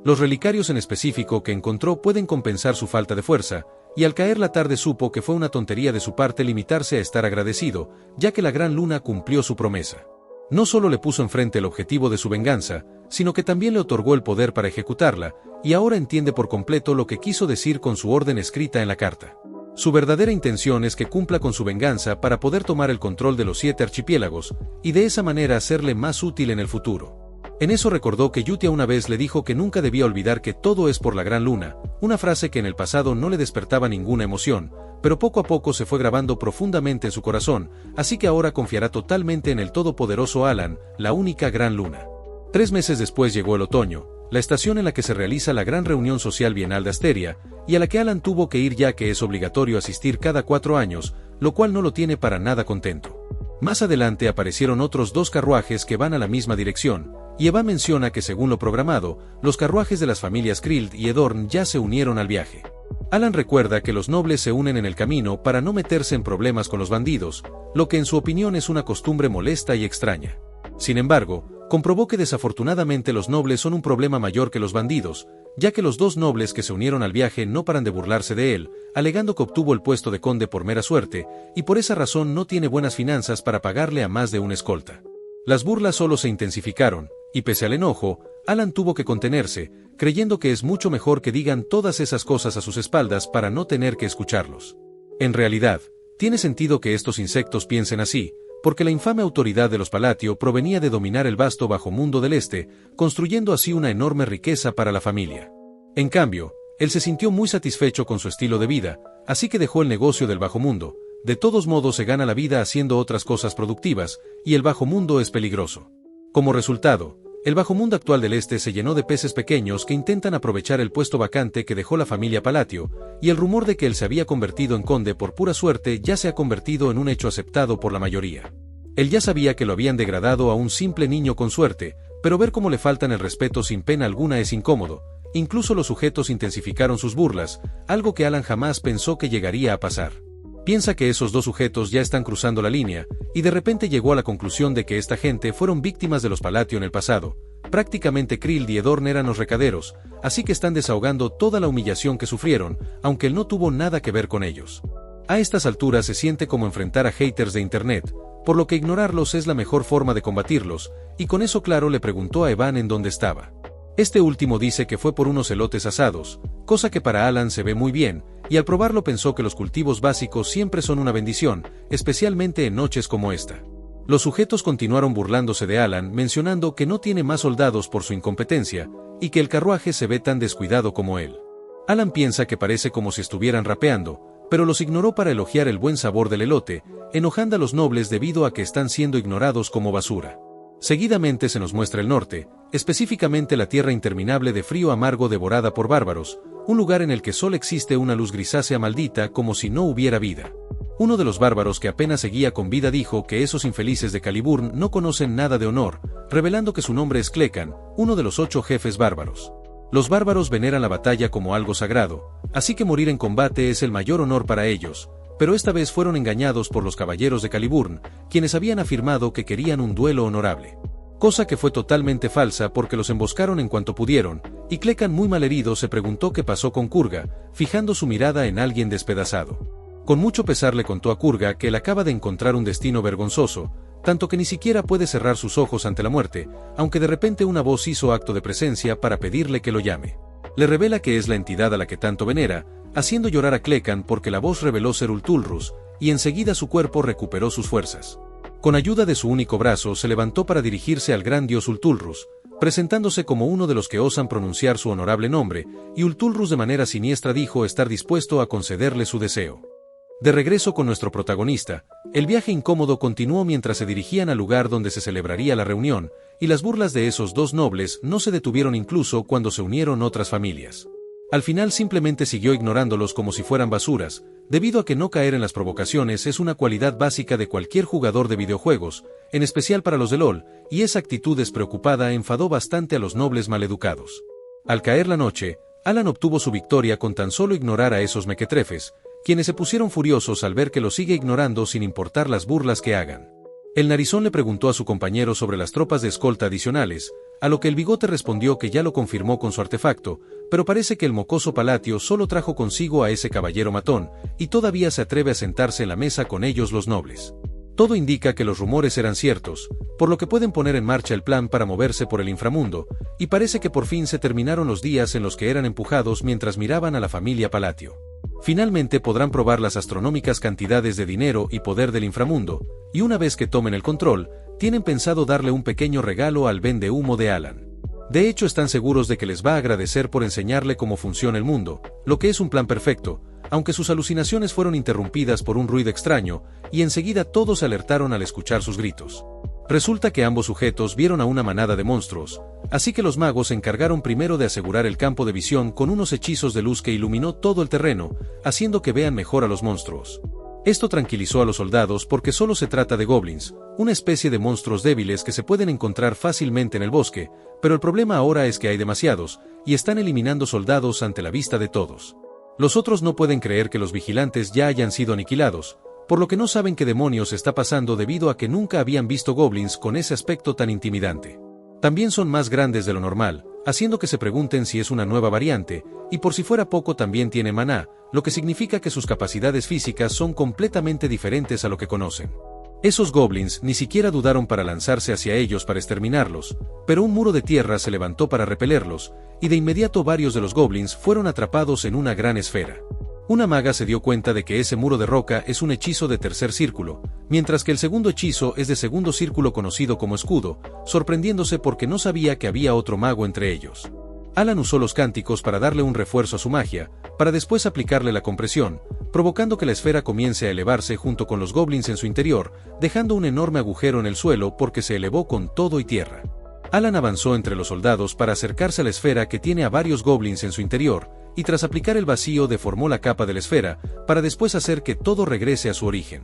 Los relicarios en específico que encontró pueden compensar su falta de fuerza, y al caer la tarde supo que fue una tontería de su parte limitarse a estar agradecido, ya que la gran luna cumplió su promesa. No solo le puso enfrente el objetivo de su venganza, sino que también le otorgó el poder para ejecutarla, y ahora entiende por completo lo que quiso decir con su orden escrita en la carta. Su verdadera intención es que cumpla con su venganza para poder tomar el control de los 7 archipiélagos, y de esa manera hacerle más útil en el futuro. En eso recordó que Yutia una vez le dijo que nunca debía olvidar que todo es por la gran luna, una frase que en el pasado no le despertaba ninguna emoción, pero poco a poco se fue grabando profundamente en su corazón, así que ahora confiará totalmente en el todopoderoso Alan, la única gran luna. 3 meses después llegó el otoño, la estación en la que se realiza la gran reunión social bienal de Asteria, y a la que Alan tuvo que ir ya que es obligatorio asistir cada 4 años, lo cual no lo tiene para nada contento. Más adelante aparecieron otros 2 carruajes que van a la misma dirección, y Eva menciona que según lo programado, los carruajes de las familias Krill y Edorn ya se unieron al viaje. Alan recuerda que los nobles se unen en el camino para no meterse en problemas con los bandidos, lo que en su opinión es una costumbre molesta y extraña. Sin embargo, comprobó que desafortunadamente los nobles son un problema mayor que los bandidos, ya que los 2 nobles que se unieron al viaje no paran de burlarse de él, alegando que obtuvo el puesto de conde por mera suerte, y por esa razón no tiene buenas finanzas para pagarle a más de un escolta. Las burlas solo se intensificaron, y pese al enojo, Alan tuvo que contenerse, creyendo que es mucho mejor que digan todas esas cosas a sus espaldas para no tener que escucharlos. En realidad, tiene sentido que estos insectos piensen así, porque la infame autoridad de los Palatio provenía de dominar el vasto bajo mundo del este, construyendo así una enorme riqueza para la familia. En cambio, él se sintió muy satisfecho con su estilo de vida, así que dejó el negocio del bajo mundo. De todos modos se gana la vida haciendo otras cosas productivas, y el bajo mundo es peligroso. Como resultado, el bajo mundo actual del este se llenó de peces pequeños que intentan aprovechar el puesto vacante que dejó la familia Palatio, y el rumor de que él se había convertido en conde por pura suerte ya se ha convertido en un hecho aceptado por la mayoría. Él ya sabía que lo habían degradado a un simple niño con suerte, pero ver cómo le faltan el respeto sin pena alguna es incómodo. Incluso los sujetos intensificaron sus burlas, algo que Alan jamás pensó que llegaría a pasar. Piensa que esos 2 sujetos ya están cruzando la línea, y de repente llegó a la conclusión de que esta gente fueron víctimas de los Palatio en el pasado. Prácticamente Krill y Edorn eran los recaderos, así que están desahogando toda la humillación que sufrieron, aunque él no tuvo nada que ver con ellos. A estas alturas se siente como enfrentar a haters de internet, por lo que ignorarlos es la mejor forma de combatirlos, y con eso claro le preguntó a Evan en dónde estaba. Este último dice que fue por unos elotes asados, cosa que para Alan se ve muy bien, y al probarlo pensó que los cultivos básicos siempre son una bendición, especialmente en noches como esta. Los sujetos continuaron burlándose de Alan, mencionando que no tiene más soldados por su incompetencia, y que el carruaje se ve tan descuidado como él. Alan piensa que parece como si estuvieran rapeando, pero los ignoró para elogiar el buen sabor del elote, enojando a los nobles debido a que están siendo ignorados como basura. Seguidamente se nos muestra el norte, específicamente la tierra interminable de frío amargo devorada por bárbaros, un lugar en el que solo existe una luz grisácea maldita como si no hubiera vida. Uno de los bárbaros que apenas seguía con vida dijo que esos infelices de Caliburn no conocen nada de honor, revelando que su nombre es Clecan, uno de los 8 jefes bárbaros. Los bárbaros veneran la batalla como algo sagrado, así que morir en combate es el mayor honor para ellos, pero esta vez fueron engañados por los caballeros de Caliburn, quienes habían afirmado que querían un duelo honorable. Cosa que fue totalmente falsa porque los emboscaron en cuanto pudieron, y Clecan muy malherido se preguntó qué pasó con Kurga, fijando su mirada en alguien despedazado. Con mucho pesar le contó a Kurga que él acaba de encontrar un destino vergonzoso, tanto que ni siquiera puede cerrar sus ojos ante la muerte, aunque de repente una voz hizo acto de presencia para pedirle que lo llame. Le revela que es la entidad a la que tanto venera, haciendo llorar a Clecan porque la voz reveló ser Ultulrus, y enseguida su cuerpo recuperó sus fuerzas. Con ayuda de su único brazo se levantó para dirigirse al gran dios Ultulrus, presentándose como uno de los que osan pronunciar su honorable nombre, y Ultulrus de manera siniestra dijo estar dispuesto a concederle su deseo. De regreso con nuestro protagonista, el viaje incómodo continuó mientras se dirigían al lugar donde se celebraría la reunión, y las burlas de esos 2 nobles no se detuvieron incluso cuando se unieron otras familias. Al final simplemente siguió ignorándolos como si fueran basuras, debido a que no caer en las provocaciones es una cualidad básica de cualquier jugador de videojuegos, en especial para los de LoL, y esa actitud despreocupada enfadó bastante a los nobles maleducados. Al caer la noche, Alan obtuvo su victoria con tan solo ignorar a esos mequetrefes, quienes se pusieron furiosos al ver que lo sigue ignorando sin importar las burlas que hagan. El narizón le preguntó a su compañero sobre las tropas de escolta adicionales, a lo que el bigote respondió que ya lo confirmó con su artefacto, pero parece que el mocoso Palatio solo trajo consigo a ese caballero matón, y todavía se atreve a sentarse en la mesa con ellos los nobles. Todo indica que los rumores eran ciertos, por lo que pueden poner en marcha el plan para moverse por el inframundo, y parece que por fin se terminaron los días en los que eran empujados mientras miraban a la familia Palatio. Finalmente podrán probar las astronómicas cantidades de dinero y poder del inframundo, y una vez que tomen el control, tienen pensado darle un pequeño regalo al vendehumo de Alan. De hecho, están seguros de que les va a agradecer por enseñarle cómo funciona el mundo, lo que es un plan perfecto, aunque sus alucinaciones fueron interrumpidas por un ruido extraño, y enseguida todos se alertaron al escuchar sus gritos. Resulta que ambos sujetos vieron a una manada de monstruos, así que los magos se encargaron primero de asegurar el campo de visión con unos hechizos de luz que iluminó todo el terreno, haciendo que vean mejor a los monstruos. Esto tranquilizó a los soldados porque solo se trata de goblins, una especie de monstruos débiles que se pueden encontrar fácilmente en el bosque, pero el problema ahora es que hay demasiados, y están eliminando soldados ante la vista de todos. Los otros no pueden creer que los vigilantes ya hayan sido aniquilados, por lo que no saben qué demonios está pasando debido a que nunca habían visto goblins con ese aspecto tan intimidante. También son más grandes de lo normal, haciendo que se pregunten si es una nueva variante, y por si fuera poco también tiene maná, lo que significa que sus capacidades físicas son completamente diferentes a lo que conocen. Esos goblins ni siquiera dudaron para lanzarse hacia ellos para exterminarlos, pero un muro de tierra se levantó para repelerlos, y de inmediato varios de los goblins fueron atrapados en una gran esfera. Una maga se dio cuenta de que ese muro de roca es un hechizo de tercer círculo, mientras que el segundo hechizo es de segundo círculo conocido como escudo, sorprendiéndose porque no sabía que había otro mago entre ellos. Alan usó los cánticos para darle un refuerzo a su magia, para después aplicarle la compresión, provocando que la esfera comience a elevarse junto con los goblins en su interior, dejando un enorme agujero en el suelo porque se elevó con todo y tierra. Alan avanzó entre los soldados para acercarse a la esfera que tiene a varios goblins en su interior, y tras aplicar el vacío deformó la capa de la esfera, para después hacer que todo regrese a su origen.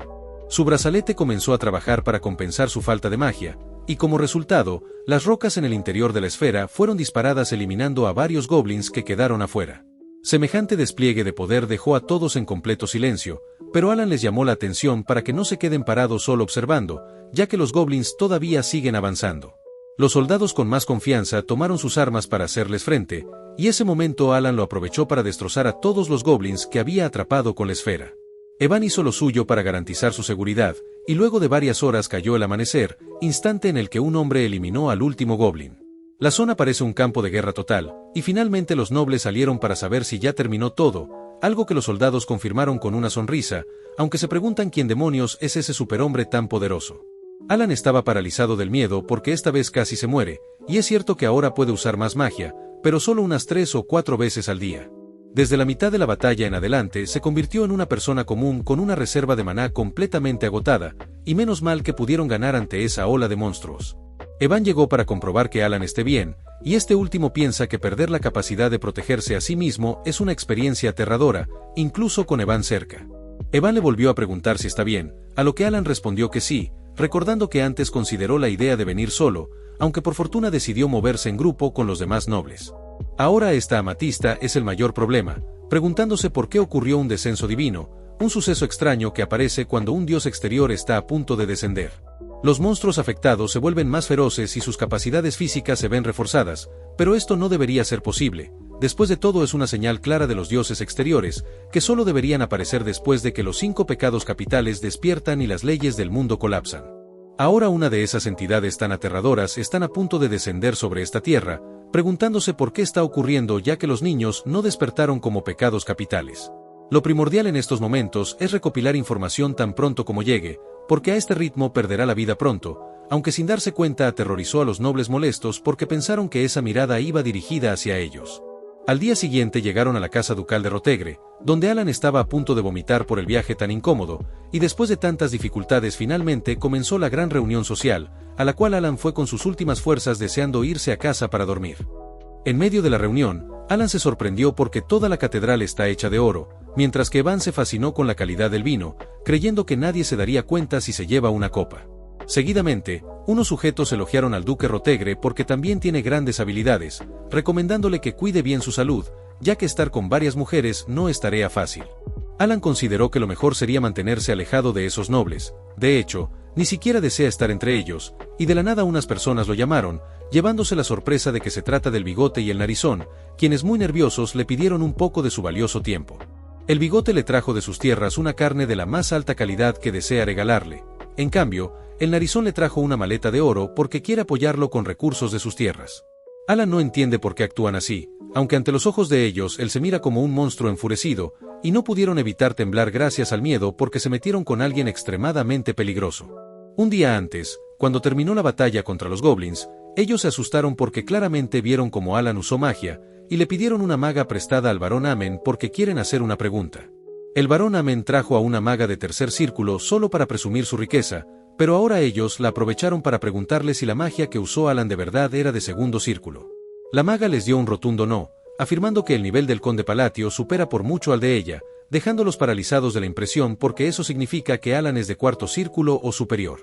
Su brazalete comenzó a trabajar para compensar su falta de magia, y como resultado, las rocas en el interior de la esfera fueron disparadas eliminando a varios goblins que quedaron afuera. Semejante despliegue de poder dejó a todos en completo silencio, pero Alan les llamó la atención para que no se queden parados solo observando, ya que los goblins todavía siguen avanzando. Los soldados con más confianza tomaron sus armas para hacerles frente, y ese momento Alan lo aprovechó para destrozar a todos los goblins que había atrapado con la esfera. Evan hizo lo suyo para garantizar su seguridad, y luego de varias horas cayó el amanecer, instante en el que un hombre eliminó al último goblin. La zona parece un campo de guerra total, y finalmente los nobles salieron para saber si ya terminó todo, algo que los soldados confirmaron con una sonrisa, aunque se preguntan quién demonios es ese superhombre tan poderoso. Alan estaba paralizado del miedo porque esta vez casi se muere, y es cierto que ahora puede usar más magia, pero solo unas 3 o 4 veces al día. Desde la mitad de la batalla en adelante se convirtió en una persona común con una reserva de maná completamente agotada, y menos mal que pudieron ganar ante esa ola de monstruos. Evan llegó para comprobar que Alan esté bien, y este último piensa que perder la capacidad de protegerse a sí mismo es una experiencia aterradora, incluso con Evan cerca. Evan le volvió a preguntar si está bien, a lo que Alan respondió que sí, recordando que antes consideró la idea de venir solo, aunque por fortuna decidió moverse en grupo con los demás nobles. Ahora esta amatista es el mayor problema, preguntándose por qué ocurrió un descenso divino, un suceso extraño que aparece cuando un dios exterior está a punto de descender. Los monstruos afectados se vuelven más feroces y sus capacidades físicas se ven reforzadas, pero esto no debería ser posible. Después de todo es una señal clara de los dioses exteriores, que solo deberían aparecer después de que los 5 pecados capitales despiertan y las leyes del mundo colapsan. Ahora una de esas entidades tan aterradoras están a punto de descender sobre esta tierra, preguntándose por qué está ocurriendo ya que los niños no despertaron como pecados capitales. Lo primordial en estos momentos es recopilar información tan pronto como llegue, porque a este ritmo perderá la vida pronto, aunque sin darse cuenta aterrorizó a los nobles molestos porque pensaron que esa mirada iba dirigida hacia ellos. Al día siguiente llegaron a la casa ducal de Rotegre, donde Alan estaba a punto de vomitar por el viaje tan incómodo, y después de tantas dificultades finalmente comenzó la gran reunión social, a la cual Alan fue con sus últimas fuerzas deseando irse a casa para dormir. En medio de la reunión, Alan se sorprendió porque toda la catedral está hecha de oro, mientras que Evan se fascinó con la calidad del vino, creyendo que nadie se daría cuenta si se lleva una copa. Seguidamente, unos sujetos elogiaron al duque Rotegre porque también tiene grandes habilidades, recomendándole que cuide bien su salud, ya que estar con varias mujeres no es tarea fácil. Alan consideró que lo mejor sería mantenerse alejado de esos nobles. De hecho, ni siquiera desea estar entre ellos, y de la nada unas personas lo llamaron, llevándose la sorpresa de que se trata del Bigote y el Narizón, quienes muy nerviosos le pidieron un poco de su valioso tiempo. El Bigote le trajo de sus tierras una carne de la más alta calidad que desea regalarle. En cambio, el Narizón le trajo una maleta de oro porque quiere apoyarlo con recursos de sus tierras. Alan no entiende por qué actúan así, aunque ante los ojos de ellos él se mira como un monstruo enfurecido, y no pudieron evitar temblar gracias al miedo porque se metieron con alguien extremadamente peligroso. Un día antes, cuando terminó la batalla contra los goblins, ellos se asustaron porque claramente vieron cómo Alan usó magia, y le pidieron una maga prestada al barón Amen porque quieren hacer una pregunta. El barón Amen trajo a una maga de tercer círculo solo para presumir su riqueza, pero ahora ellos la aprovecharon para preguntarle si la magia que usó Alan de verdad era de segundo círculo. La maga les dio un rotundo no, afirmando que el nivel del conde Palatio supera por mucho al de ella, dejándolos paralizados de la impresión porque eso significa que Alan es de cuarto círculo o superior.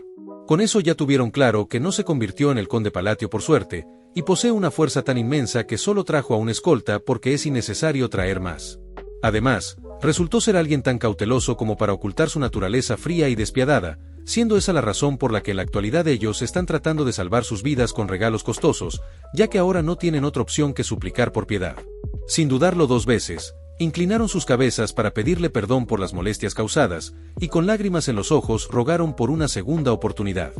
Con eso ya tuvieron claro que no se convirtió en el conde Palatio por suerte, y posee una fuerza tan inmensa que solo trajo a un escolta porque es innecesario traer más. Además, resultó ser alguien tan cauteloso como para ocultar su naturaleza fría y despiadada, siendo esa la razón por la que en la actualidad ellos están tratando de salvar sus vidas con regalos costosos, ya que ahora no tienen otra opción que suplicar por piedad. Sin dudarlo dos veces, inclinaron sus cabezas para pedirle perdón por las molestias causadas, y con lágrimas en los ojos rogaron por una segunda oportunidad.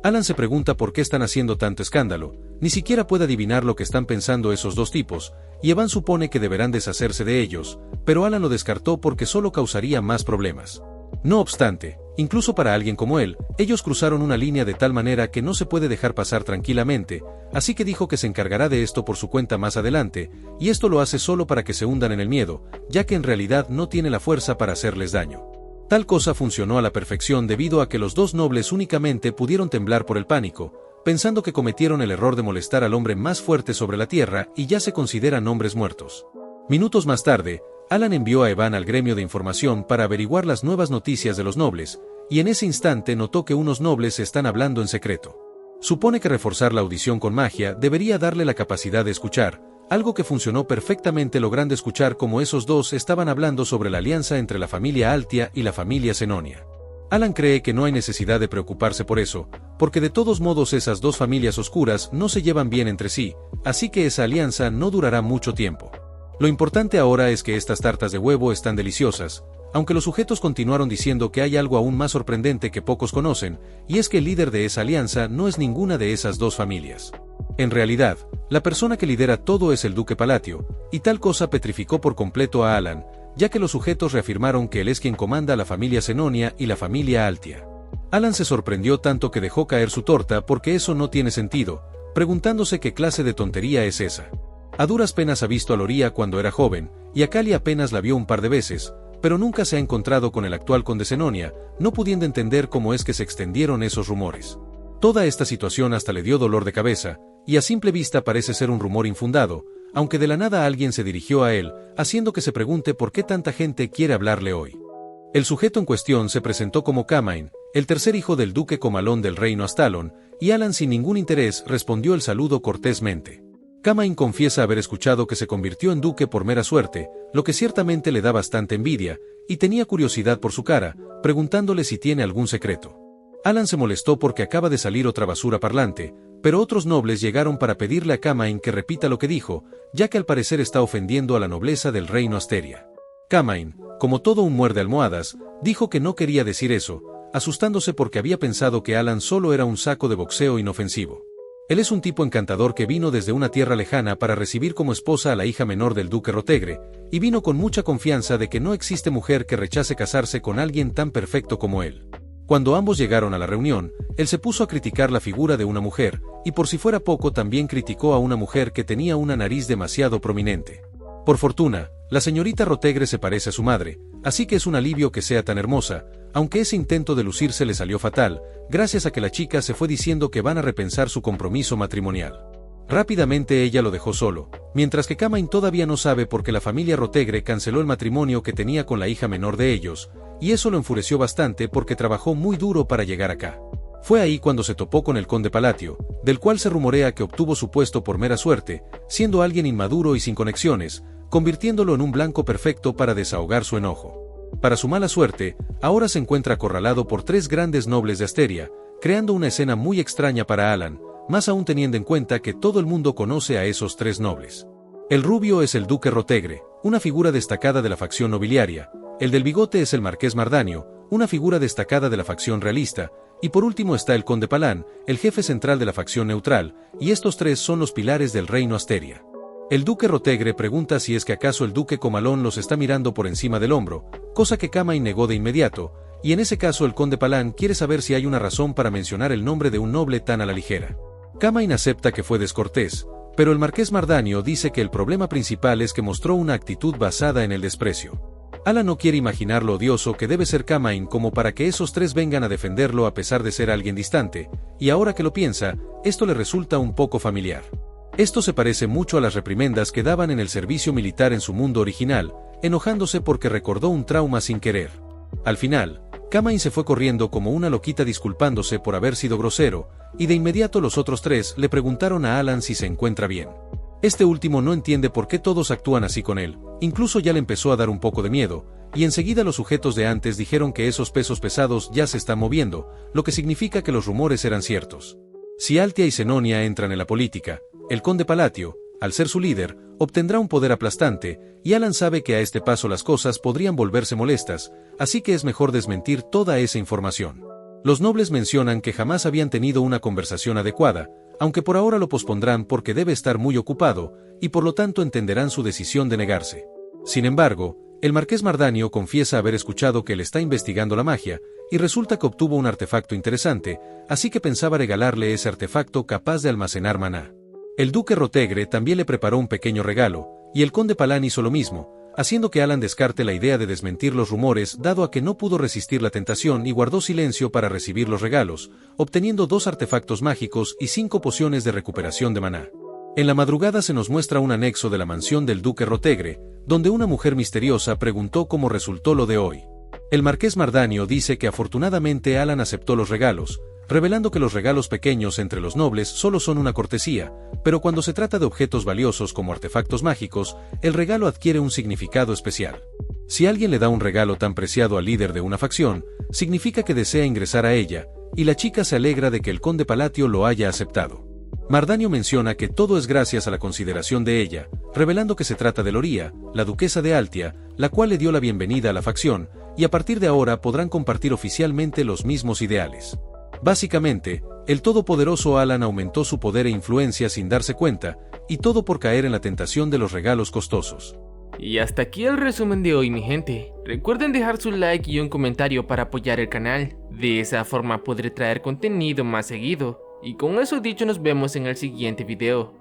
Alan se pregunta por qué están haciendo tanto escándalo, ni siquiera puede adivinar lo que están pensando esos dos tipos, y Evan supone que deberán deshacerse de ellos, pero Alan lo descartó porque solo causaría más problemas. No obstante, incluso para alguien como él, ellos cruzaron una línea de tal manera que no se puede dejar pasar tranquilamente, así que dijo que se encargará de esto por su cuenta más adelante, y esto lo hace solo para que se hundan en el miedo, ya que en realidad no tiene la fuerza para hacerles daño. Tal cosa funcionó a la perfección debido a que los dos nobles únicamente pudieron temblar por el pánico, pensando que cometieron el error de molestar al hombre más fuerte sobre la tierra y ya se consideran hombres muertos. Minutos más tarde, Alan envió a Evan al gremio de información para averiguar las nuevas noticias de los nobles, y en ese instante notó que unos nobles están hablando en secreto. Supone que reforzar la audición con magia debería darle la capacidad de escuchar, algo que funcionó perfectamente logrando escuchar cómo esos dos estaban hablando sobre la alianza entre la familia Altia y la familia Senonia. Alan cree que no hay necesidad de preocuparse por eso, porque de todos modos esas dos familias oscuras no se llevan bien entre sí, así que esa alianza no durará mucho tiempo. Lo importante ahora es que estas tartas de huevo están deliciosas, aunque los sujetos continuaron diciendo que hay algo aún más sorprendente que pocos conocen, y es que el líder de esa alianza no es ninguna de esas dos familias. En realidad, la persona que lidera todo es el duque Palatio, y tal cosa petrificó por completo a Alan, ya que los sujetos reafirmaron que él es quien comanda la familia Senonia y la familia Altia. Alan se sorprendió tanto que dejó caer su torta porque eso no tiene sentido, preguntándose qué clase de tontería es esa. A duras penas ha visto a Loria cuando era joven, y a Cali apenas la vio un par de veces, pero nunca se ha encontrado con el actual conde Senonia, no pudiendo entender cómo es que se extendieron esos rumores. Toda esta situación hasta le dio dolor de cabeza, y a simple vista parece ser un rumor infundado, aunque de la nada alguien se dirigió a él, haciendo que se pregunte por qué tanta gente quiere hablarle hoy. El sujeto en cuestión se presentó como Camain, el tercer hijo del duque Comalón del reino Astalon, y Alan sin ningún interés respondió el saludo cortésmente. Camain confiesa haber escuchado que se convirtió en duque por mera suerte, lo que ciertamente le da bastante envidia, y tenía curiosidad por su cara, preguntándole si tiene algún secreto. Alan se molestó porque acaba de salir otra basura parlante, pero otros nobles llegaron para pedirle a Camain que repita lo que dijo, ya que al parecer está ofendiendo a la nobleza del reino Asteria. Camain, como todo un muerde almohadas, dijo que no quería decir eso, asustándose porque había pensado que Alan solo era un saco de boxeo inofensivo. Él es un tipo encantador que vino desde una tierra lejana para recibir como esposa a la hija menor del duque Rotegre, y vino con mucha confianza de que no existe mujer que rechace casarse con alguien tan perfecto como él. Cuando ambos llegaron a la reunión, él se puso a criticar la figura de una mujer, y por si fuera poco también criticó a una mujer que tenía una nariz demasiado prominente. Por fortuna, la señorita Rotegre se parece a su madre, así que es un alivio que sea tan hermosa, aunque ese intento de lucirse le salió fatal, gracias a que la chica se fue diciendo que van a repensar su compromiso matrimonial. Rápidamente ella lo dejó solo, mientras que Camain todavía no sabe por qué la familia Rotegre canceló el matrimonio que tenía con la hija menor de ellos, y eso lo enfureció bastante porque trabajó muy duro para llegar acá. Fue ahí cuando se topó con el conde Palatio, del cual se rumorea que obtuvo su puesto por mera suerte, siendo alguien inmaduro y sin conexiones, convirtiéndolo en un blanco perfecto para desahogar su enojo. Para su mala suerte, ahora se encuentra acorralado por 3 grandes nobles de Asteria, creando una escena muy extraña para Alan, más aún teniendo en cuenta que todo el mundo conoce a esos 3 nobles. El rubio es el duque Rotegre, una figura destacada de la facción nobiliaria, el del bigote es el marqués Mardanio, una figura destacada de la facción realista, y por último está el conde Palán, el jefe central de la facción neutral, y estos 3 son los pilares del reino Asteria. El duque Rotegre pregunta si es que acaso el duque Comalón los está mirando por encima del hombro, cosa que Camain negó de inmediato, y en ese caso el conde Palán quiere saber si hay una razón para mencionar el nombre de un noble tan a la ligera. Camain acepta que fue descortés, pero el marqués Mardanio dice que el problema principal es que mostró una actitud basada en el desprecio. Alan no quiere imaginar lo odioso que debe ser Camain como para que esos 3 vengan a defenderlo a pesar de ser alguien distante, y ahora que lo piensa, esto le resulta un poco familiar. Esto se parece mucho a las reprimendas que daban en el servicio militar en su mundo original, enojándose porque recordó un trauma sin querer. Al final, Camain se fue corriendo como una loquita disculpándose por haber sido grosero, y de inmediato los otros 3 le preguntaron a Alan si se encuentra bien. Este último no entiende por qué todos actúan así con él, incluso ya le empezó a dar un poco de miedo, y enseguida los sujetos de antes dijeron que esos pesos pesados ya se están moviendo, lo que significa que los rumores eran ciertos. Si Altia y Senonia entran en la política, el conde Palatio, al ser su líder, obtendrá un poder aplastante, y Alan sabe que a este paso las cosas podrían volverse molestas, así que es mejor desmentir toda esa información. Los nobles mencionan que jamás habían tenido una conversación adecuada, aunque por ahora lo pospondrán porque debe estar muy ocupado, y por lo tanto entenderán su decisión de negarse. Sin embargo, el marqués Mardanio confiesa haber escuchado que él está investigando la magia, y resulta que obtuvo un artefacto interesante, así que pensaba regalarle ese artefacto capaz de almacenar maná. El duque Rotegre también le preparó un pequeño regalo, y el conde Palán hizo lo mismo, haciendo que Alan descarte la idea de desmentir los rumores dado a que no pudo resistir la tentación y guardó silencio para recibir los regalos, obteniendo 2 artefactos mágicos y 5 pociones de recuperación de maná. En la madrugada se nos muestra un anexo de la mansión del duque Rotegre, donde una mujer misteriosa preguntó cómo resultó lo de hoy. El marqués Mardanio dice que afortunadamente Alan aceptó los regalos, revelando que los regalos pequeños entre los nobles solo son una cortesía, pero cuando se trata de objetos valiosos como artefactos mágicos, el regalo adquiere un significado especial. Si alguien le da un regalo tan preciado al líder de una facción, significa que desea ingresar a ella, y la chica se alegra de que el conde Palatio lo haya aceptado. Mardanio menciona que todo es gracias a la consideración de ella, revelando que se trata de Loría, la duquesa de Altia, la cual le dio la bienvenida a la facción, y a partir de ahora podrán compartir oficialmente los mismos ideales. Básicamente, el todopoderoso Alan aumentó su poder e influencia sin darse cuenta, y todo por caer en la tentación de los regalos costosos. Y hasta aquí el resumen de hoy, mi gente. Recuerden dejar su like y un comentario para apoyar el canal. De esa forma podré traer contenido más seguido. Y con eso dicho, nos vemos en el siguiente video.